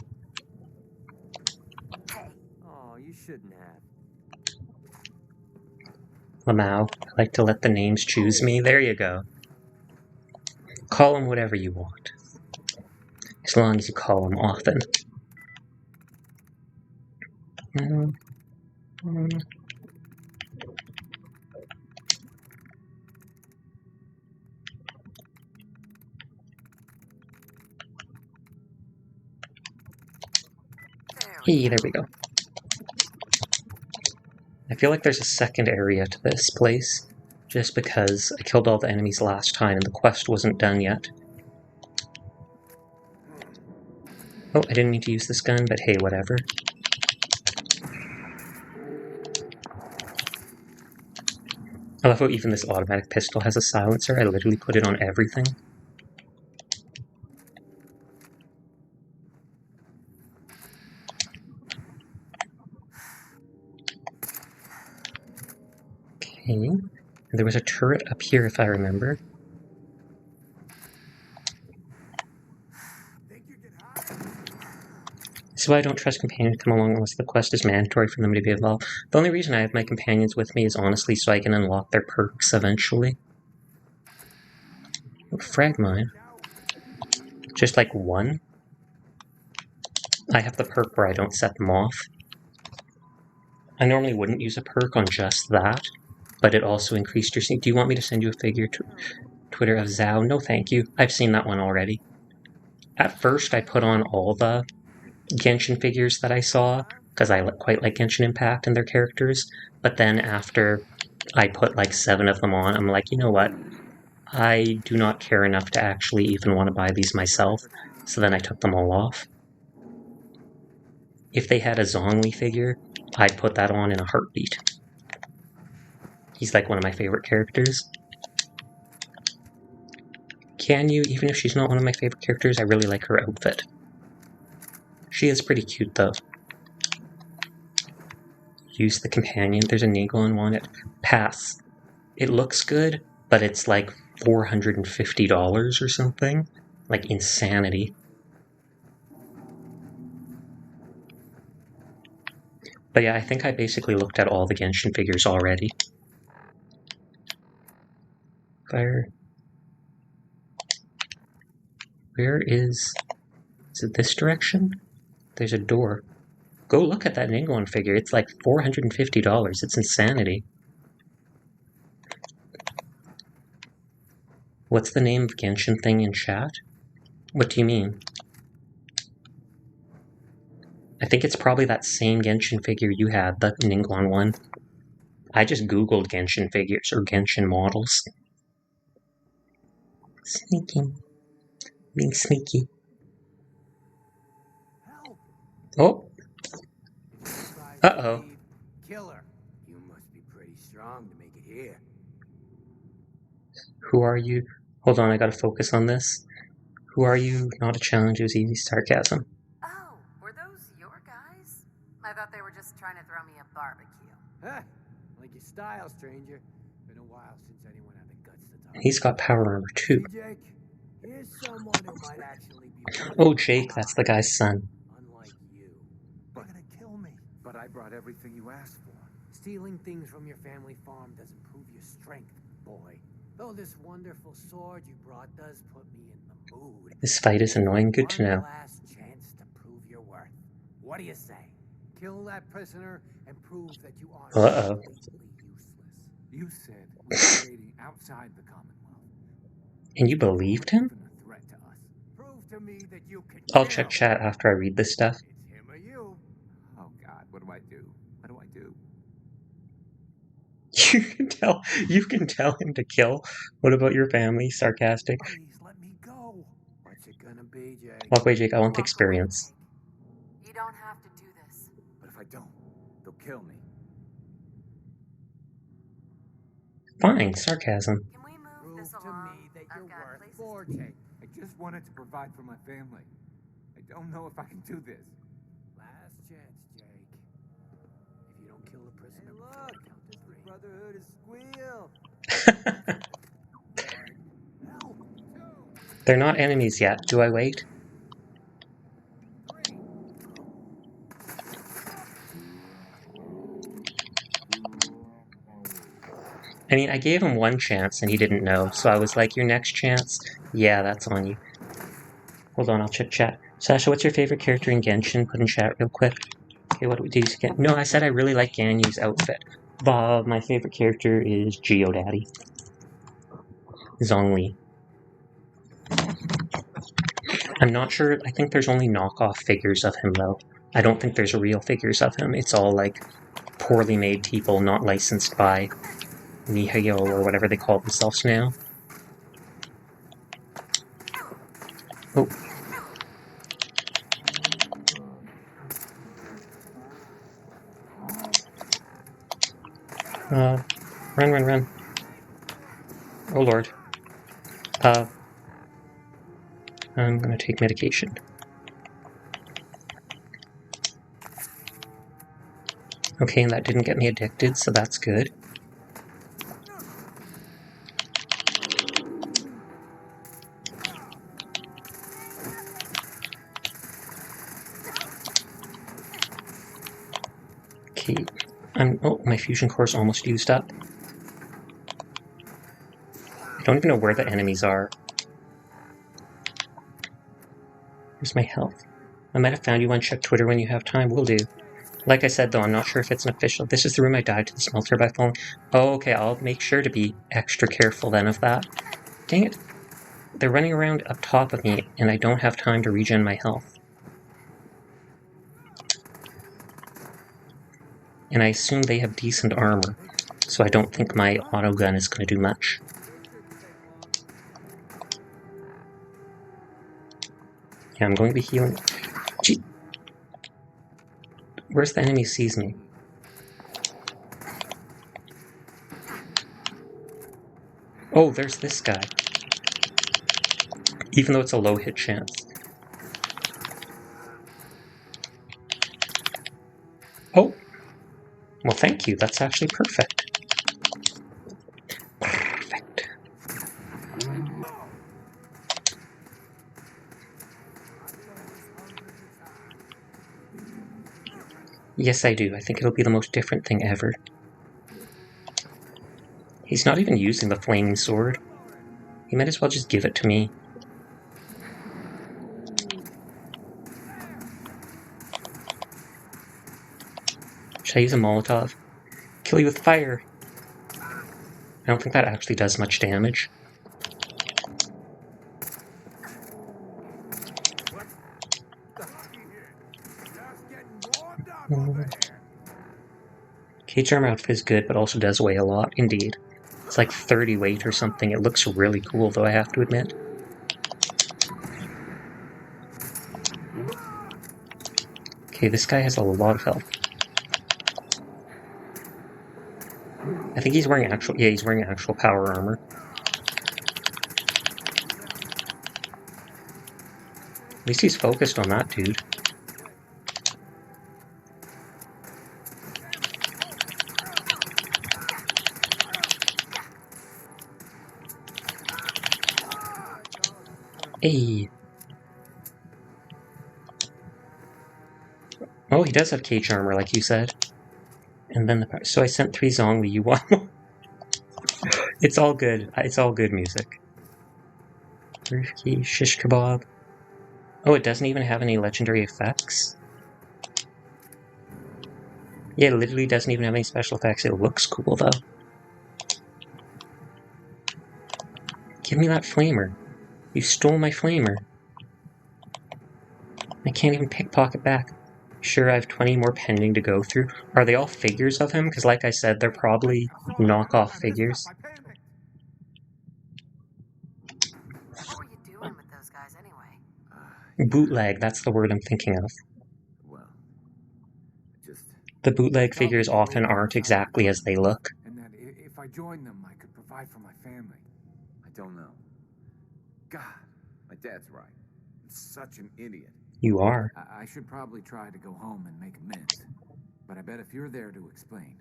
Speaker 4: Oh, you shouldn't have.
Speaker 1: Lamau, I like to let the names choose me. There you go. Call them whatever you want. As long as you call them often. Hey, there we go. I feel like there's a second area to this place, just because I killed all the enemies last time and the quest wasn't done yet. Oh, I didn't mean to use this gun, but hey, whatever. I love how even this automatic pistol has a silencer. I literally put it on everything. Okay. There was a turret up here, if I remember. This is why I don't trust companions to come along unless the quest is mandatory for them to be involved. The only reason I have my companions with me is honestly so I can unlock their perks eventually. Oh, frag mine. Just like one. I have the perk where I don't set them off. I normally wouldn't use a perk on just that, but it also increased your... Do you want me to send you a figure to Twitter of Zhao? No, thank you. I've seen that one already. At first, I put on all the Genshin figures that I saw, because I quite like Genshin Impact and their characters, but then after I put like 7 of them on, I'm like, you know what? I do not care enough to actually even want to buy these myself, so then I took them all off. If they had a Zhongli figure, I'd put that on in a heartbeat. He's like one of my favorite characters. Can you, even if she's not one of my favorite characters, I really like her outfit. She is pretty cute, though. Use the companion. There's a Nagon on it. Pass. It looks good, but it's like $450 or something. Like insanity. But yeah, I think I basically looked at all the Genshin figures already. Fire. Where is it this direction? There's a door. Go look at that Ningguang figure. It's like $450. It's insanity. What's the name of Genshin thing in chat? What do you mean? I think it's probably that same Genshin figure you had, the Ningguang one. I just googled Genshin figures or Genshin models. Sneaking. Being sneaky.
Speaker 3: Help!
Speaker 1: Oh! Uh-oh.
Speaker 3: Killer. You must be pretty strong to make it here.
Speaker 1: Who are you? Hold on, I gotta focus on this. Who are you? Not a challenge, it was easy sarcasm.
Speaker 2: Oh, were those your guys? I thought they were just trying to throw me a barbecue.
Speaker 3: Huh? Like your style, stranger. Been a while since anyone had the guts to talk.
Speaker 1: He's got power armor too.
Speaker 3: See, Jake? Here's someone who might actually be.
Speaker 1: Oh, Jake, that's the guy's son.
Speaker 3: Unlike you.
Speaker 4: They're gonna kill me. But I brought everything you asked for.
Speaker 3: Stealing things from your family farm doesn't prove your strength, boy. Though this wonderful sword you brought does put me in the mood.
Speaker 1: This fight is annoying. Good to know.
Speaker 3: One last chance to prove your worth. What do you say? Kill that prisoner and prove that you are
Speaker 1: Uh-oh.
Speaker 3: completely useless.
Speaker 4: You said we were waiting outside the Commonwealth.
Speaker 1: And you believed him?
Speaker 4: Even a threat to us.
Speaker 3: Prove to me that you can
Speaker 1: I'll
Speaker 3: kill.
Speaker 1: check chat after I read this stuff.
Speaker 3: It's him or you.
Speaker 4: Oh God, what do I do? What do I do?
Speaker 1: You can tell him to kill. What about your family? Sarcastic.
Speaker 3: Please let me go. What's it gonna be, Jake?
Speaker 1: Walk away, Jake. I want the experience.
Speaker 2: You don't have to do this.
Speaker 4: But if I don't, they'll kill me.
Speaker 1: Fine, sarcasm.
Speaker 2: Can we move
Speaker 3: Prove
Speaker 2: this
Speaker 3: to
Speaker 2: along?
Speaker 3: me that
Speaker 2: I've
Speaker 3: you're
Speaker 2: got
Speaker 3: worth
Speaker 2: places
Speaker 3: more,
Speaker 2: to be.
Speaker 3: Jake.
Speaker 4: I just wanted to provide for my family. I don't know if I can do this.
Speaker 3: Last chance, Jake. If you don't kill the prisoner,
Speaker 4: Hey,
Speaker 3: before
Speaker 4: look,
Speaker 3: I count to
Speaker 4: it's the
Speaker 3: 3.
Speaker 4: Brotherhood of Squeal.
Speaker 3: Help! 2,
Speaker 1: They're not enemies yet. Do I wait?
Speaker 3: 3.
Speaker 1: I mean, I gave him one chance and he didn't know, so I was like, your next chance? Yeah, that's on you. Hold on, I'll check chat. Sasha, what's your favorite character in Genshin? Put in chat real quick. Okay, what do we do again? No, I said I really like Ganyu's outfit. Bob, my favorite character is Geodaddy. Zhongli. I'm not sure, I think there's only knockoff figures of him though. I don't think there's real figures of him. It's all like poorly made people not licensed by Chiyo or whatever they call themselves now. Oh. Run. Oh lord. I'm gonna take medication. Okay, and that didn't get me addicted, so that's good. Okay, oh, my fusion core's almost used up. I don't even know where the enemies are. Where's my health? I might have found you on check Twitter when you have time. Will do. Like I said, though, I'm not sure if it's an official. This is the room I died to the smelter by falling. Oh, okay, I'll make sure to be extra careful then of that. Dang it. They're running around up top of me, and I don't have time to regen my health. And I assume they have decent armor, so I don't think my auto gun is going to do much. Yeah, I'm going to be healing. Gee. Where's the enemy sees me? Oh, there's this guy. Even though it's a low hit chance. Oh! Well, thank you. That's actually perfect. Perfect. Yes, I do. I think it'll be the most different thing ever. He's not even using the flaming sword. You might as well just give it to me. Should I use a Molotov? Kill you with fire! I don't think that actually does much damage. Cage armor outfit is good, but also does weigh a lot, indeed. It's like 30 weight or something. It looks really cool, though, I have to admit. Okay, this guy has a lot of health. I think he's wearing actual... Yeah, he's wearing actual power armor. At least he's focused on that dude. Hey! Oh, he does have cage armor, like you said. And then so I sent 3 Zongli, you want more? It's all good. It's all good music. Rifki, shish kebab. Oh, it doesn't even have any legendary effects? Yeah, it literally doesn't even have any special effects. It looks cool, though. Give me that flamer. You stole my flamer. I can't even pickpocket back. Sure, I have 20 more pending to go through. Are they all figures of him? Because like I said, they're probably knockoff figures.
Speaker 2: What were you doing with those guys anyway?
Speaker 1: Bootleg, that's the word I'm thinking of.
Speaker 4: Well, just...
Speaker 1: The bootleg figures often aren't exactly as they look.
Speaker 4: And that if I joined them, I could provide for my family. I don't know. God, my dad's right. I'm such an idiot.
Speaker 1: You are.
Speaker 4: I should probably try to go home and make amends. But I bet if you're there to explain,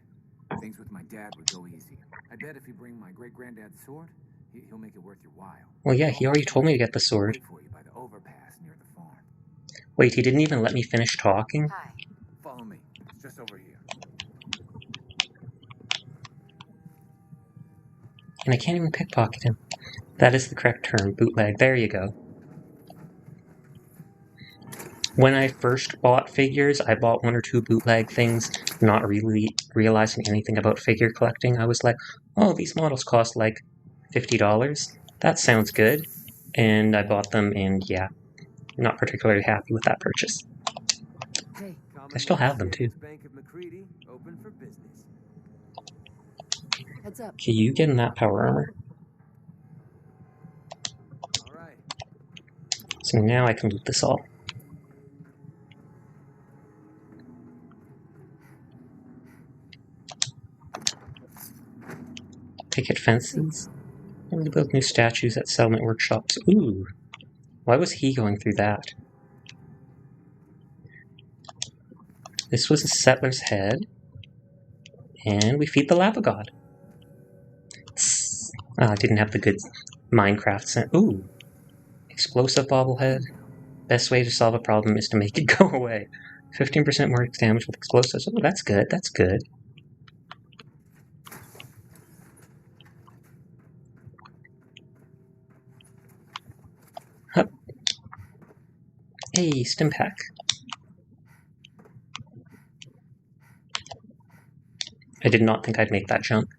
Speaker 4: things with my dad would go easy. I bet if you bring my great-granddad's sword, he'll make it worth your while.
Speaker 1: Well, yeah, he already told me to get the sword.
Speaker 4: Wait for you by the overpass near the farm.
Speaker 1: Wait, he didn't even let me finish talking?
Speaker 2: Hi.
Speaker 4: Follow me. It's just over here.
Speaker 1: And I can't even pickpocket him. That is the correct term, bootleg. There you go. When I first bought figures, I bought 1 or 2 bootleg things, not really realizing anything about figure collecting. I was like, oh, these models cost like $50. That sounds good. And I bought them, and yeah, not particularly happy with that purchase.
Speaker 2: Hey.
Speaker 1: I still have them, too.
Speaker 3: Bank of McCready, open for business.
Speaker 2: Heads up.
Speaker 1: Okay, you get in that power armor.
Speaker 3: All right.
Speaker 1: So now I can loot this all. Picket fences. And we build new statues at settlement workshops. Ooh. Why was he going through that? This was a settler's head. And we feed the lava god. I didn't have the good Minecraft scent. Ooh. Explosive bobblehead. Best way to solve a problem is to make it go away. 15% more damage with explosives. Oh, that's good. That's good. Hup. Hey, stim pack. I did not think I'd make that jump.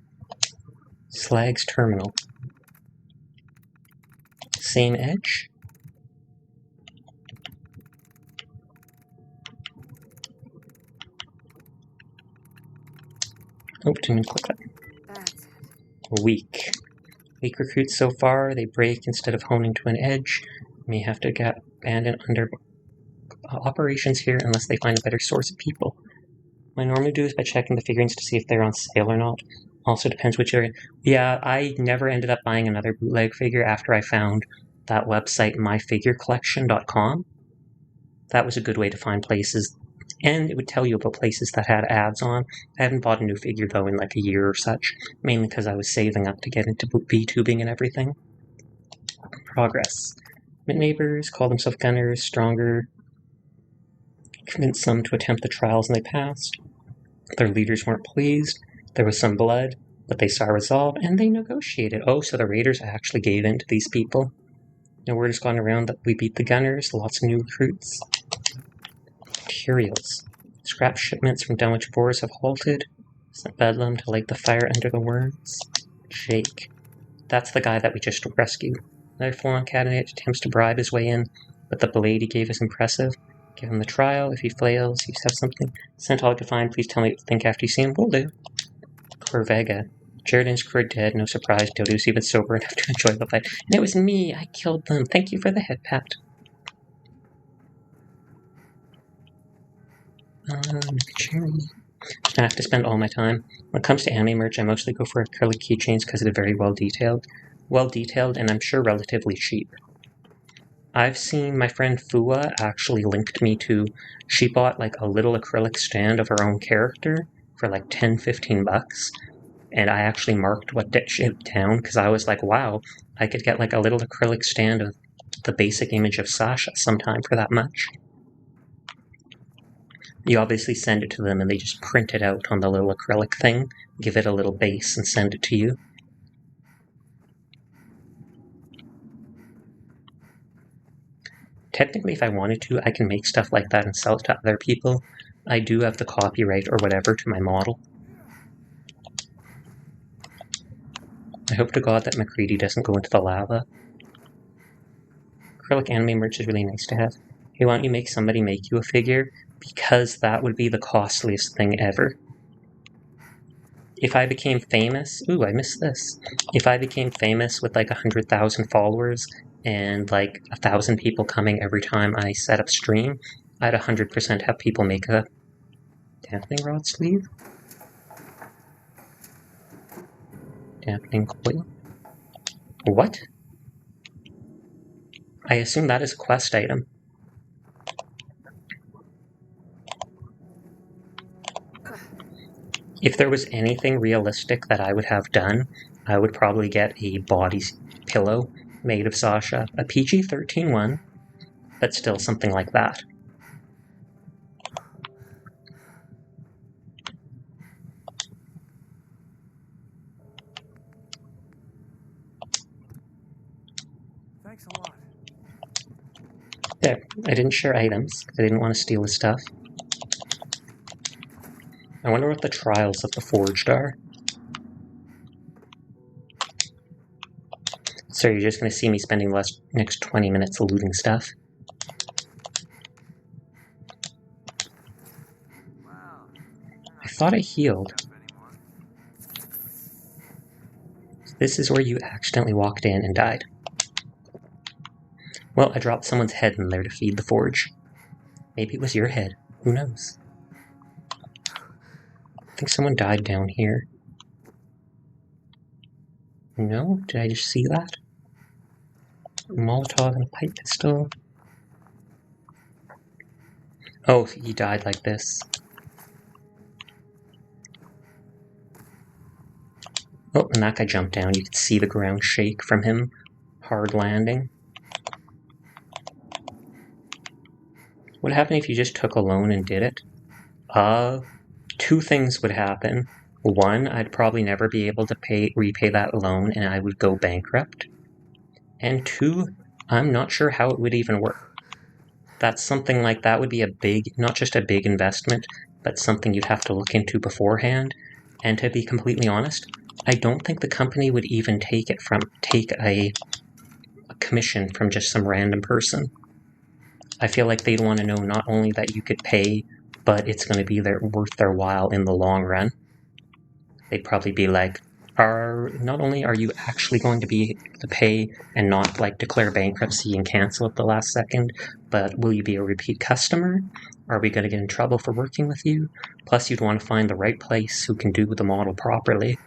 Speaker 1: Slag's terminal. Same edge. Oh, didn't click that.
Speaker 2: That's it.
Speaker 1: Weak. Weak recruits so far, they break instead of honing to an edge. May have to get abandoned under operations here unless they find a better source of people. What I normally do is by checking the figurines to see if they're on sale or not. Also depends which area. Yeah, I never ended up buying another bootleg figure after I found that website, myfigurecollection.com. That was a good way to find places, and it would tell you about places that had ads on. I haven't bought a new figure, though, in like a year or such, mainly because I was saving up to get into VTubing and everything. Progress. Met neighbors, called themselves gunners, stronger, convinced some to attempt the trials and they passed. Their leaders weren't pleased. There was some blood. But they saw resolve and they negotiated. Oh, so the raiders actually gave in to these people. Now word has gone around that we beat the gunners, lots of new recruits. Materials. Scrap shipments from Dunwich Boars have halted. Sent Bedlam to light the fire under the worms. Jake. That's the guy that we just rescued. Another full-on candidate attempts to bribe his way in, but the blade he gave is impressive. Give him the trial. If he fails, you have something. Centaur to find. Please tell me what you think after you see him. Will do. Corvega. Jared and his crew are dead. No surprise. Dodo's even sober enough to enjoy the fight. And it was me. I killed them. Thank you for the head pat. Cherry. I have to spend all my time. When it comes to anime merch, I mostly go for acrylic keychains because they're very well detailed. Well detailed, and I'm sure relatively cheap. I've seen my friend Fua actually linked me to, she bought like a little acrylic stand of her own character for like 10-15 bucks. And I actually marked what it shipped down because I was like, wow, I could get like a little acrylic stand of the basic image of Sasha sometime for that much. You obviously send it to them and they just print it out on the little acrylic thing, give it a little base and send it to you. Technically, if I wanted to, I can make stuff like that and sell it to other people. I do have the copyright or whatever to my model. I hope to God that McCready doesn't go into the lava. Acrylic anime merch is really nice to have. Hey, why don't you make somebody make you a figure? Because that would be the costliest thing ever. If I became famous... Ooh, I missed this. If I became famous with like 100,000 followers and like 1,000 people coming every time I set up stream, I'd 100% have people make a dampening rod sleeve. Dampening coil. What? I assume that is a quest item. If there was anything realistic that I would have done, I would probably get a body pillow made of Sasha. A PG-13 one, but still something like that.
Speaker 3: Thanks a lot.
Speaker 1: There, I didn't share items. I didn't want to steal his stuff. I wonder what the trials of the forged are. So you're just going to see me spending the next 20 minutes looting stuff. I thought I healed. This is where you accidentally walked in and died. Well, I dropped someone's head in there to feed the forge. Maybe it was your head. Who knows? I think someone died down here. No? Did I just see that? A Molotov and a pipe pistol. Oh, he died like this. Oh, and that guy jumped down. You could see the ground shake from him. Hard landing. What would happen if you just took a loan and did it? Two things would happen. One, I'd probably never be able to repay that loan and I would go bankrupt. And two, I'm not sure how it would even work. That's something like that would be a big, not just a big investment, but something you'd have to look into beforehand. And to be completely honest, I don't think the company would even take a commission from just some random person. I feel like they'd want to know not only that you could pay, but it's going to be worth their while in the long run. They'd probably be like, not only are you actually going to be able to pay and not like declare bankruptcy and cancel at the last second, but will you be a repeat customer? Are we going to get in trouble for working with you? Plus you'd want to find the right place who can do the model properly.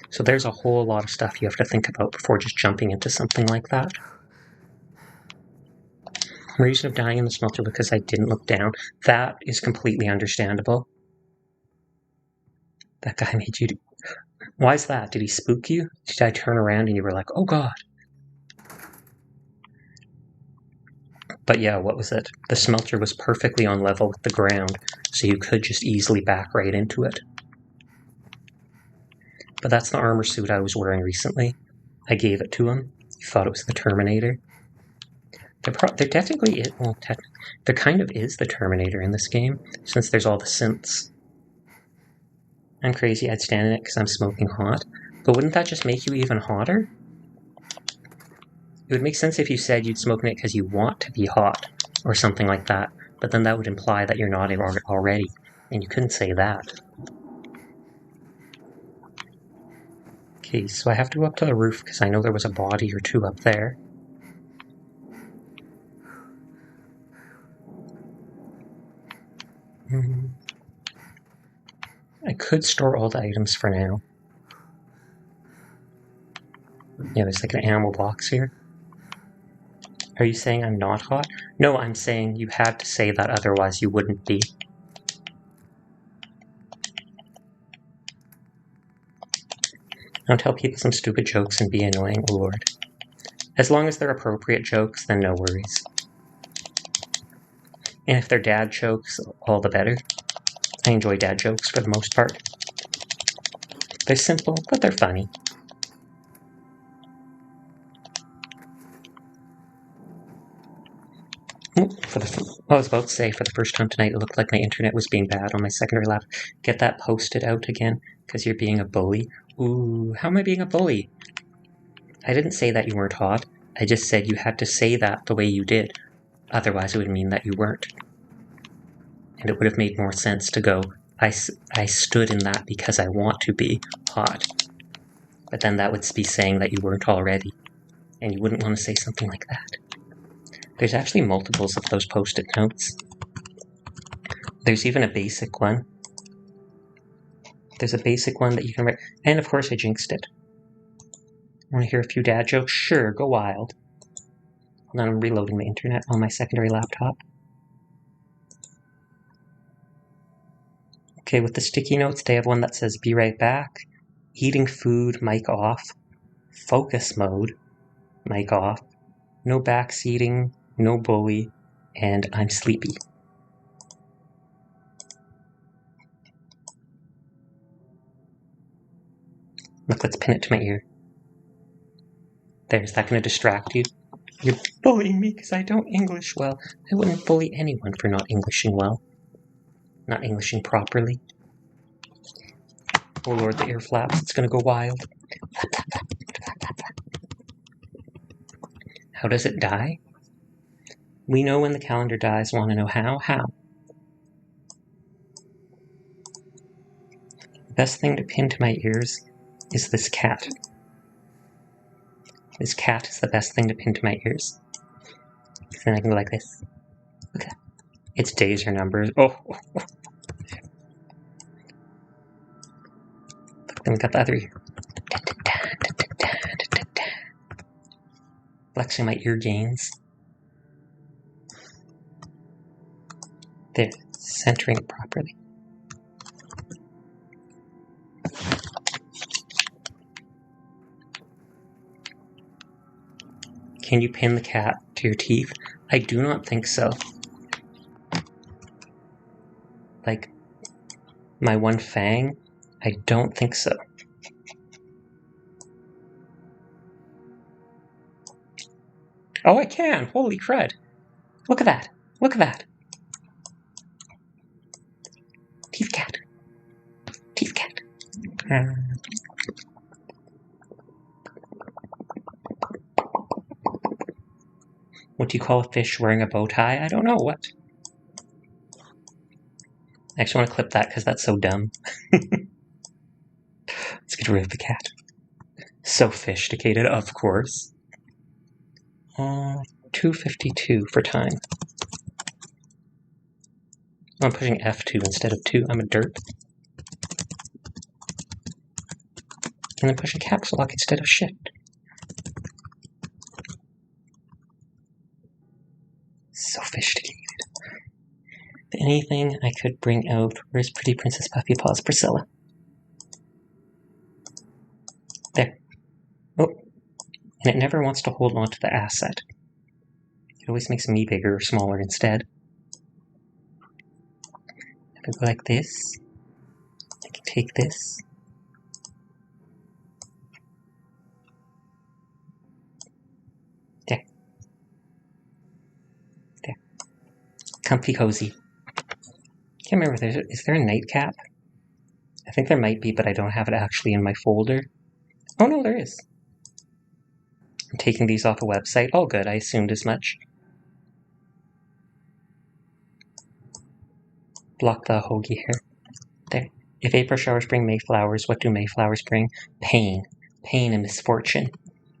Speaker 1: So there's a whole lot of stuff you have to think about before just jumping into something like that. Reason of dying in the smelter because I didn't look down. That is completely understandable. That guy made you do... Why is that? Did he spook you? Did I turn around and you were like, oh god? But yeah, what was it? The smelter was perfectly on level with the ground, so you could just easily back right into it. but that's the armor suit I was wearing recently. I gave it to him. He thought it was the Terminator. There technically is, well, there kind of is the Terminator in this game, since there's all the synths. I'm crazy, I'd stand in it because I'm smoking hot. But wouldn't that just make you even hotter? It would make sense if you said you'd smoke in it because you want to be hot, or something like that. But then that would imply that you're not already, and you couldn't say that. Okay, so I have to go up to the roof because I know there was a body or two up there. I could store all the items for now. Yeah, there's like an ammo box here. Are you saying I'm not hot? No, I'm saying you had to say that, otherwise you wouldn't be. Don't tell people some stupid jokes and be annoying, oh lord. As long as they're appropriate jokes, then no worries. And if they're dad jokes, all the better. I enjoy dad jokes for the most part. They're simple, but they're funny. I was about to say, for the first time tonight, it looked like my internet was being bad on my secondary lap. Get that posted out again, because you're being a bully. Ooh, how am I being a bully? I didn't say that you weren't hot. I just said you had to say that the way you did. Otherwise, it would mean that you weren't. And it would have made more sense to go, I stood in that because I want to be hot. But then that would be saying that you weren't already. And you wouldn't want to say something like that. There's actually multiples of those post-it notes. There's even a basic one. There's a basic one that you can write. And of course I jinxed it. Want to hear a few dad jokes? Sure, go wild. Hold on, I'm reloading the internet on my secondary laptop. Okay, with the sticky notes, they have one that says be right back, eating food, mic off, focus mode, mic off, no backseating, no bully, and I'm sleepy. Look, let's pin it to my ear. There, is that going to distract you? You're bullying me because I don't English well. I wouldn't bully anyone for not Englishing well. Not Englishing properly. Oh lord, the ear flaps. It's going to go wild. How does it die? We know when the calendar dies. Want to know how? How? The best thing to pin to my ears is this cat. This cat is the best thing to pin to my ears. Then I can go like this. Okay. Its days are numbers. Oh. Then we got the other ear. Flexing my ear gains. There, centering it properly. Can you pin the cat to your teeth? I do not think so. Like, my one fang? I don't think so. Oh, I can! Holy crud! Look at that! Look at that! Teeth cat. Teeth cat. What do you call a fish wearing a bow tie? I don't know, what? I actually want to clip that because that's so dumb. Let's get rid of the cat. Sophisticated, of course. 252 for time. I'm pushing F2 instead of 2. I'm a derp. And then pushing caps lock instead of shift. Sophisticated. If anything I could bring out, where's Pretty Princess Puffy Paws Priscilla? There. Oh. And it never wants to hold on to the asset. It always makes me bigger or smaller instead. I can go like this. I can take this. Comfy cozy. Can't remember, is there a nightcap? I think there might be, but I don't have it actually in my folder. Oh no, there is. I'm taking these off a website. Oh good, I assumed as much. Block the hoagie here. There. If April showers bring Mayflowers, what do Mayflowers bring? Pain. Pain and misfortune.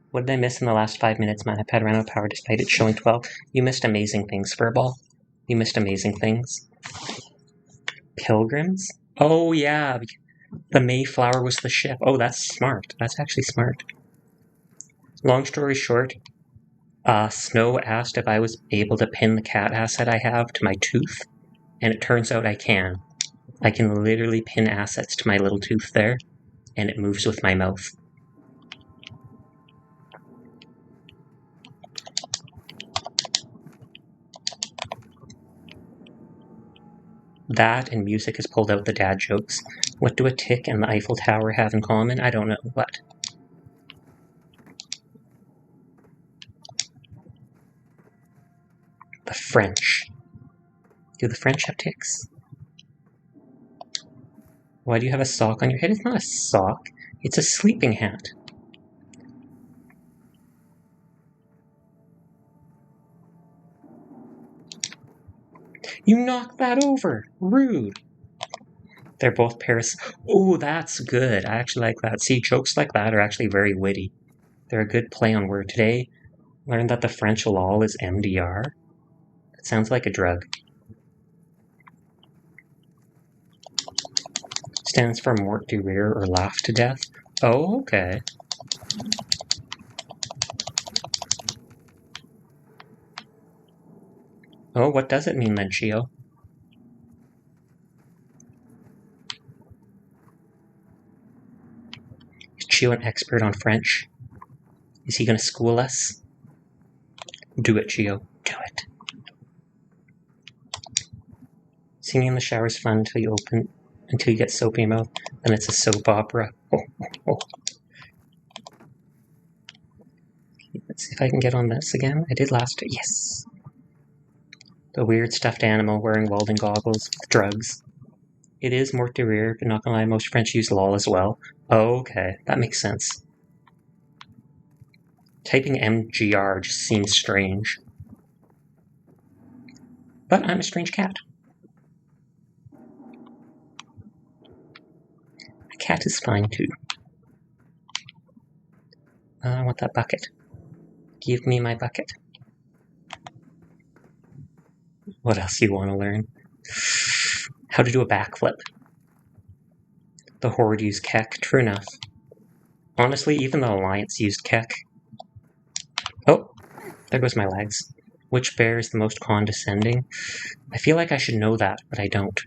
Speaker 1: What did I miss in the last 5 minutes? My iPad ran out of power despite it showing 12. You missed amazing things, Furball. You missed amazing things. Pilgrims? Oh yeah, the Mayflower was the ship. Oh, that's smart. That's actually smart. Long story short, Snow asked if I was able to pin the cat asset I have to my tooth, and it turns out I can. I can literally pin assets to my little tooth there, and it moves with my mouth. That and music has pulled out the dad jokes. What do a tick and the Eiffel Tower have in common? I don't know. What? The French. Do the French have ticks? Why do you have a sock on your head? It's not a sock. It's a sleeping hat. You knocked that over! Rude! They're both Paris. Oh, that's good. I actually like that. See, jokes like that are actually very witty. They're a good play on word. Today, learned that the French lol is MDR. That sounds like a drug. Stands for mort de rire or laugh to death. Oh, okay. Oh, what does it mean then, Chiyo? Is Chiyo an expert on French? Is he going to school us? Do it, Chiyo. Do it. Singing in the shower is fun until you get soap in your mouth. Then it's a soap opera. Oh, oh, oh. Okay, let's see if I can get on this again. I did last. Yes. The weird stuffed animal wearing welding goggles with drugs. It is mort de rire, but not gonna lie, most French use lol as well. Oh, okay, that makes sense. Typing MGR just seems strange. But I'm a strange cat. A cat is fine too. I want that bucket. Give me my bucket. What else do you want to learn? How to do a backflip. The Horde used Keck, true enough. Honestly, even the Alliance used Keck. Oh, there goes my legs. Which bear is the most condescending? I feel like I should know that, but I don't.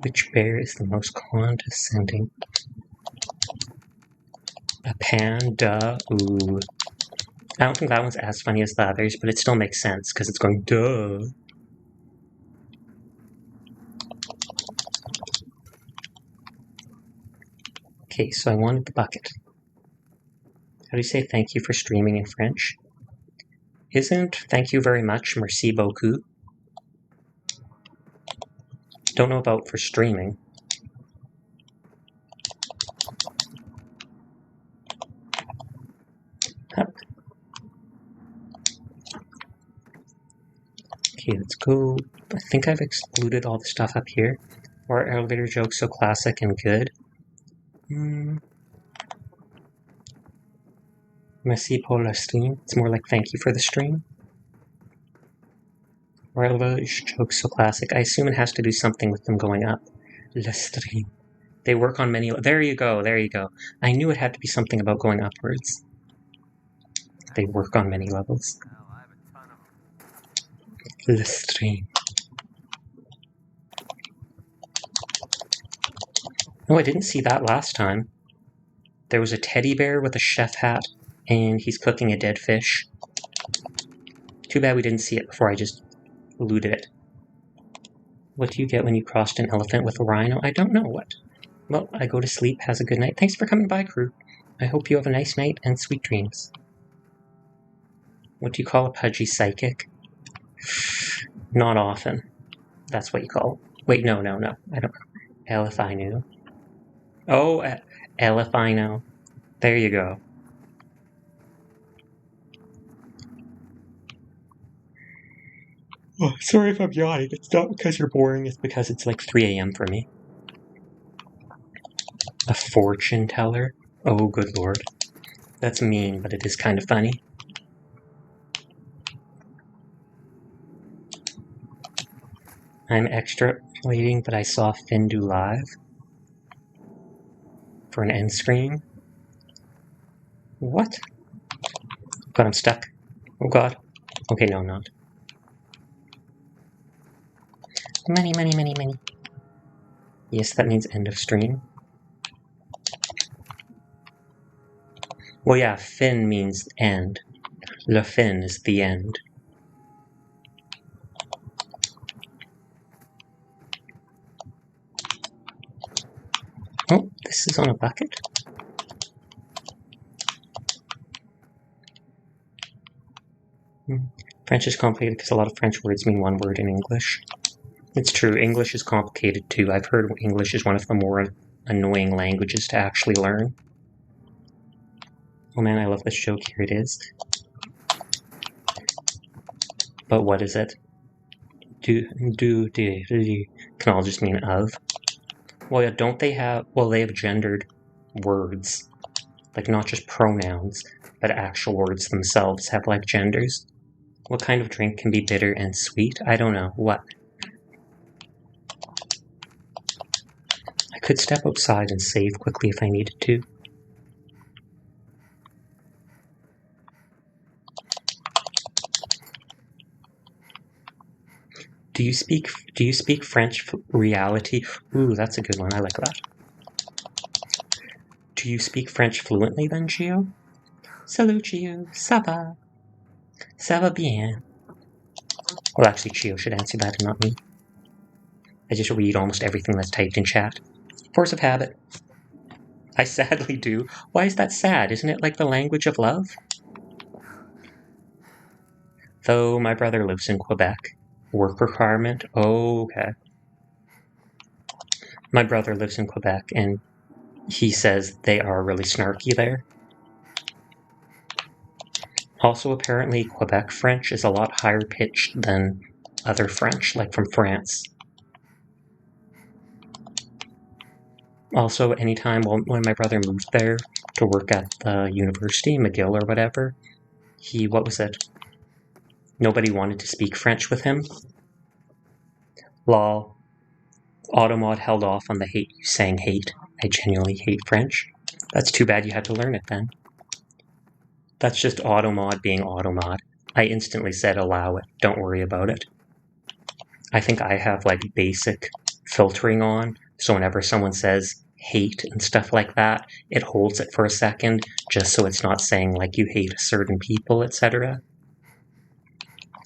Speaker 1: Which bear is the most condescending? A panda? Ooh. I don't think that one's as funny as the others, but it still makes sense, because it's going, duh. Okay, so I wanted the bucket. How do you say thank you for streaming in French? Isn't thank you very much, merci beaucoup? Don't know about for streaming. Up. Okay, let's go. I think I've excluded all the stuff up here. Or elevator jokes so classic and good. Merci pour le stream. It's more like thank you for the stream. Or elevator jokes so classic. I assume it has to do something with them going up. Le stream. They work on many. There you go. There you go. I knew it had to be something about going upwards. They work on many levels. Le stream. Oh, I didn't see that last time. There was a teddy bear with a chef hat, and he's cooking a dead fish. Too bad we didn't see it before I just looted it. What do you get when you crossed an elephant with a rhino? I don't know what. Well, I go to sleep. Has a good night. Thanks for coming by, crew. I hope you have a nice night and sweet dreams. What do you call a pudgy psychic? Not often. That's what you call it. Wait, no. I don't know. L if I knew. Oh, L if I know. There you go. Oh, sorry if I'm yawning. It's not because you're boring. It's because it's like 3 a.m. for me. A fortune teller? Oh, good lord. That's mean, but it is kind of funny. I'm extrapolating, but I saw Finn do live for an end screen. What? God, I'm stuck. Oh god. Okay, no, I'm not. Money. Yes, that means end of stream. Well, yeah, fin means end. Le fin is the end. Oh, this is on a bucket? French is complicated because a lot of French words mean one word in English. It's true, English is complicated too. I've heard English is one of the more annoying languages to actually learn. Oh man, I love this joke. Here it is. But what is it? Do can all just mean of. Well, yeah, don't they have... Well, they have gendered words. Like, not just pronouns, but actual words themselves have, like, genders. What kind of drink can be bitter and sweet? I don't know. What? I could step outside and save quickly if I needed to. Do you speak French reality? Ooh, that's a good one. I like that. Do you speak French fluently then, Chiyo? Salut, Chiyo. Ça va? Ça va bien. Well, actually, Chiyo should answer that and not me. I just read almost everything that's typed in chat. Force of habit. I sadly do. Why is that sad? Isn't it like the language of love? Though my brother lives in Quebec. Work requirement? Oh, okay. My brother lives in Quebec, and he says they are really snarky there. Also, apparently, Quebec French is a lot higher pitched than other French, like from France. Also, anytime when my brother moved there to work at the university, McGill or whatever, what was it? Nobody wanted to speak French with him. Lol. Automod held off on the hate you sang hate. I genuinely hate French. That's too bad you had to learn it then. That's just Automod being Automod. I instantly said allow it. Don't worry about it. I think I have like basic filtering on, so whenever someone says hate and stuff like that, it holds it for a second, just so it's not saying like you hate certain people, etc.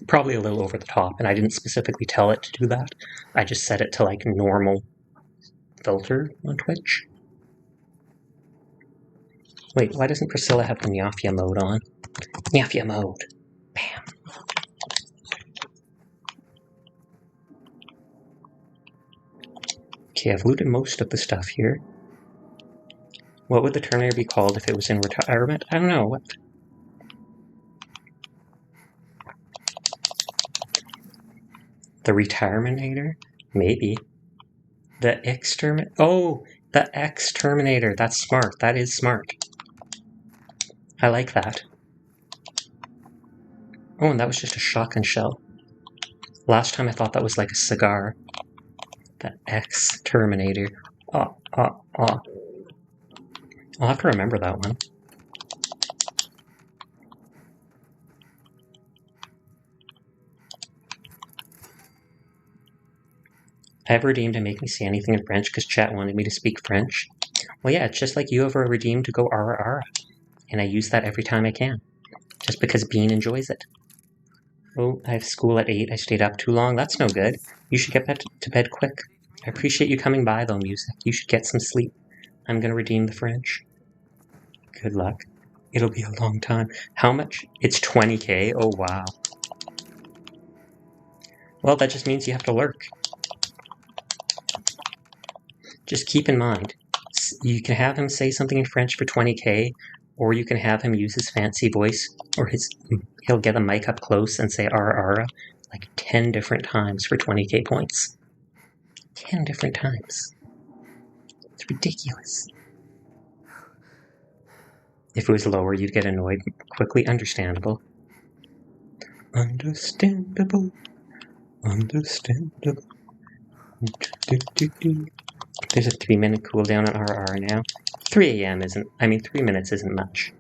Speaker 1: Probably a little over the top, and I didn't specifically tell it to do that. I just set it to like normal filter on Twitch. Wait, why doesn't Priscilla have the Nyafia mode on? Nyafia mode. Bam. Okay, I've looted most of the stuff here. What would the Terminator be called if it was in retirement? I don't know. What? The Retireminator? Maybe. The Exterminator? Oh, the Exterminator. That's smart. That is smart. I like that. Oh, and that was just a shotgun shell. Last time I thought that was like a cigar. The Exterminator. I'll have to remember that one. I have redeemed to make me say anything in French because chat wanted me to speak French. Well, yeah, it's just like you have a redeemed to go ara ara. And I use that every time I can. Just because Bean enjoys it. Oh, I have school at 8. I stayed up too long. That's no good. You should get to bed quick. I appreciate you coming by, though, Music. You should get some sleep. I'm going to redeem the French. Good luck. It'll be a long time. How much? It's 20k? Oh, wow. Well, that just means you have to lurk. Just keep in mind, you can have him say something in French for 20k, or you can have him use his fancy voice, or he'll get a mic up close and say ara like 10 different times for 20k points. 10 different times. It's ridiculous. If it was lower, you'd get annoyed quickly. Understandable. Understandable. Understandable. There's a 3-minute cooldown on RR now. 3 a.m. isn't, 3 minutes isn't much.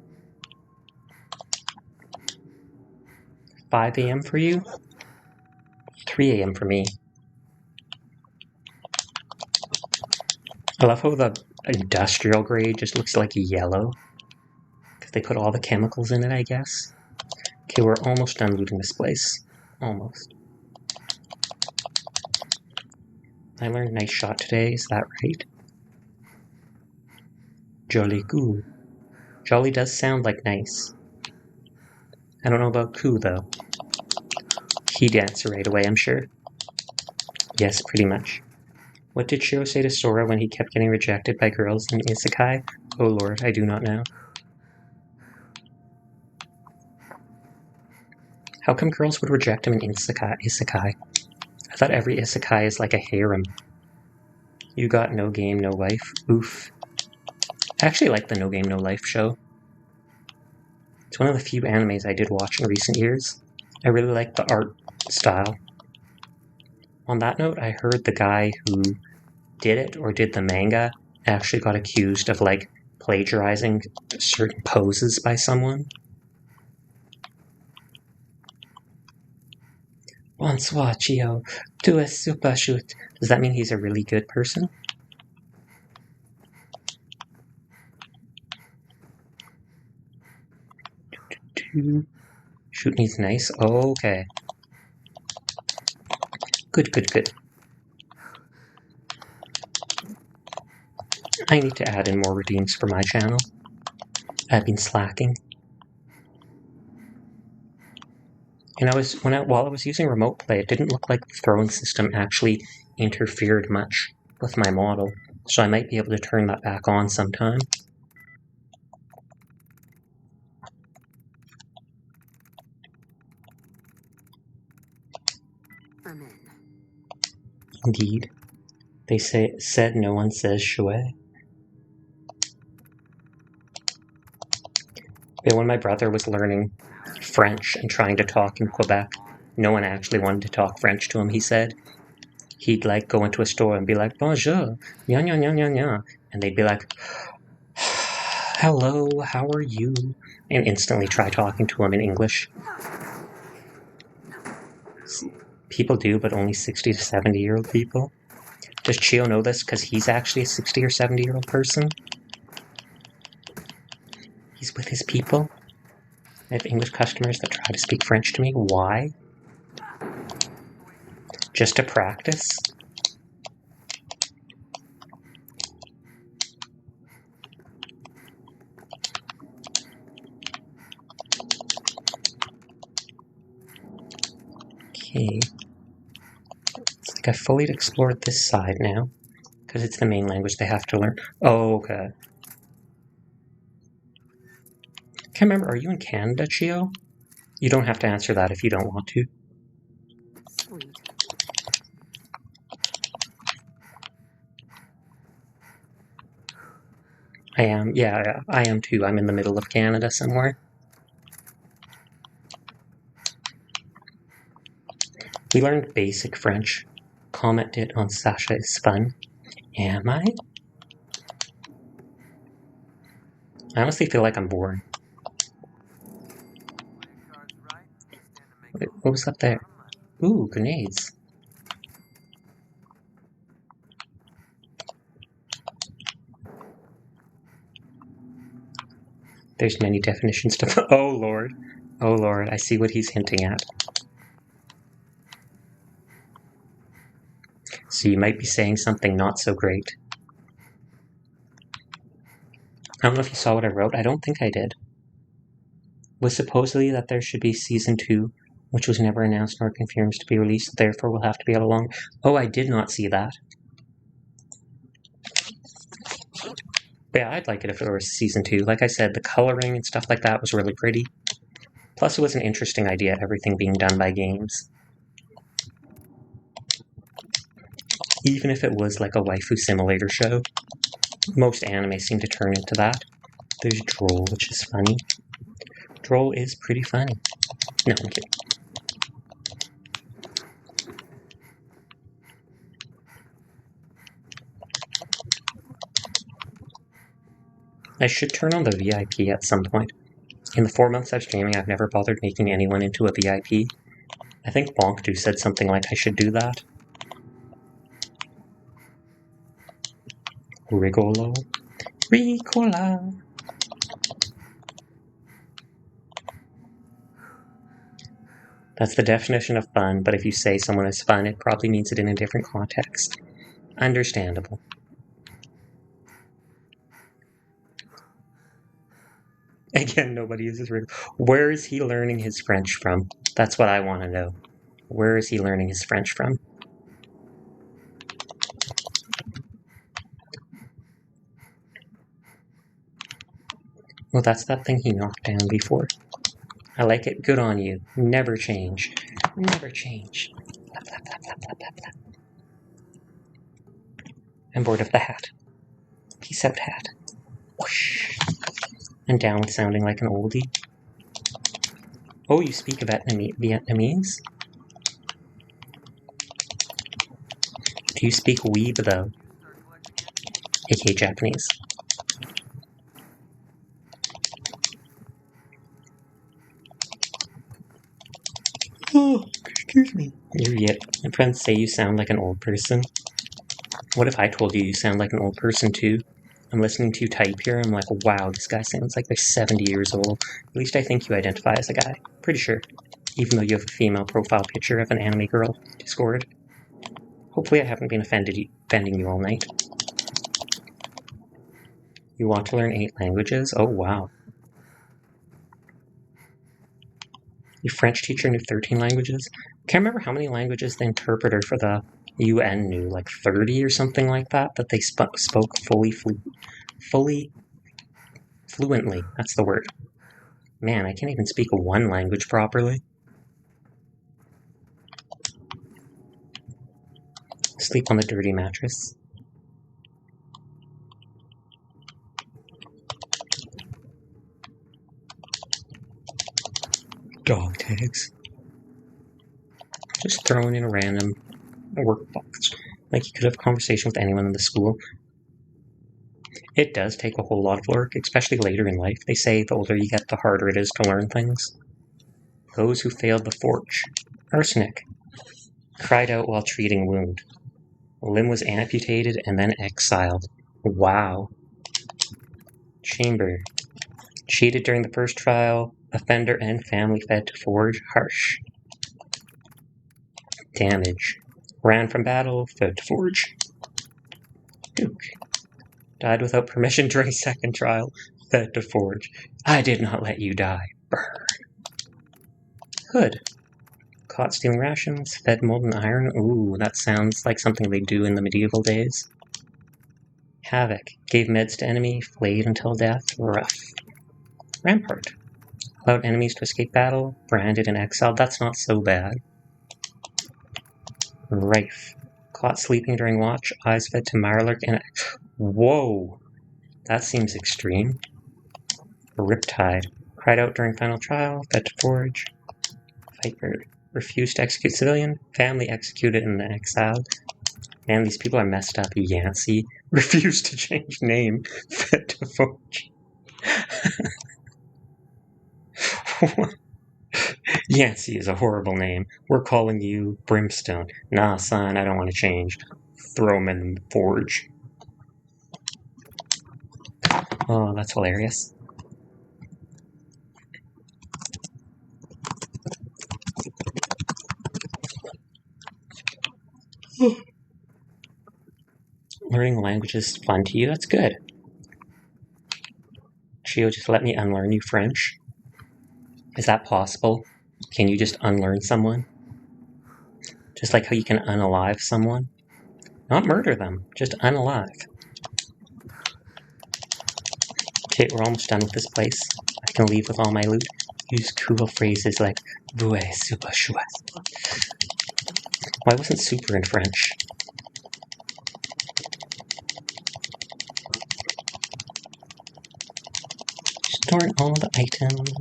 Speaker 1: 5 a.m. for you? 3 a.m. for me. I love how the industrial grade just looks like yellow. Because they put all the chemicals in it, I guess. Okay, we're almost done looting this place. Almost. I learned nice shot today, is that right? Jolly coup. Jolly does sound like nice. I don't know about coup, though. He'd answer right away, I'm sure. Yes, pretty much. What did Chiyo say to Sora when he kept getting rejected by girls in Isekai? Oh lord, I do not know. How come girls would reject him in Isekai? I thought every Isekai is like a harem. You got no game, no life. Oof. I actually like the No Game, No Life show. It's one of the few animes I did watch in recent years. I really like the art style. On that note, I heard the guy who did it, or did the manga, actually got accused of, like, plagiarizing certain poses by someone. Bonsoir, Chiyo. Tu es super shoot. Does that mean he's a really good person? Shoot needs nice. Oh, okay. Good. I need to add in more redeems for my channel. I've been slacking. And while I was using remote play, it didn't look like the throwing system actually interfered much with my model, so I might be able to turn that back on sometime.
Speaker 2: I'm in.
Speaker 1: Indeed. They said no one says chouette. But when my brother was learning French and trying to talk in Quebec, no one actually wanted to talk French to him, he said. He'd like go into a store and be like, bonjour, nya nya nya nya nya, and they'd be like, hello, how are you? And instantly try talking to him in English. People do, but only 60 to 70-year-old people. Does Chiyo know this because he's actually a 60 or 70-year-old person? He's with his people. I have English customers that try to speak French to me. Why? Just to practice? Okay. It's like I fully explored this side now, because it's the main language they have to learn. Oh, okay. Can't remember, are you in Canada, Chiyo? You don't have to answer that if you don't want to.
Speaker 2: Sweet.
Speaker 1: I am, yeah, I am too. I'm in the middle of Canada somewhere. We learned basic French. Commented on Sasha is fun. Am I? I honestly feel like I'm boring. Wait, what was up there? Ooh, grenades. There's many definitions to... Oh, Lord. Oh, Lord. I see what he's hinting at. So you might be saying something not so great. I don't know if you saw what I wrote. I don't think I did. Was supposedly that there should be season 2, which was never announced nor confirmed to be released, therefore will have to be out along. Oh, I did not see that. But yeah, I'd like it if there was season 2. Like I said, the coloring and stuff like that was really pretty. Plus, it was an interesting idea, everything being done by games. Even if it was like a waifu simulator show. Most anime seem to turn into that. There's Droll, which is funny. Droll is pretty funny. No, I'm kidding. I should turn on the VIP at some point. In the 4 months I've streaming, I've never bothered making anyone into a VIP. I think Bonkdu said something like I should do that. Rigolo. Ricola. That's the definition of fun, but if you say someone is fun, it probably means it in a different context. Understandable. Again, nobody uses Rigolo. Where is he learning his French from? That's what I want to know. Where is he learning his French from? Well, that's that thing he knocked down before. I like it. Good on you. Never change. Never change. Flap, flap, flap, flap, flap, flap, flap. I'm bored of the hat. Peace out, hat. Whoosh. And down with sounding like an oldie. Oh, you speak Vietnamese? Do you speak Weeb, though? aka Japanese. Oh, excuse me. You're yet. My friends say you sound like an old person. What if I told you you sound like an old person too? I'm listening to you type here, I'm like, wow, this guy sounds like they're 70 years old. At least I think you identify as a guy. Pretty sure. Even though you have a female profile picture of an anime girl. Discord. Hopefully I haven't been offending you all night. You want to learn 8 languages? Oh, wow. Your French teacher knew 13 languages? Can't remember how many languages the interpreter for the UN knew, like 30 or something like that they spoke fluently. That's the word. Man, I can't even speak one language properly. Sleep on the dirty mattress. Dog tags. Just throwing in a random workbox. Like you could have a conversation with anyone in the school. It does take a whole lot of work, especially later in life. They say the older you get, the harder it is to learn things. Those who failed the forge. Arsenic. Cried out while treating wound. A limb was amputated and then exiled. Wow. Chamber. Cheated during the first trial. Offender and family fed to forge. Harsh. Damage. Ran from battle. Fed to forge. Duke. Died without permission during second trial. Fed to forge. I did not let you die. Burn. Hood. Caught stealing rations. Fed molten iron. Ooh, that sounds like something they do in the medieval days. Havoc. Gave meds to enemy. Flayed until death. Rough. Rampart. Allowed enemies to escape battle. Branded and exiled. That's not so bad. Rife. Caught sleeping during watch. Eyes fed to Mirelurk and... Whoa! That seems extreme. Riptide. Cried out during final trial. Fed to forge. Viper. Refused to execute civilian. Family executed and exiled. Man, these people are messed up. Yancey. Refused to change name. Fed to forge. Yancey is a horrible name. We're calling you Brimstone. Nah, son, I don't want to change. Throw him in the forge. Oh, that's hilarious. Learning language is fun to you? That's good. Chiyo, just let me unlearn you French? Is that possible? Can you just unlearn someone? Just like how you can unalive someone? Not murder them, just unalive. Okay, we're almost done with this place. I can leave with all my loot. Use cool phrases like "Vous êtes super chouette." Why wasn't super in French? Storing all the items.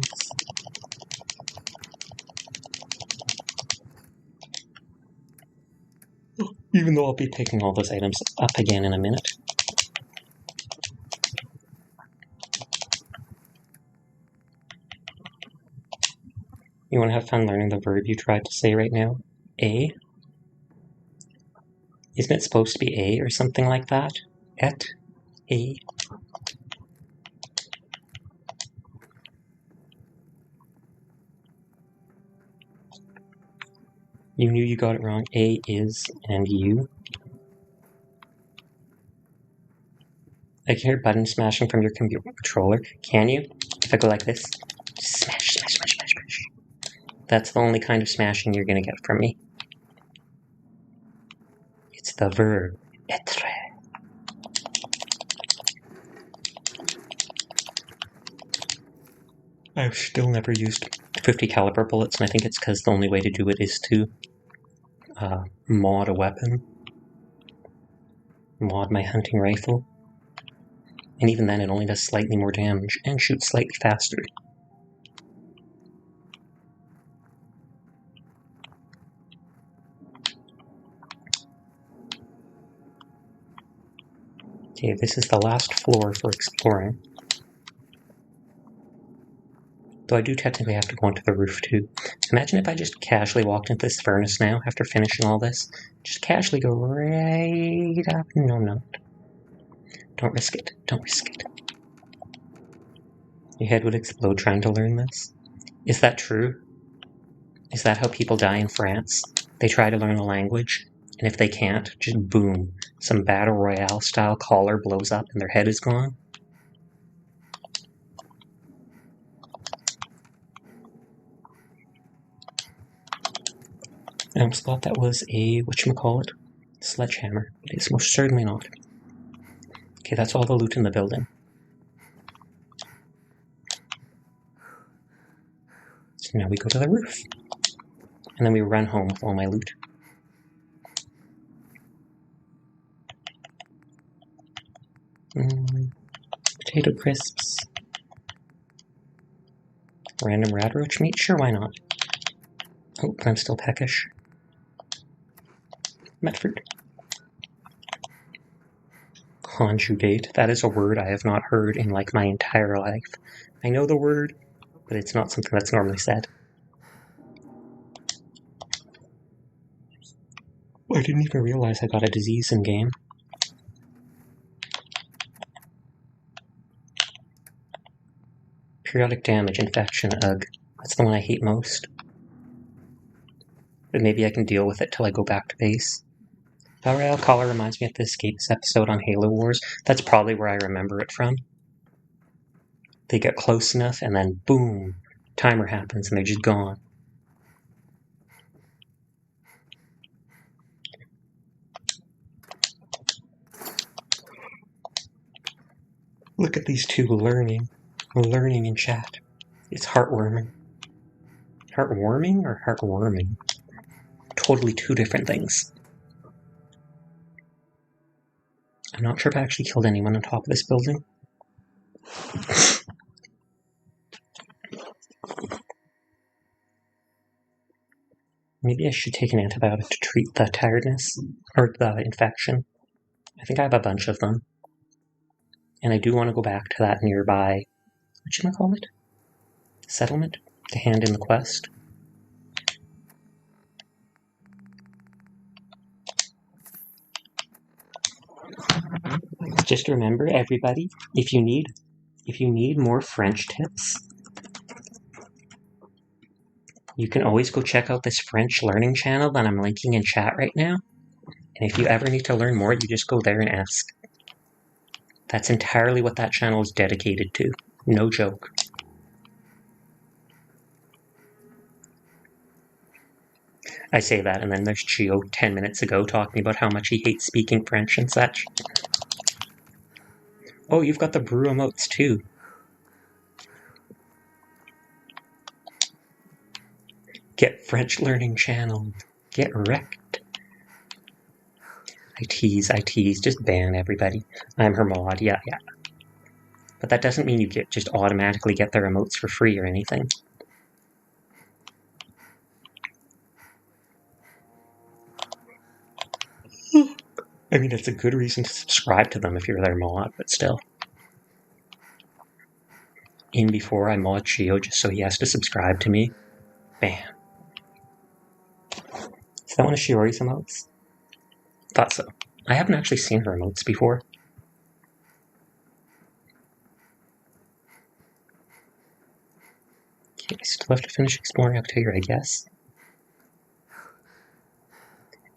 Speaker 1: Even though I'll be picking all those items up again in a minute. You want to have fun learning the verb you tried to say right now? A? Isn't it supposed to be a or something like that? Et? A? You knew you got it wrong. A is and you. I can hear button smashing from your controller. Can you? If I go like this, smash, smash, smash, smash, smash. That's the only kind of smashing you're going to get from me. It's the verb être. I've still never used 50 caliber bullets, and I think it's because the only way to do it is to mod a weapon. Mod my hunting rifle. And even then it only does slightly more damage and shoots slightly faster. Okay, this is the last floor for exploring. Though I do technically have to go onto the roof too. Imagine if I just casually walked into this furnace now after finishing all this. Just casually go right up. No. Don't risk it. Don't risk it. Your head would explode trying to learn this. Is that true? Is that how people die in France? They try to learn a language, and if they can't, just boom. Some Battle Royale style collar blows up and their head is gone. I almost thought that was a, whatchamacallit, sledgehammer, but it's most certainly not. Okay, that's all the loot in the building. So now we go to the roof. And then we run home with all my loot. Potato crisps. Random rad roach meat? Sure, why not? Oh, I'm still peckish. Metford. Conjugate. That is a word I have not heard in like my entire life. I know the word, but it's not something that's normally said. I didn't even realize I got a disease in game. Periodic damage, infection, ugh. That's the one I hate most. But maybe I can deal with it till I go back to base. Royale collar reminds me of the Escapes episode on Halo Wars. That's probably where I remember it from. They get close enough and then boom, timer happens and they're just gone. Look at these two learning in chat. It's heartwarming. Heartwarming or heartwarming? Totally two different things. I'm not sure if I actually killed anyone on top of this building. Maybe I should take an antibiotic to treat the tiredness, or the infection. I think I have a bunch of them. And I do want to go back to that nearby, whatchamacallit? Settlement? To hand in the quest. Just remember, everybody, if you need more French tips, you can always go check out this French learning channel that I'm linking in chat right now. And if you ever need to learn more, you just go there and ask. That's entirely what that channel is dedicated to. No joke. I say that, and then there's Chiyo 10 minutes ago talking about how much he hates speaking French and such. Oh, you've got the brew emotes too. Get French learning channel. Get wrecked. I tease. Just ban everybody. I'm her mod. Yeah. But that doesn't mean you just automatically get their emotes for free or anything. I mean, it's a good reason to subscribe to them if you're their mod, but still. In before I mod Chiyo just so he has to subscribe to me. Bam. Is that one of Shiori's emotes? Thought so. I haven't actually seen her emotes before. Okay, I still have to finish exploring up here, I guess.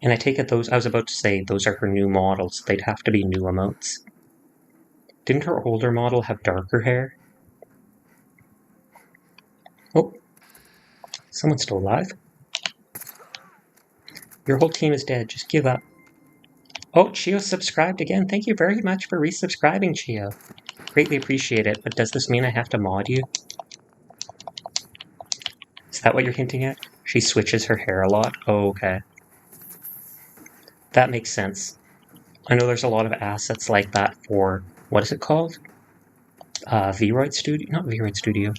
Speaker 1: And I take it those, I was about to say, those are her new models. They'd have to be new emotes. Didn't her older model have darker hair? Oh. Someone's still alive. Your whole team is dead. Just give up. Oh, Chiyo subscribed again. Thank you very much for resubscribing, Chiyo. Greatly appreciate it, but does this mean I have to mod you? Is that what you're hinting at? She switches her hair a lot? Oh, okay. That makes sense. I know there's a lot of assets like that for, what is it called? Vroid Studio? Not Vroid Studio.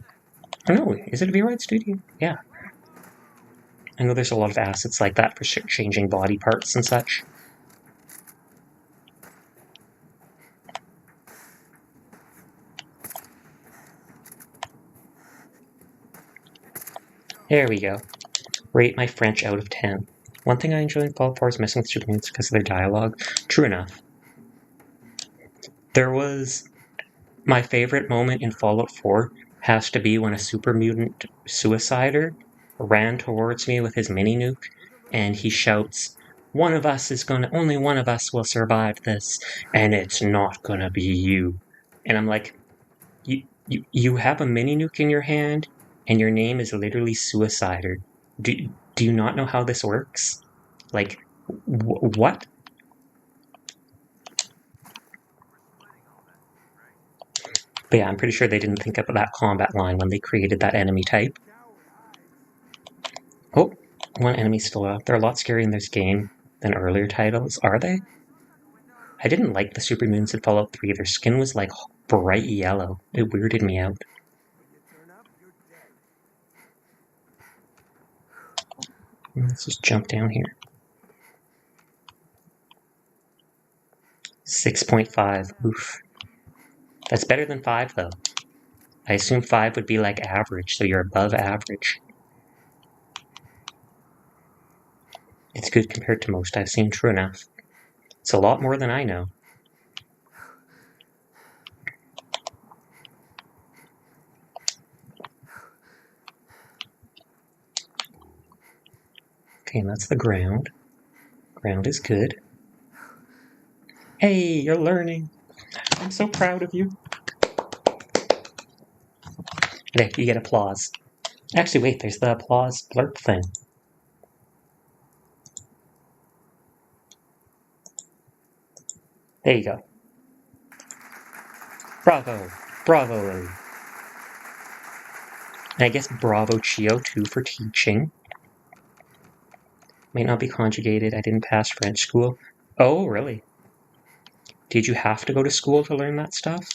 Speaker 1: Oh no, is it Vroid Studio? Yeah. I know there's a lot of assets like that for changing body parts and such. There we go. Rate my French out of 10. One thing I enjoy in Fallout 4 is messing with super mutants because of their dialogue. True enough. There was... My favorite moment in Fallout 4 has to be when a super mutant suicider ran towards me with his mini nuke, and he shouts, only one of us will survive this, and it's not gonna be you. And I'm like, you have a mini nuke in your hand, and your name is literally Suicider. Do you not know how this works? Like, what? But yeah, I'm pretty sure they didn't think of that combat line when they created that enemy type. Oh, one enemy's still out. They're a lot scarier in this game than earlier titles, are they? I didn't like the super mutants in Fallout 3. Their skin was like bright yellow. It weirded me out. Let's just jump down here. 6.5. Oof. That's better than 5, though. I assume 5 would be like average, so you're above average. It's good compared to most I've seen, true enough. It's a lot more than I know. Okay, and that's the ground. Ground is good. Hey, you're learning. I'm so proud of you. There, you get applause. Actually, wait, there's the applause blurb thing. There you go. Bravo. Bravo. And I guess bravo Chiyo, too, for teaching. Might not be conjugated. I didn't pass French school. Oh, really? Did you have to go to school to learn that stuff?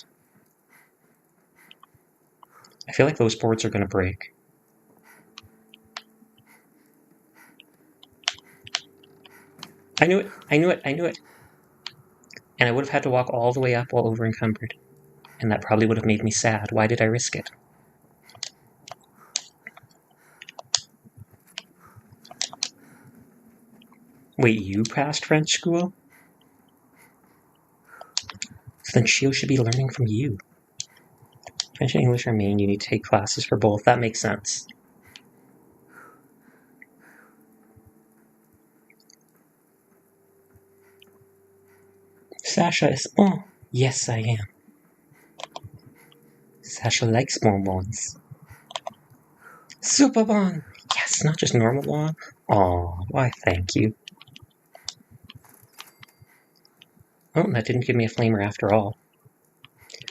Speaker 1: I feel like those boards are going to break. I knew it. And I would have had to walk all the way up while over encumbered. And that probably would have made me sad. Why did I risk it? Wait, you passed French school? So then Chiyo should be learning from you. French and English are main. You need to take classes for both. That makes sense. Sasha is... Oh, yes I am. Sasha likes bonbons. Super bon! Yes, not just normal bon. Aw, why thank you. Oh, that didn't give me a flamer after all.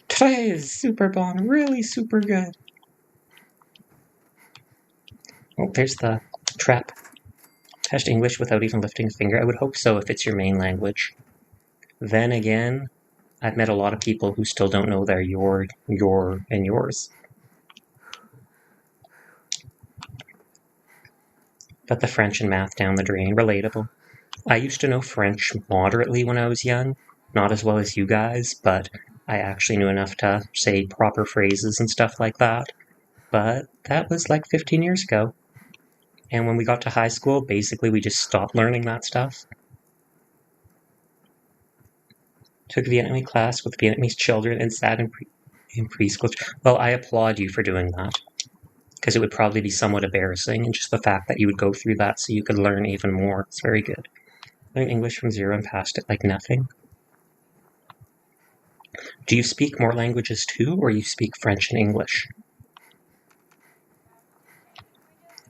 Speaker 1: Today is super bon, really super good. Oh, there's the trap. Test English without even lifting a finger. I would hope so if it's your main language. Then again, I've met a lot of people who still don't know their your, and yours. But the French and math down the drain, relatable. I used to know French moderately when I was young, not as well as you guys, but I actually knew enough to say proper phrases and stuff like that. But that was like 15 years ago. And when we got to high school, basically we just stopped learning that stuff. Took a Vietnamese class with Vietnamese children and sat in preschool. Well, I applaud you for doing that, because it would probably be somewhat embarrassing, and just the fact that you would go through that so you could learn even more. It's very good. Learn English from zero and passed it like nothing. Do you speak more languages too, or you speak French and English?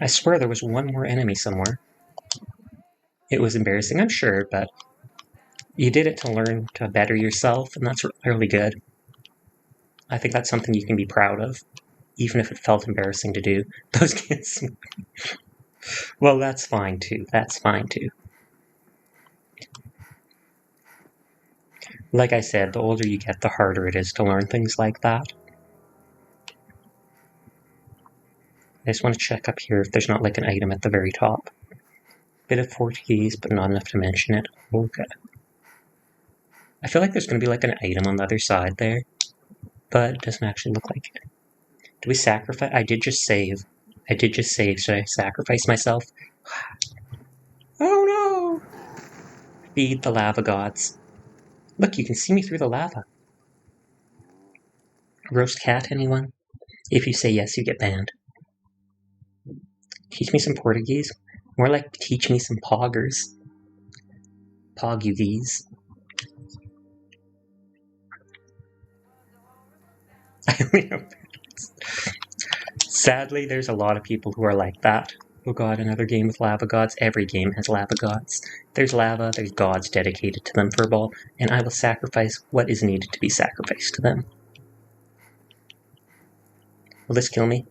Speaker 1: I swear there was one more enemy somewhere. It was embarrassing, I'm sure, but you did it to learn to better yourself, and that's really good. I think that's something you can be proud of, even if it felt embarrassing to do. Those kids... Well, that's fine too. That's fine too. Like I said, the older you get, the harder it is to learn things like that. I just want to check up here if there's not like an item at the very top. Bit of Portuguese, but not enough to mention it. Okay. I feel like there's going to be like an item on the other side there, but it doesn't actually look like it. Do we sacrifice? I did just save. Should I sacrifice myself? Oh no! Feed the lava gods. Look, you can see me through the lava. Roast cat, anyone? If you say yes, you get banned. Teach me some Portuguese? More like teach me some poggers. Pog you these. Sadly, there's a lot of people who are like that. Oh god, another game with lava gods. Every game has lava gods. There's lava, there's gods dedicated to them, Furball, and I will sacrifice what is needed to be sacrificed to them. Will this kill me?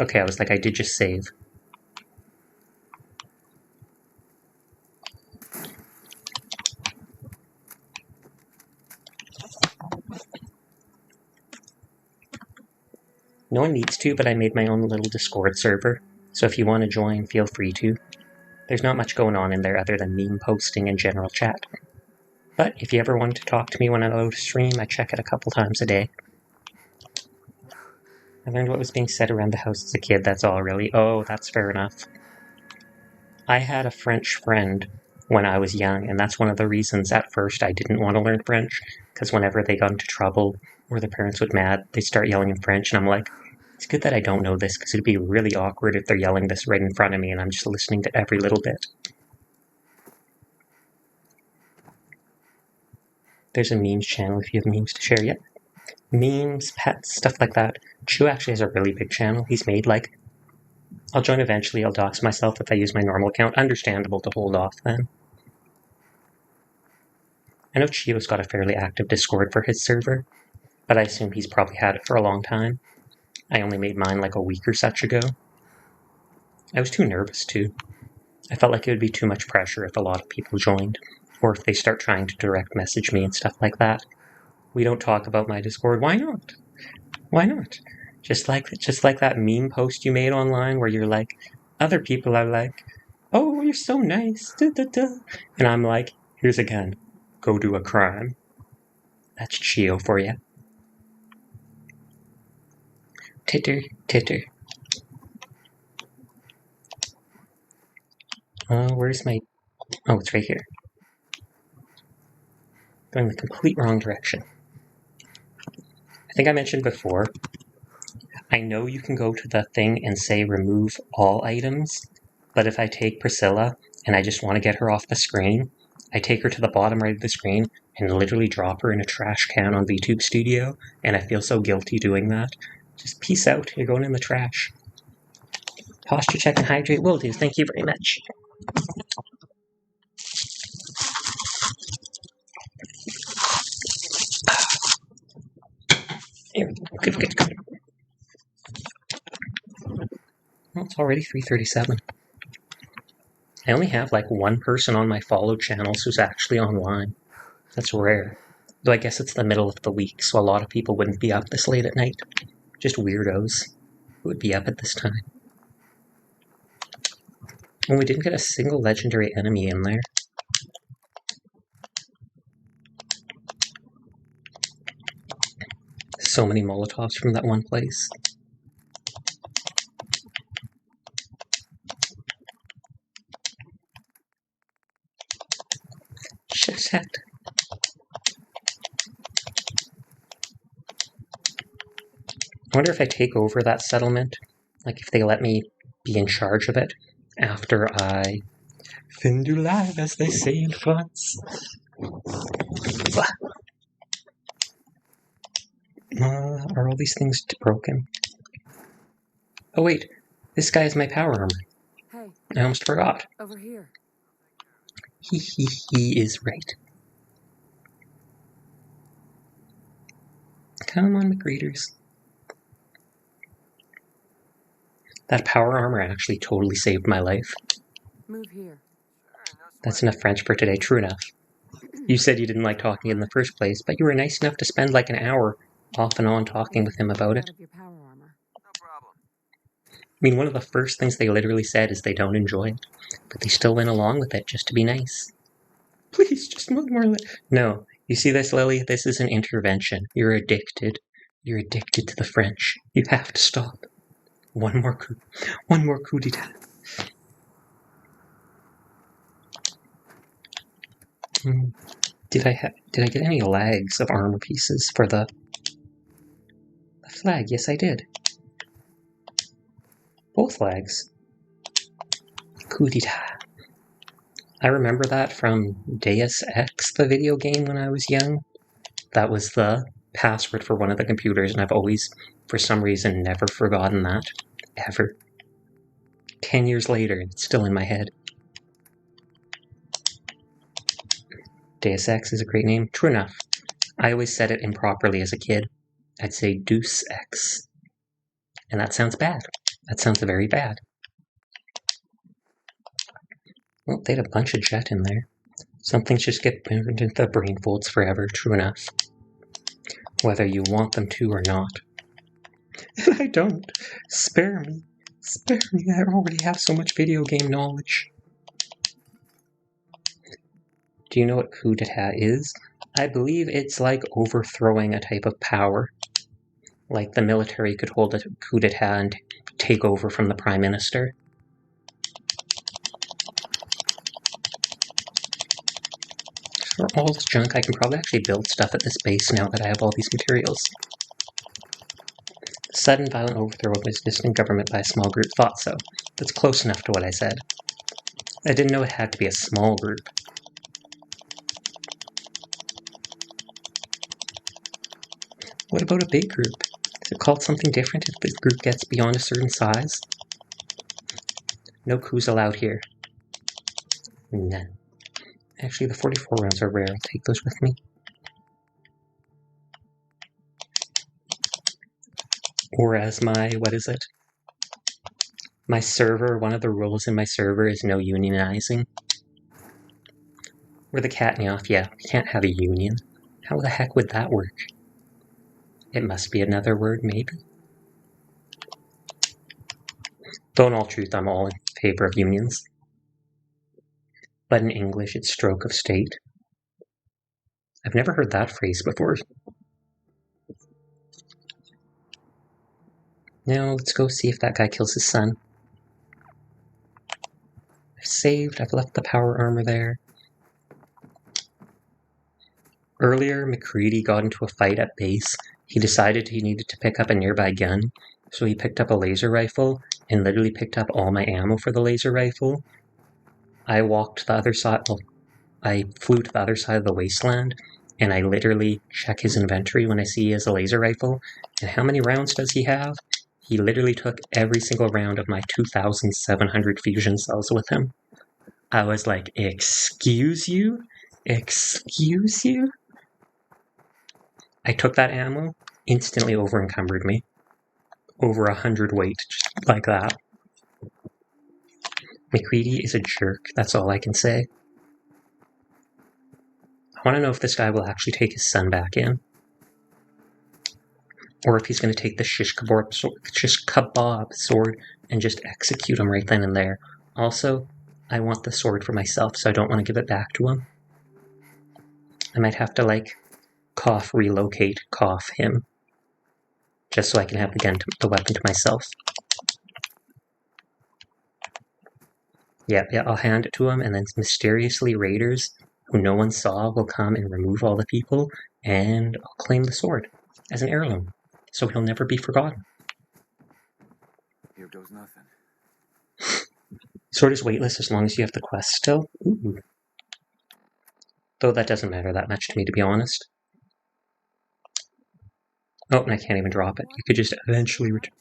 Speaker 1: Okay, I was like, I did just save. No one needs to, but I made my own little Discord server, so if you want to join, feel free to. There's not much going on in there other than meme posting and general chat. But if you ever want to talk to me when I load a stream, I check it a couple times a day. I learned what was being said around the house as a kid, that's all really. Oh, that's fair enough. I had a French friend when I was young, and that's one of the reasons at first I didn't want to learn French, because whenever they got into trouble or their parents would mad, they'd start yelling in French, and I'm like, it's good that I don't know this, because it'd be really awkward if they're yelling this right in front of me and I'm just listening to every little bit. There's a memes channel if you have memes to share yet. Memes, pets, stuff like that. Chiyo actually has a really big channel. He's made like... I'll join eventually, I'll dox myself if I use my normal account. Understandable to hold off then. I know Chiyo's got a fairly active Discord for his server, but I assume he's probably had it for a long time. I only made mine like a week or such ago. I was too nervous too. I felt like it would be too much pressure if a lot of people joined, or if they start trying to direct message me and stuff like that. We don't talk about my Discord. Why not? Why not? Just like that meme post you made online where you're like, other people are like, oh, you're so nice, da, da, da. And I'm like, here's a gun. Go do a crime. That's Chiyo for you. Titter, titter. Where's my... Oh, it's right here. Going the complete wrong direction. I think I mentioned before, I know you can go to the thing and say remove all items, but if I take Priscilla and I just want to get her off the screen, I take her to the bottom right of the screen and literally drop her in a trash can on VTube Studio, and I feel so guilty doing that. Just peace out, you're going in the trash. Posture check and hydrate will do, thank you very much. Here, good. Well, it's already 3:37. I only have like one person on my followed channels who's actually online. That's rare. Though I guess it's the middle of the week, so a lot of people wouldn't be up this late at night. Just weirdos who would be up at this time. And we didn't get a single legendary enemy in there. So many Molotovs from that one place. Shit. I wonder if I take over that settlement, like if they let me be in charge of it after I fin du live, as they say in France. Are all these things broken? Oh wait, this guy is my power armor.
Speaker 2: Hey,
Speaker 1: I almost forgot.
Speaker 2: over here.
Speaker 1: He is right. Come on, McGreeters. That power armor actually totally saved my life.
Speaker 2: Move here.
Speaker 1: That's enough French for today, true enough. You said you didn't like talking in the first place, but you were nice enough to spend like an hour off and on talking with him about it.
Speaker 2: Your power armor.
Speaker 5: No problem.
Speaker 1: I mean, one of the first things they literally said is they don't enjoy it, but they still went along with it just to be nice. Please, just one more. No, you see this, Lily? This is an intervention. You're addicted. You're addicted to the French. You have to stop. One more coup d'etat. Did I get any lags of armor pieces for the flag? Yes, I did. Both lags. Coup d'etat. I remember that from Deus Ex, the video game, when I was young. That was the password for one of the computers, and I've always, for some reason, never forgotten that. Ever. 10 years later, it's still in my head. Deus Ex is a great name. True enough. I always said it improperly as a kid. I'd say Deus Ex. And that sounds bad. That sounds very bad. Well, they had a bunch of jet in there. Some things just get burned into the brain folds forever, true enough. Whether you want them to or not. And I don't. Spare me. Spare me. I already have so much video game knowledge. Do you know what coup d'etat is? I believe it's like overthrowing a type of power. Like the military could hold a coup d'etat and take over from the prime minister. For all this junk, I can probably actually build stuff at this base now that I have all these materials. Sudden violent overthrow of existing government by a small group. Thought so. That's close enough to what I said. I didn't know it had to be a small group. What about a big group? Is it called something different if the group gets beyond a certain size? No coups allowed here. None. Actually, the 44 rounds are rare. I'll take those with me. Or as my, my server, one of the rules in my server is no unionizing. Or the Katnioff, yeah, we can't have a union. How the heck would that work? It must be another word, maybe? Though in all truth, I'm all in favor of unions. But in English, it's stroke of state. I've never heard that phrase before. Now, let's go see if that guy kills his son. I've saved, I've left the power armor there. Earlier, McCready got into a fight at base. He decided he needed to pick up a nearby gun, so he picked up a laser rifle and literally picked up all my ammo for the laser rifle. I walked the other side, well, I flew to the other side of the wasteland, and I literally check his inventory when I see he has a laser rifle. And how many rounds does he have? He literally took every single round of my 2,700 fusion cells with him. I was like, excuse you? Excuse you? I took that ammo, instantly over-encumbered me. Over 100 weight, just like that. McCready is a jerk, that's all I can say. I want to know if this guy will actually take his son back in. Or if he's going to take the shish kebab sword and just execute him right then and there. Also, I want the sword for myself, so I don't want to give it back to him. I might have to, like, relocate him. Just so I can have the weapon to myself. Yeah, I'll hand it to him, and then mysteriously raiders who no one saw will come and remove all the people, and I'll claim the sword as an heirloom, so he'll never be forgotten.
Speaker 4: Here goes nothing.
Speaker 1: Sword is weightless as long as you have the quest still. Ooh. Though that doesn't matter that much to me, to be honest. Oh, and I can't even drop it. You could just eventually return.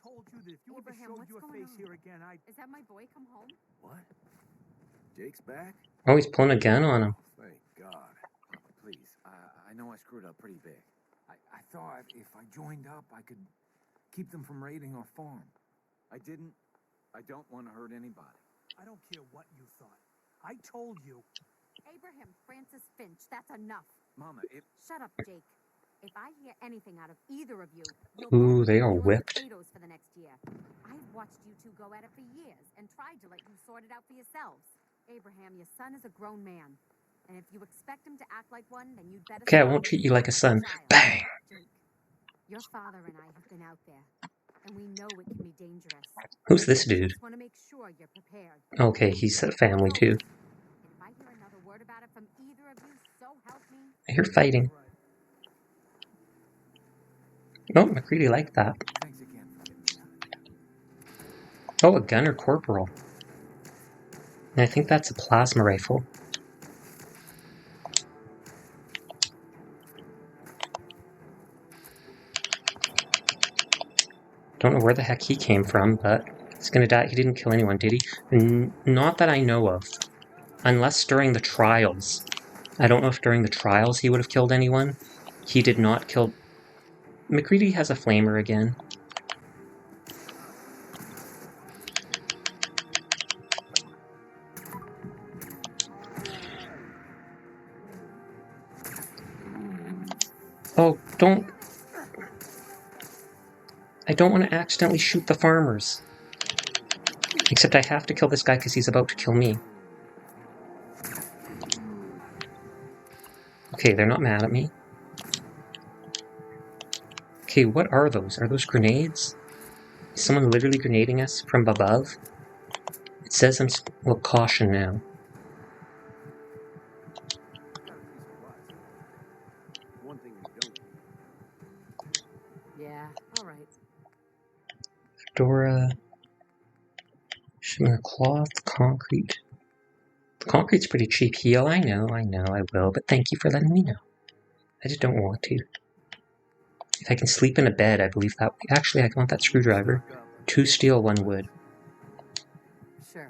Speaker 2: Abraham, what's going on? Is that my boy come home?
Speaker 4: What? Jake's back?
Speaker 1: Oh, he's pulling a gun on him.
Speaker 4: Thank God. Please, I know I screwed up pretty big. I thought if I joined up, I could keep them from raiding our farm. I didn't. I don't want to hurt anybody.
Speaker 3: I don't care what you thought. I told you.
Speaker 2: Abraham Francis Finch, that's enough.
Speaker 4: Mama,
Speaker 2: Shut up, Jake. If I hear anything out of either of you, you'll
Speaker 1: Ooh,
Speaker 2: both
Speaker 1: they
Speaker 2: be
Speaker 1: are
Speaker 2: peeling
Speaker 1: whipped.
Speaker 2: potatoes for the next year. I've watched you two go at it for years and tried to let you sort it out for yourselves. Abraham, your son is a grown man. And if you expect him to act like one, then you'd better...
Speaker 1: Okay, I won't treat you like a son. Bang!
Speaker 2: Jake, your father and I have been out there, and we know it can be dangerous.
Speaker 1: Who's this dude?
Speaker 2: Just want to make sure you're prepared.
Speaker 1: Okay, he's a family too.
Speaker 2: And if I hear another word about it from either of you, so help me.
Speaker 1: I hear fighting. Oh, McCready liked that.
Speaker 4: thanks again for getting me out of there.
Speaker 1: Oh, a gunner corporal. And I think that's a plasma rifle. Don't know where the heck he came from, but he's gonna die. He didn't kill anyone, did he? Not that I know of. Unless during the trials. I don't know if during the trials he would have killed anyone. He did not kill... McCready has a flamer again. Oh, don't... I don't want to accidentally shoot the farmers. Except I have to kill this guy because he's about to kill me. Okay, they're not mad at me. Okay, what are those? Are those grenades? Is someone literally grenading us from above? It says I'm... Well, caution now.
Speaker 4: One thing we don't
Speaker 2: Yeah, all right.
Speaker 1: Fedora... Shimmer cloth, concrete. The concrete's pretty cheap. Heal, I know, I will, but thank you for letting me know. I just don't want to. If I can sleep in a bed, I believe that... Actually, I want that screwdriver. 2 steel, 1 wood.
Speaker 2: Sure.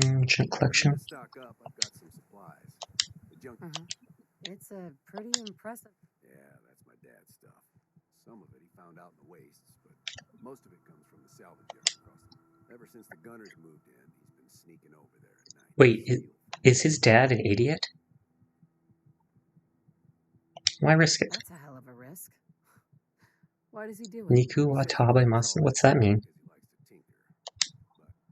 Speaker 1: Ancient collection.
Speaker 4: stock up. I've got some supplies. The junk.
Speaker 2: It's a pretty impressive...
Speaker 4: Yeah, that's my dad's stuff. Some of it he found out in the wastes, but most of it comes from the salvage yard across. Ever since the gunners moved in, he's been sneaking over there at night.
Speaker 1: Wait, is his dad an idiot? Why risk it?
Speaker 2: That's a hell of a risk. Why does he do it?
Speaker 1: Niku Watabe Masa? What's that mean?
Speaker 4: He likes to tinker,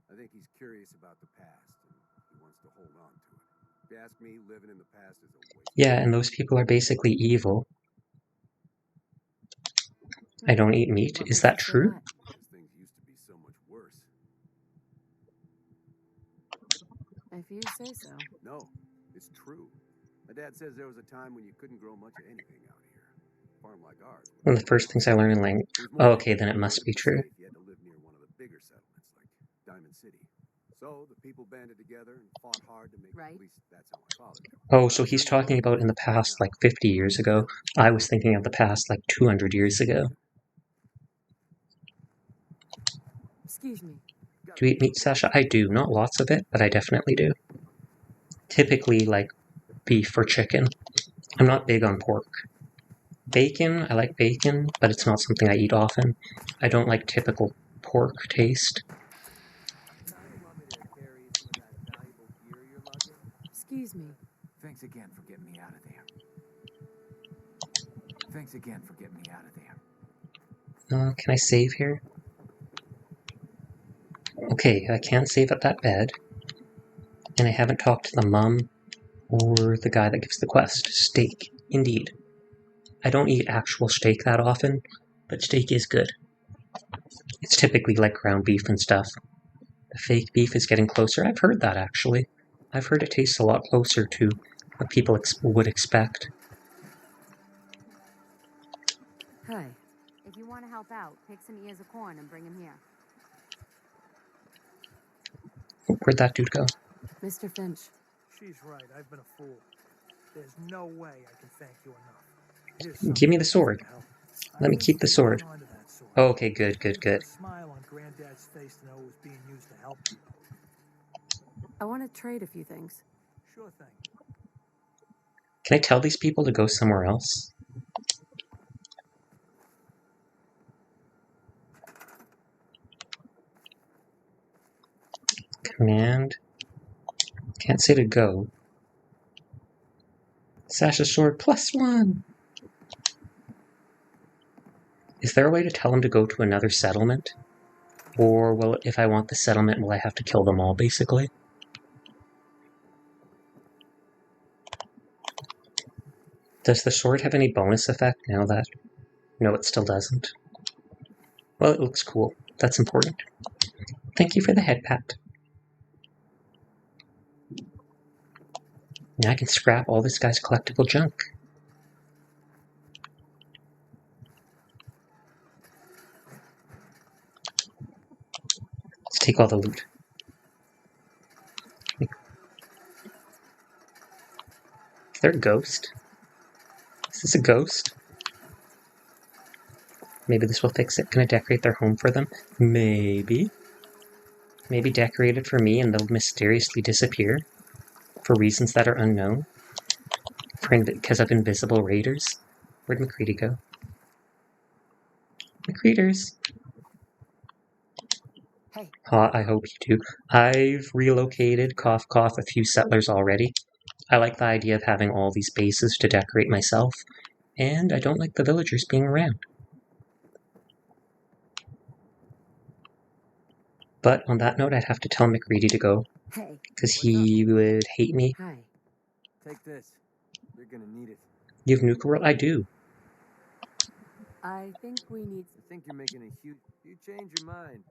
Speaker 4: but I think he's curious about the past and he wants to hold on to it. If you ask me, living in the past is a waste.
Speaker 1: Yeah, and those people are basically evil. I don't eat meat. Is that true?
Speaker 4: Things used to be so much worse.
Speaker 2: If you say so.
Speaker 4: No, it's true. My dad says there was a time when you couldn't grow much of anything out here.
Speaker 7: farm like ours.
Speaker 1: One of the first things I learned in language.
Speaker 7: It was
Speaker 1: Oh,
Speaker 7: more
Speaker 1: okay, then it must be true.
Speaker 7: safe. You had to live near one of the bigger settlements, like Diamond City. So the people banded together and fought hard to make.
Speaker 2: Right.
Speaker 7: At least that's how my father did.
Speaker 1: Oh, so he's talking about in the past, like 50 years ago. I was thinking of the past, like 200 years ago.
Speaker 2: Excuse me.
Speaker 1: Do you eat meat, Sasha? I do. Not lots of it, but I definitely do. Typically, like beef or chicken. I'm not big on pork. Bacon, I like bacon, but it's not something I eat often. I don't like typical pork taste.
Speaker 2: Excuse me.
Speaker 4: Thanks again for getting me out of there. Thanks again for getting me out of there.
Speaker 1: Can I save here? Okay, I can't save at that bed. And I haven't talked to the mum or the guy that gives the quest. Steak, indeed. I don't eat actual steak that often, but steak is good. It's typically like ground beef and stuff. The fake beef is getting closer. I've heard that, actually. I've heard it tastes a lot closer to what people would expect.
Speaker 2: Hi. If you want to help out, pick some ears of corn and bring them here.
Speaker 1: Where'd that dude go?
Speaker 2: Mr. Finch.
Speaker 8: She's right. I've been a fool. There's no way I can thank you enough.
Speaker 1: Give me the sword. Let me keep the sword. Oh, okay, good.
Speaker 8: A smile on Granddad's face to know it was being used to help people.
Speaker 2: I want to trade a few things.
Speaker 8: Sure thing.
Speaker 1: Can I tell these people to go somewhere else? Command. Can't say to go. Sasha's sword +1! Is there a way to tell him to go to another settlement? Or will, if I want the settlement, will I have to kill them all, basically? Does the sword have any bonus effect now that... No, it still doesn't. Well, it looks cool. That's important. Thank you for the head pat. Now I can scrap all this guy's collectible junk. Let's take all the loot. Is there a ghost? Is this a ghost? Maybe this will fix it. Can I decorate their home for them? Maybe. Maybe decorate it for me and they'll mysteriously disappear. For reasons that are unknown. Because of invisible raiders. Where'd McCready go? McCreeders.
Speaker 2: Hey.
Speaker 1: I hope you do. I've relocated, cough cough, a few settlers already. I like the idea of having all these bases to decorate myself. And I don't like the villagers being around. But on that note, I'd have to tell McCready to go.
Speaker 2: Hey.
Speaker 1: Because he would hate me.
Speaker 2: Hi.
Speaker 7: Take this. You're gonna need it.
Speaker 1: You have Nuka World? I do.
Speaker 2: I think we need...
Speaker 7: I think you're making a huge... You change your mind.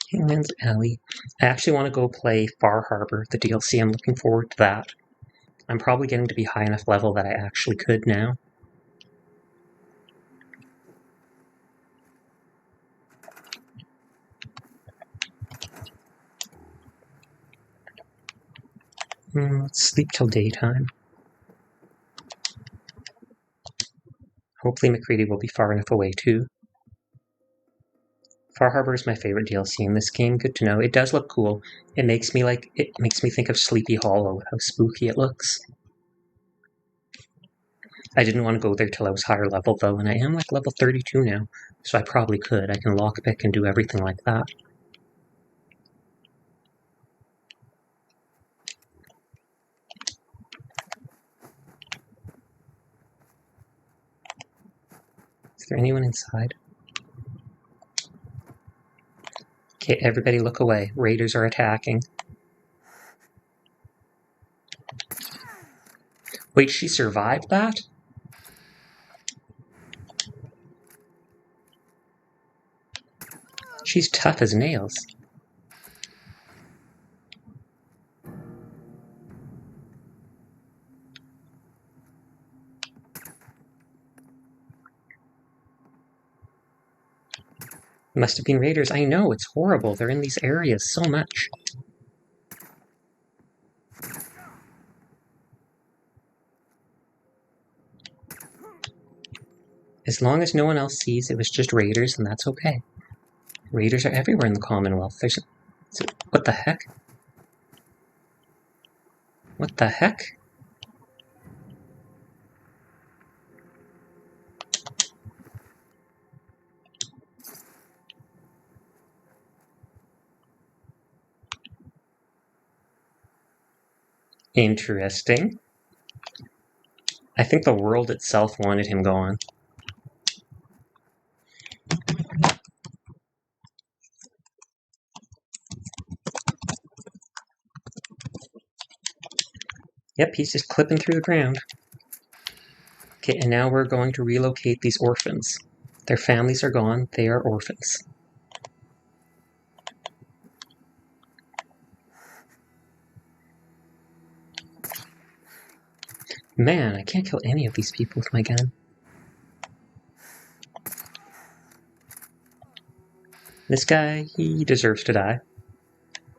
Speaker 1: Hangman's Alley. I actually want to go play Far Harbor, the DLC. I'm looking forward to that. I'm probably getting to be high enough level that I actually could now. Let's sleep till daytime. Hopefully McCready will be far enough away too. Far Harbor is my favorite DLC in this game. Good to know. It does look cool. It makes me think of Sleepy Hollow, how spooky it looks. I didn't want to go there till I was higher level though, and I am like level 32 now, so I probably could. I can lockpick and do everything like that. Is there anyone inside? Okay, everybody look away. Raiders are attacking. Wait, she survived that? She's tough as nails. Must have been raiders. I know, it's horrible. They're in these areas so much. As long as no one else sees it was just raiders, and that's okay. Raiders are everywhere in the Commonwealth. What the heck? What the heck? Interesting. I think the world itself wanted him gone. Yep, he's just clipping through the ground. Okay, and now we're going to relocate these orphans. Their families are gone. They are orphans. Man, I can't kill any of these people with my gun. This guy, he deserves to die.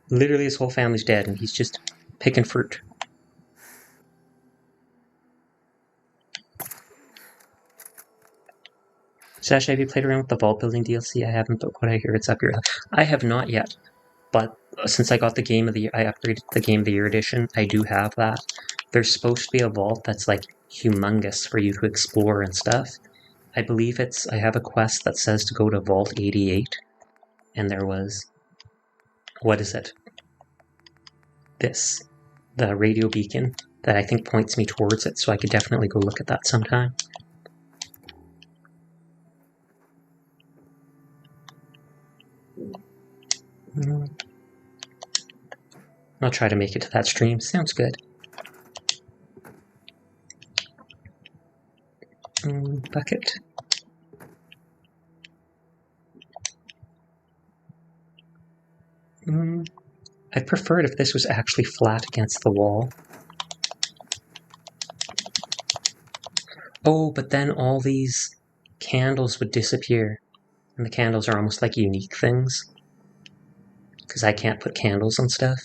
Speaker 1: Literally his whole family's dead and he's just picking fruit. Sash, have you played around with the vault building DLC? I haven't, but what I hear it's up your... I have not yet, but since I got the Game of the Year, I upgraded the Game of the Year edition, I do have that. There's supposed to be a vault that's like humongous for you to explore and stuff. I believe I have a quest that says to go to Vault 88, and there was... What is it? This. The radio beacon that I think points me towards it, so I could definitely go look at that sometime. I'll try to make it to that stream. Sounds good. Bucket. I'd prefer it if this was actually flat against the wall. Oh, but then all these candles would disappear. And the candles are almost like unique things. Because I can't put candles on stuff.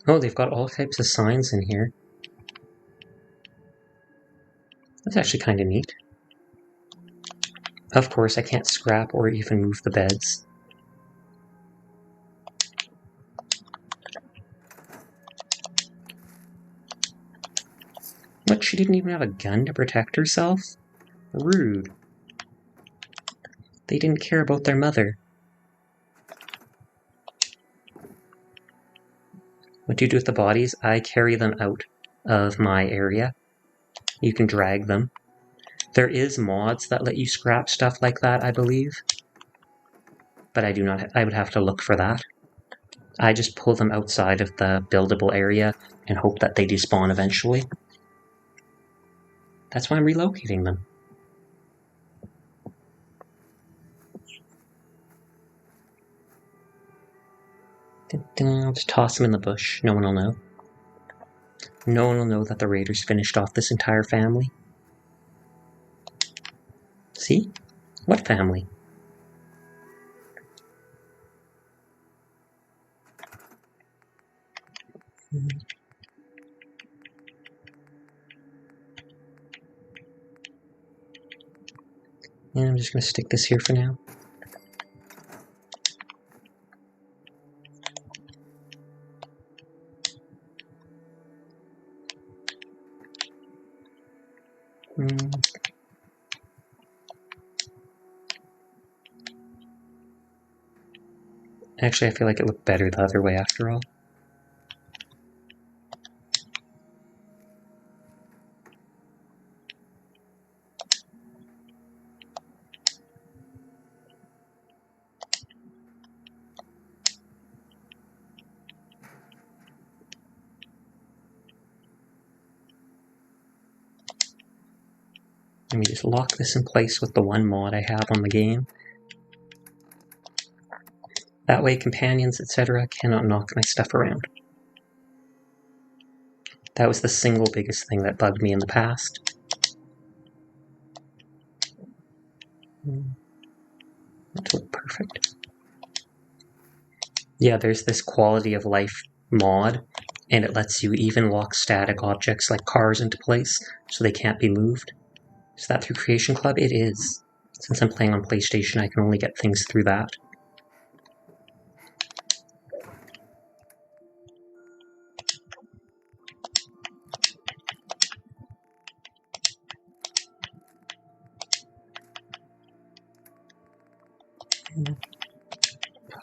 Speaker 1: Oh, they've got all types of signs in here. That's actually kind of neat. Of course, I can't scrap or even move the beds. What, she didn't even have a gun to protect herself? Rude. They didn't care about their mother. What do you do with the bodies? I carry them out of my area. You can drag them. There is mods that let you scrap stuff like that, I believe. But I do not. I would have to look for that. I just pull them outside of the buildable area and hope that they despawn eventually. That's why I'm relocating them. I'll just toss them in the bush. No one will know. No one will know that the raiders finished off this entire family. See? What family? And I'm just going to stick this here for now. Actually, I feel like it looked better the other way after all. Let me just lock this in place with the one mod I have on the game. That way companions, etc. cannot knock my stuff around. That was the single biggest thing that bugged me in the past. That looked perfect. Yeah, there's this quality of life mod, and it lets you even lock static objects like cars into place so they can't be moved. Is that through Creation Club? It is. Since I'm playing on PlayStation, I can only get things through that.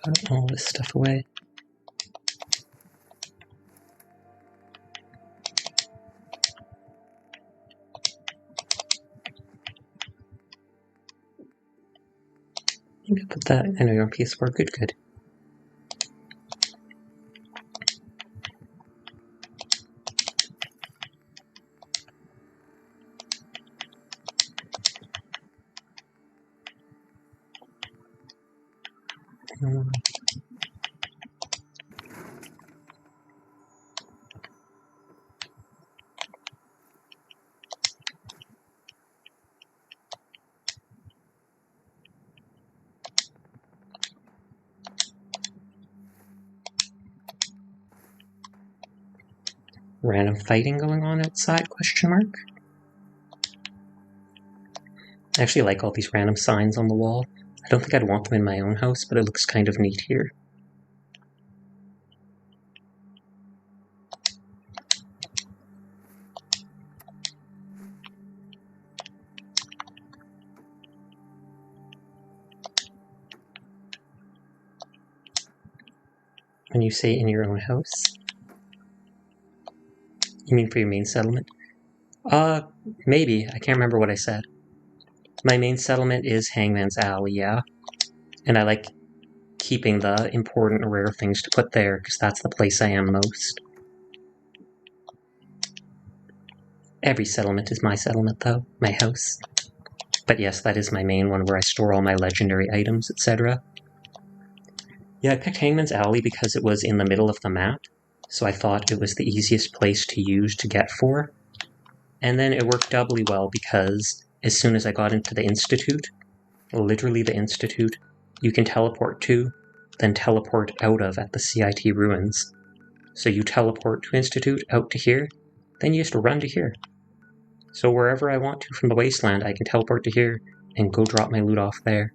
Speaker 1: Put all this stuff away. Maybe put that. I know you're on PS4. Good, good. Random fighting going on outside, question mark? I actually like all these random signs on the wall. I don't think I'd want them in my own house, but it looks kind of neat here. When you say in your own house? You mean for your main settlement? Maybe. I can't remember what I said. My main settlement is Hangman's Alley, yeah. And I like keeping the important rare things to put there, because that's the place I am most. Every settlement is my settlement, though. My house. But yes, that is my main one, where I store all my legendary items, etc. Yeah, I picked Hangman's Alley because it was in the middle of the map, so I thought it was the easiest place to use to get for. And then it worked doubly well because as soon as I got into the Institute, literally the Institute, you can teleport to, then teleport out of at the CIT ruins. So you teleport to Institute, out to here, then you just run to here. So wherever I want to from the wasteland, I can teleport to here and go drop my loot off there.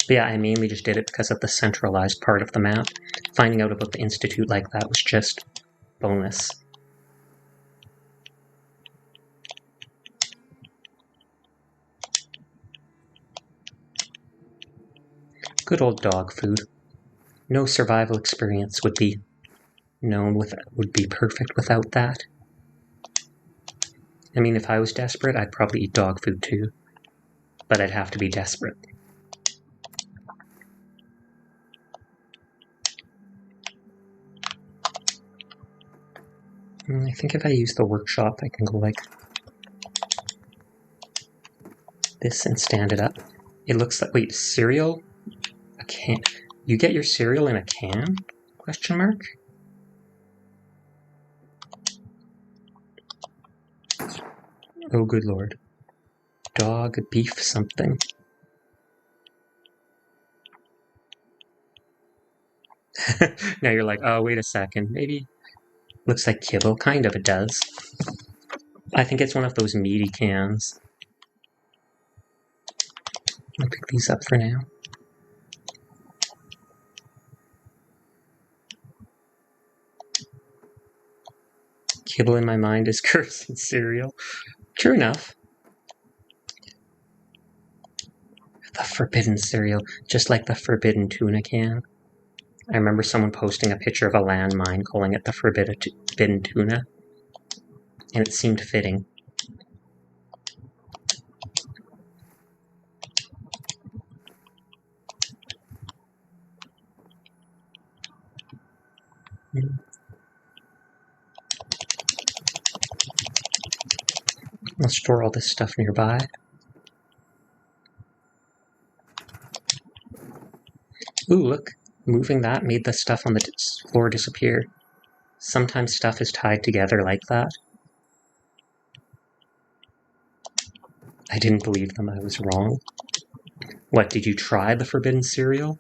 Speaker 1: But yeah, I mainly just did it because of the centralized part of the map. Finding out about the Institute like that was just bonus. Good old dog food. No survival experience would be perfect without that. I mean, if I was desperate, I'd probably eat dog food too. But I'd have to be desperate. I think if I use the workshop, I can go like this and stand it up. It looks like, wait, cereal? A can? You get your cereal in a can? Question mark? Oh, good lord. Dog, beef, something. Now you're like, oh, wait a second. Maybe looks like kibble. Kind of, it does. I think it's one of those meaty cans. I'll pick these up for now. Kibble in my mind is cursed cereal. True enough. The forbidden cereal, just like the forbidden tuna can. I remember someone posting a picture of a landmine calling it the forbidden tuna, and it seemed fitting. I'll store all this stuff nearby. Ooh, look. Moving that made the stuff on the floor disappear. Sometimes stuff is tied together like that. I didn't believe them. I was wrong. What, did you try the forbidden cereal?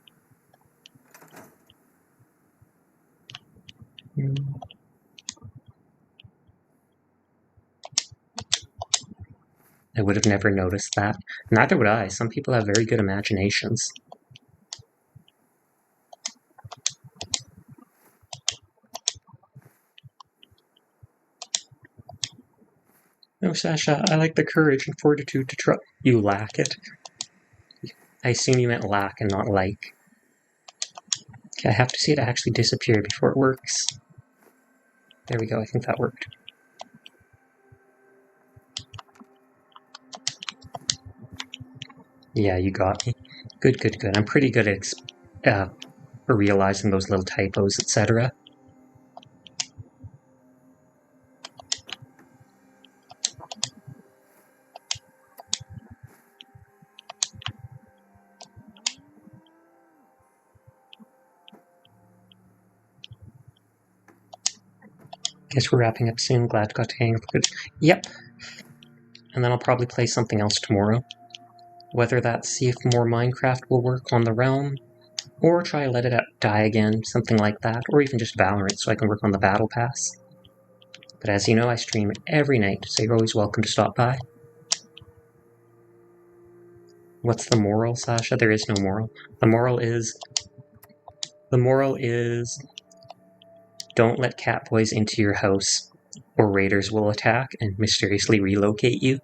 Speaker 1: I would have never noticed that. Neither would I. Some people have very good imaginations. No, Sasha, I like the courage and fortitude to try. You lack it. I assume you meant lack and not like. Okay, I have to see it actually disappear before it works. There we go, I think that worked. Yeah, you got me. Good, good, good. I'm pretty good at realizing those little typos, etc. Guess we're wrapping up soon. Glad got to hang up good. Yep. And then I'll probably play something else tomorrow. Whether that's see if more Minecraft will work on the realm, or try let it die again, something like that, or even just Valorant so I can work on the Battle Pass. But as you know, I stream every night, so you're always welcome to stop by. What's the moral, Sasha? There is no moral. The moral is don't let catboys into your house, or raiders will attack and mysteriously relocate you.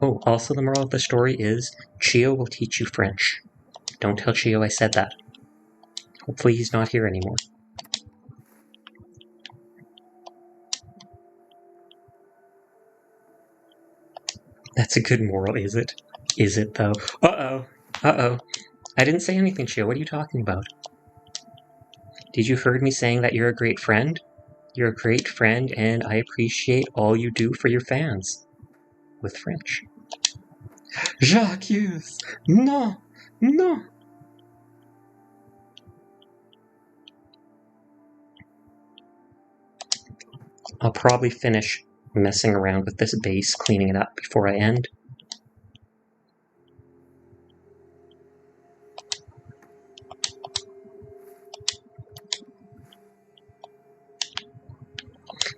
Speaker 1: Oh, also the moral of the story is Chiyo will teach you French. Don't tell Chiyo I said that. Hopefully he's not here anymore. That's a good moral, is it? Is it, though? Uh-oh. Uh-oh. I didn't say anything, Chiyo. What are you talking about? Did you heard me saying that you're a great friend? You're a great friend, and I appreciate all you do for your fans. With French. Jacques! No! No! I'll probably finish messing around with this base, cleaning it up before I end.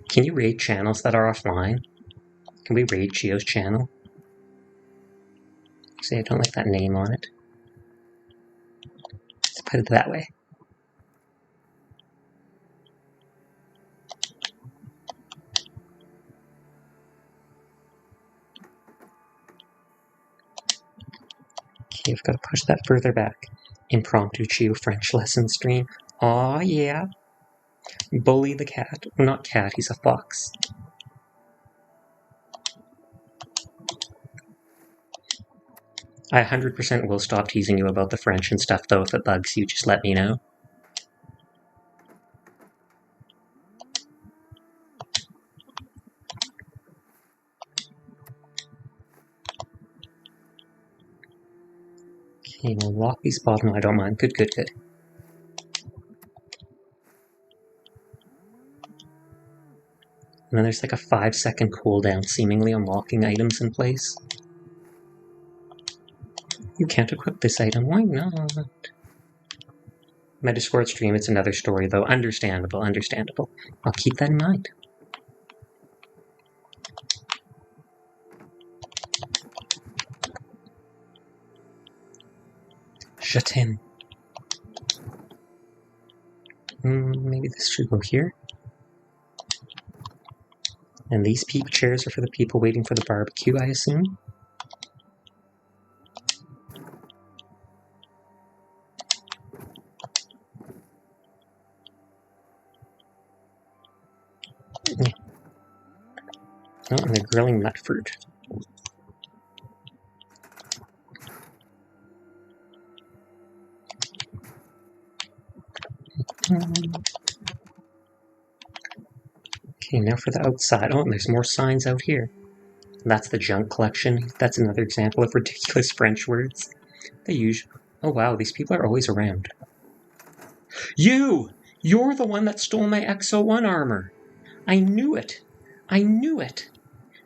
Speaker 1: Can you raid channels that are offline? Can we raid Chiyo's channel? See, I don't like that name on it. Let's put it that way. Okay, I've got to push that further back. Impromptu Chiyo French lesson stream. Aw, yeah. Bully the cat. Not cat, he's a fox. I 100% will stop teasing you about the French and stuff, though. If it bugs you, just let me know. Okay, we'll lock these bottom. No, I don't mind. Good, good, good. And then there's like a 5-second cooldown, seemingly unlocking items in place. You can't equip this item. Why not? My Discord stream, it's another story, though. Understandable, understandable. I'll keep that in mind. Je t'aime. Maybe this should go here. And these peep chairs are for the people waiting for the barbecue, I assume. Oh, and they're grilling nut fruit. Okay, now for the outside. Oh, and there's more signs out here. That's the junk collection. That's another example of ridiculous French words. The usual. Oh wow, these people are always around. You! You're the one that stole my XO1 armor! I knew it! I knew it!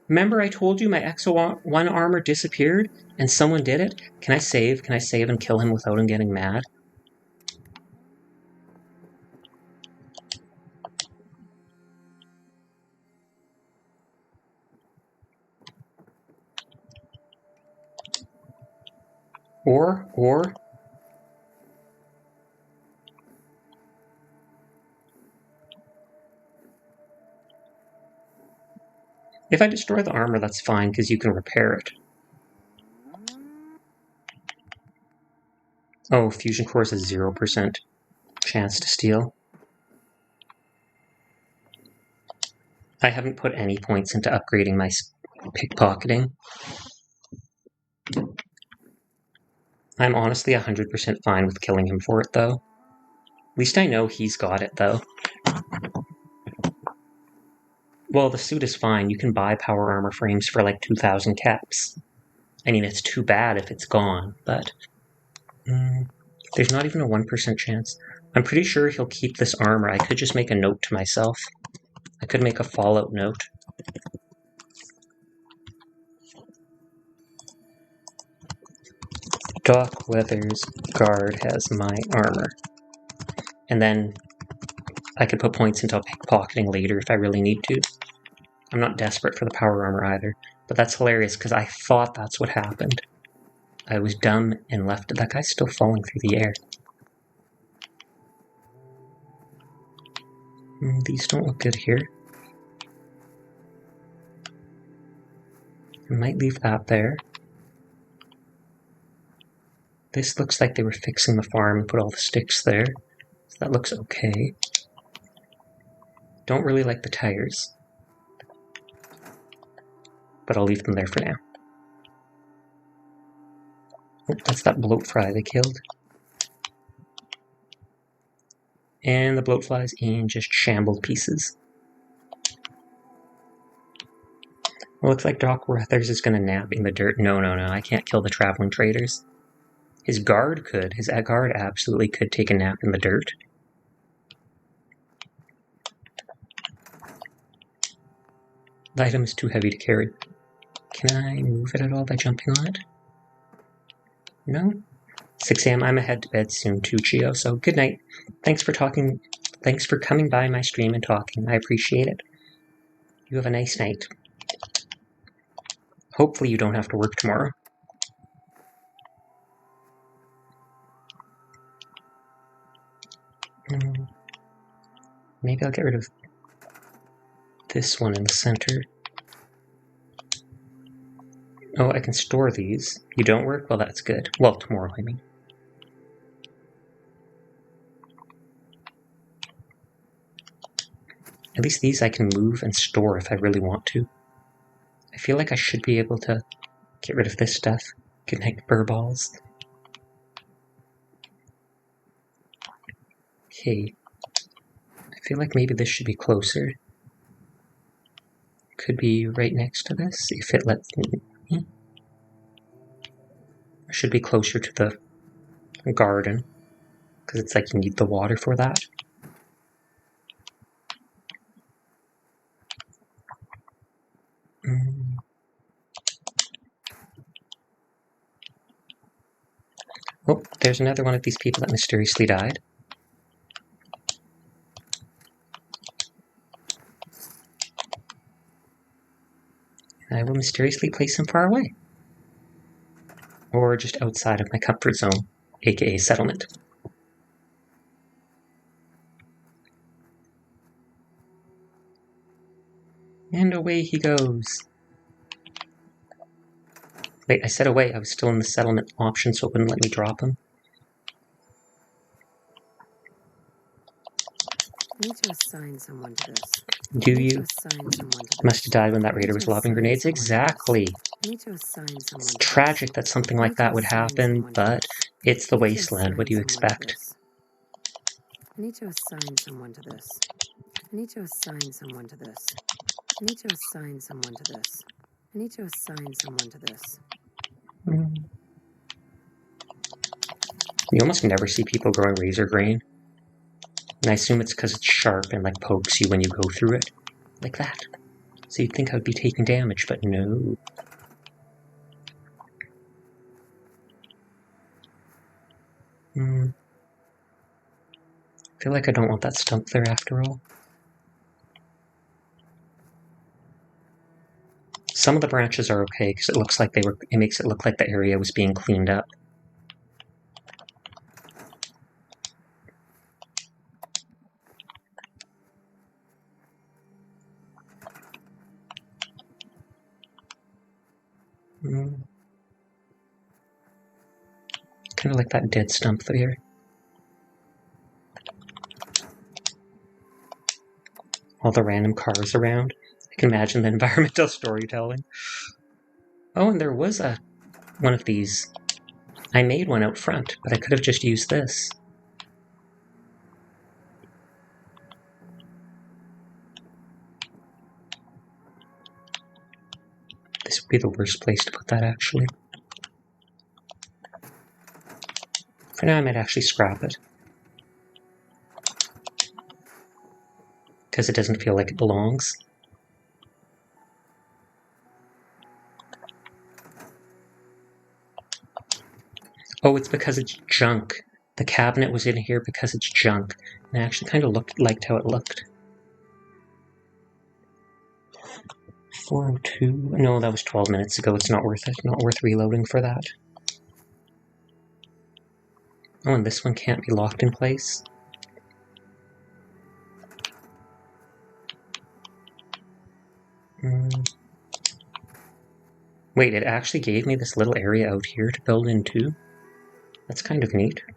Speaker 1: Remember I told you my XO1 armor disappeared and someone did it? Can I save? Can I save and kill him without him getting mad? Or... If I destroy the armor, that's fine, because you can repair it. Oh, fusion cores has 0% chance to steal. I haven't put any points into upgrading my pickpocketing. I'm honestly 100% fine with killing him for it, though. At least I know he's got it, though. Well, the suit is fine. You can buy power armor frames for like 2,000 caps. I mean, it's too bad if it's gone, but... there's not even a 1% chance. I'm pretty sure he'll keep this armor. I could just make a note to myself. I could make a Fallout note. Doc Weathers' guard has my armor. And then I could put points into pickpocketing later if I really need to. I'm not desperate for the power armor either. But that's hilarious because I thought that's what happened. I was dumb and left it. That guy's still falling through the air. These don't look good here. I might leave that there. This looks like they were fixing the farm and put all the sticks there. So that looks okay. Don't really like the tires. But I'll leave them there for now. Oh, that's that bloat fly they killed. And the bloat fly's in just shambled pieces. It looks like Doc Weathers is going to nap in the dirt. No, I can't kill the traveling traders. His guard could. His guard absolutely could take a nap in the dirt. The item is too heavy to carry. Can I move it at all by jumping on it? No? 6 a.m. I'm head to bed soon too, Chiyo, so good night. Thanks for talking. Thanks for coming by my stream and talking. I appreciate it. You have a nice night. Hopefully you don't have to work tomorrow. Maybe I'll get rid of this one in the center. Oh, I can store these. You don't work? Well, that's good. Well, tomorrow, I mean. At least these I can move and store if I really want to. I feel like I should be able to get rid of this stuff. Connect burr balls. Okay. I feel like maybe this should be closer. Could be right next to this, if it lets me. I should be closer to the garden, because it's like you need the water for that. Oh, there's another one of these people that mysteriously died. I will mysteriously place him far away. Or just outside of my comfort zone, aka settlement. And away he goes. Wait, I said away. I was still in the settlement option, so it wouldn't let me drop him.
Speaker 6: I need to assign someone to this.
Speaker 1: Do you? Must have died when that raider was lobbing grenades. Exactly. It's tragic that something like that would happen, but it's the wasteland. What do you expect?
Speaker 6: I need to assign someone to this. I need to assign someone to this. I need to assign someone to this. I need to assign someone to this.
Speaker 1: You almost never see people growing razor grain. And I assume it's because it's sharp and like pokes you when you go through it. Like that. So you'd think I would be taking damage, but no. I feel like I don't want that stump there after all. Some of the branches are okay because it makes it look like the area was being cleaned up. Kind of like that dead stump there. All the random cars around. I can imagine the environmental storytelling. Oh, and there was one of these. I made one out front, but I could have just used this. This would be the worst place to put that, actually. For now, I might actually scrap it. Because it doesn't feel like it belongs. Oh, it's because it's junk. The cabinet was in here because it's junk. And I actually kind of liked how it looked. 402. No, that was 12 minutes ago. It's not worth it. Not worth reloading for that. Oh, and this one can't be locked in place. Wait, it actually gave me this little area out here to build into. That's kind of neat. I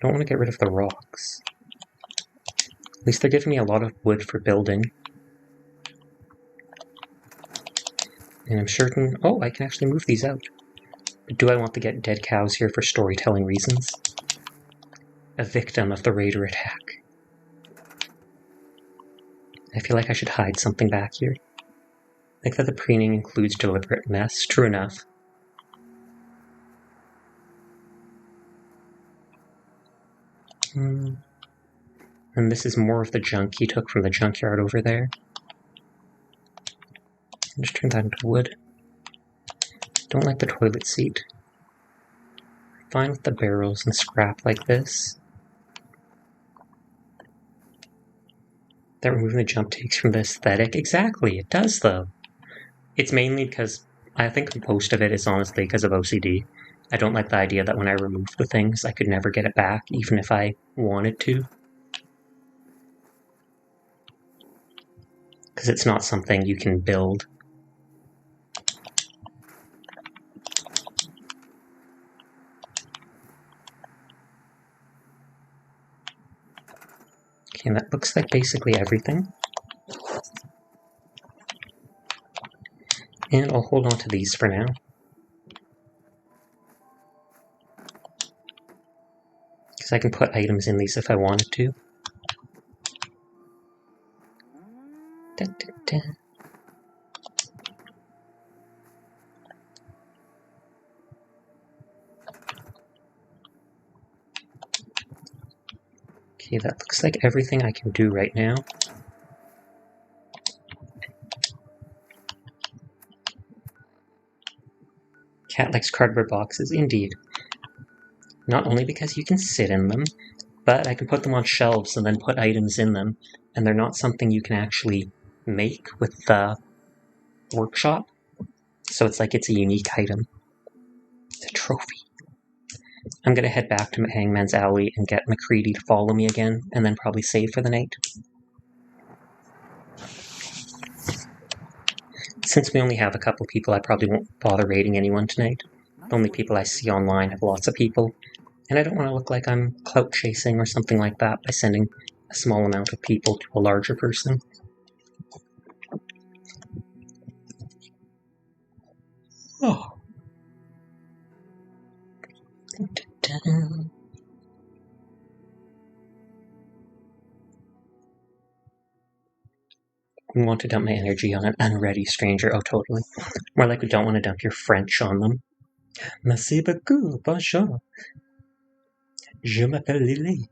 Speaker 1: don't want to get rid of the rocks. At least they're giving me a lot of wood for building. And I'm certain... Oh, I can actually move these out. But do I want to get dead cows here for storytelling reasons? A victim of the raider attack. I feel like I should hide something back here. Like that the preening includes deliberate mess. True enough. And this is more of the junk he took from the junkyard over there. I'll just turn that into wood. Don't like the toilet seat. Fine with the barrels and scrap like this. That removing the jump takes from the aesthetic. Exactly, it does though. It's mainly because, I think most of it is honestly because of OCD. I don't like the idea that when I remove the things, I could never get it back, even if I wanted to. Because it's not something you can build. Okay, and that looks like basically everything. And I'll hold on to these for now. Because I can put items in these if I wanted to. Da, da, da. Okay, that looks like everything I can do right now. Cat likes cardboard boxes, indeed. Not only because you can sit in them, but I can put them on shelves and then put items in them, and they're not something you can actually make with the workshop. So it's like it's a unique item. It's a trophy. I'm gonna head back to Hangman's Alley and get McCready to follow me again, and then probably save for the night. Since we only have a couple people, I probably won't bother raiding anyone tonight. The only people I see online have lots of people, and I don't want to look like I'm clout chasing or something like that by sending a small amount of people to a larger person. Oh. We want to dump my energy on an unready stranger. Oh, totally. More like we don't want to dump your French on them. Merci beaucoup, bonjour. Je m'appelle Lily.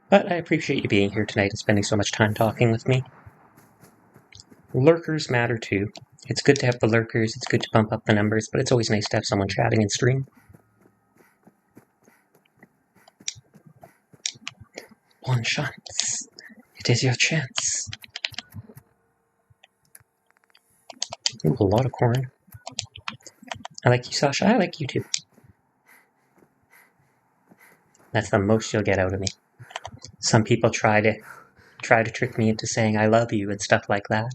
Speaker 1: But I appreciate you being here tonight and spending so much time talking with me. Lurkers matter too. It's good to have the lurkers, it's good to bump up the numbers, but it's always nice to have someone chatting in stream. One chance. It is your chance. Ooh, a lot of corn. I like you, Sasha. I like you too. That's the most you'll get out of me. Some people try to trick me into saying I love you and stuff like that.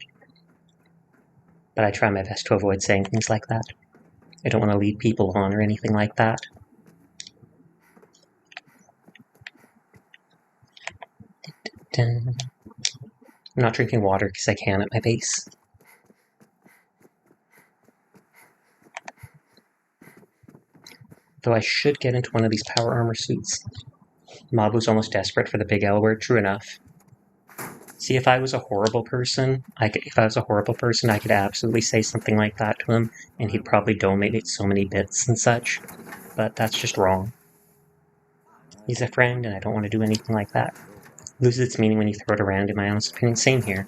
Speaker 1: But I try my best to avoid saying things like that. I don't want to lead people on or anything like that. I'm not drinking water because I can at my base. Though I should get into one of these power armor suits. Mob was almost desperate for the big L word. True enough. See, if I was a horrible person, I could absolutely say something like that to him, and he'd probably donate so many bits and such. But that's just wrong. He's a friend, and I don't want to do anything like that. It loses its meaning when you throw it around, in my honest opinion. Same here.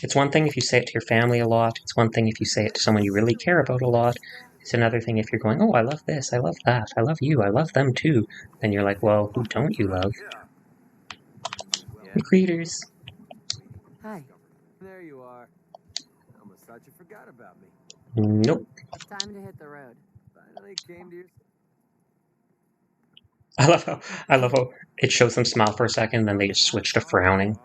Speaker 1: It's one thing if you say it to your family a lot. It's one thing if you say it to someone you really care about a lot. It's another thing if you're going, oh, I love this, I love that, I love you, I love them too. Then you're like, well, who don't you love? Greeters.
Speaker 6: Hi.
Speaker 3: There you are. I almost thought you forgot about me.
Speaker 1: Nope.
Speaker 6: Time to hit the road.
Speaker 3: Finally came to your...
Speaker 1: I love how it shows them smile for a second, then they just switch to frowning.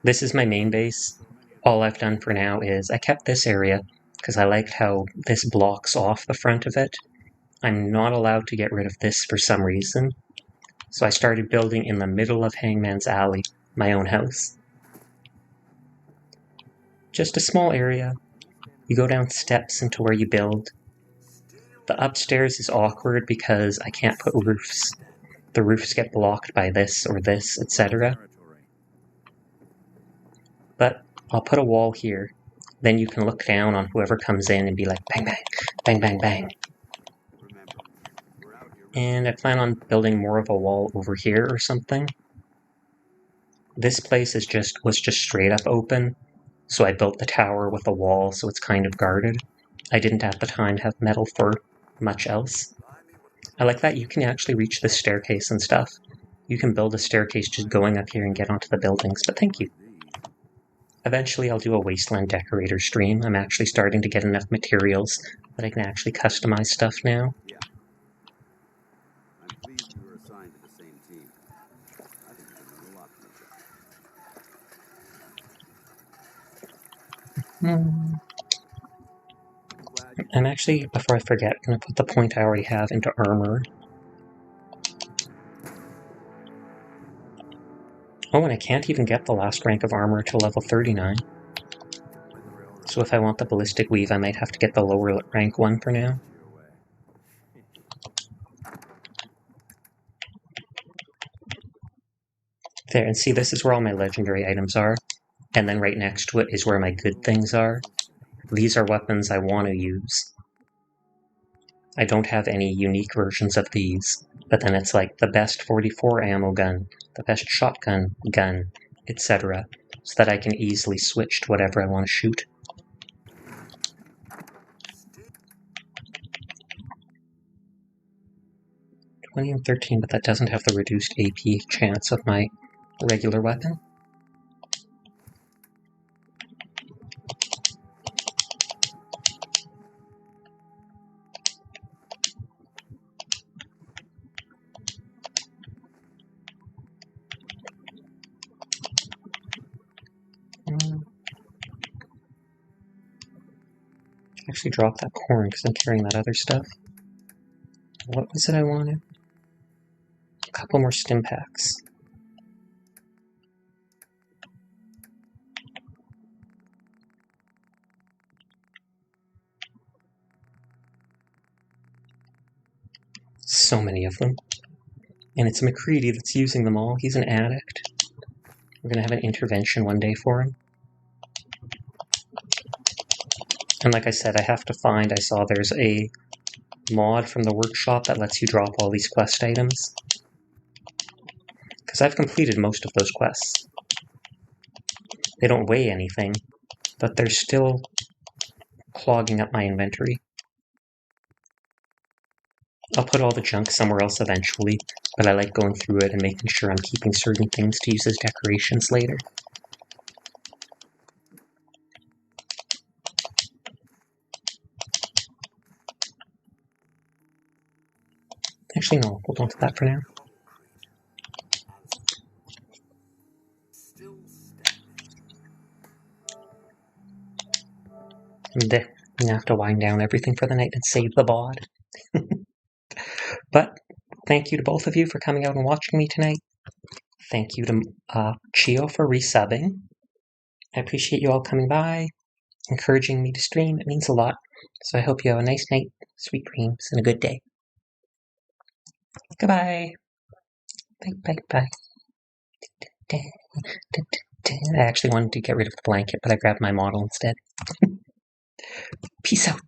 Speaker 1: This is my main base. All I've done for now is I kept this area because I liked how this blocks off the front of it. I'm not allowed to get rid of this for some reason. So I started building in the middle of Hangman's Alley, my own house. Just a small area. You go down steps into where you build. The upstairs is awkward because I can't put roofs. The roofs get blocked by this or this, etc. But I'll put a wall here. Then you can look down on whoever comes in and be like, bang, bang, bang, bang, bang. And I plan on building more of a wall over here or something. This place was just straight up open, so I built the tower with a wall so it's kind of guarded. I didn't at the time have metal for much else. I like that you can actually reach the staircase and stuff. You can build a staircase just going up here and get onto the buildings, but thank you. Eventually I'll do a Wasteland Decorator stream. I'm actually starting to get enough materials that I can actually customize stuff now.
Speaker 7: Yeah. I'm pleased we were assigned to the same team. I think we can learn a lot from each other.
Speaker 1: I'm actually, before I forget, going to put the point I already have into armor. Oh, and I can't even get the last rank of armor till level 39. So if I want the ballistic weave, I might have to get the lower rank one for now. There, and see, this is where all my legendary items are. And then right next to it is where my good things are. These are weapons I want to use. I don't have any unique versions of these, but then it's like the best 44 ammo gun, the best shotgun gun, etc., so that I can easily switch to whatever I want to shoot. $20 and $13, but that doesn't have the reduced AP chance of my regular weapon. Actually drop that corn because I'm carrying that other stuff. What was it I wanted? A couple more stim packs. So many of them. And it's McCready that's using them all. He's an addict. We're going to have an intervention one day for him. And like I said, I saw there's a mod from the workshop that lets you drop all these quest items. Because I've completed most of those quests. They don't weigh anything, but they're still clogging up my inventory. I'll put all the junk somewhere else eventually, but I like going through it and making sure I'm keeping certain things to use as decorations later. Actually, no, hold on to that for now. There, I'm gonna have to wind down everything for the night and save the bod. But thank you to both of you for coming out and watching me tonight. Thank you to Chiyo for resubbing. I appreciate you all coming by, encouraging me to stream. It means a lot. So I hope you have a nice night, sweet dreams, and a good day. Goodbye. Bye, bye, bye. I actually wanted to get rid of the blanket, but I grabbed my model instead. Peace out.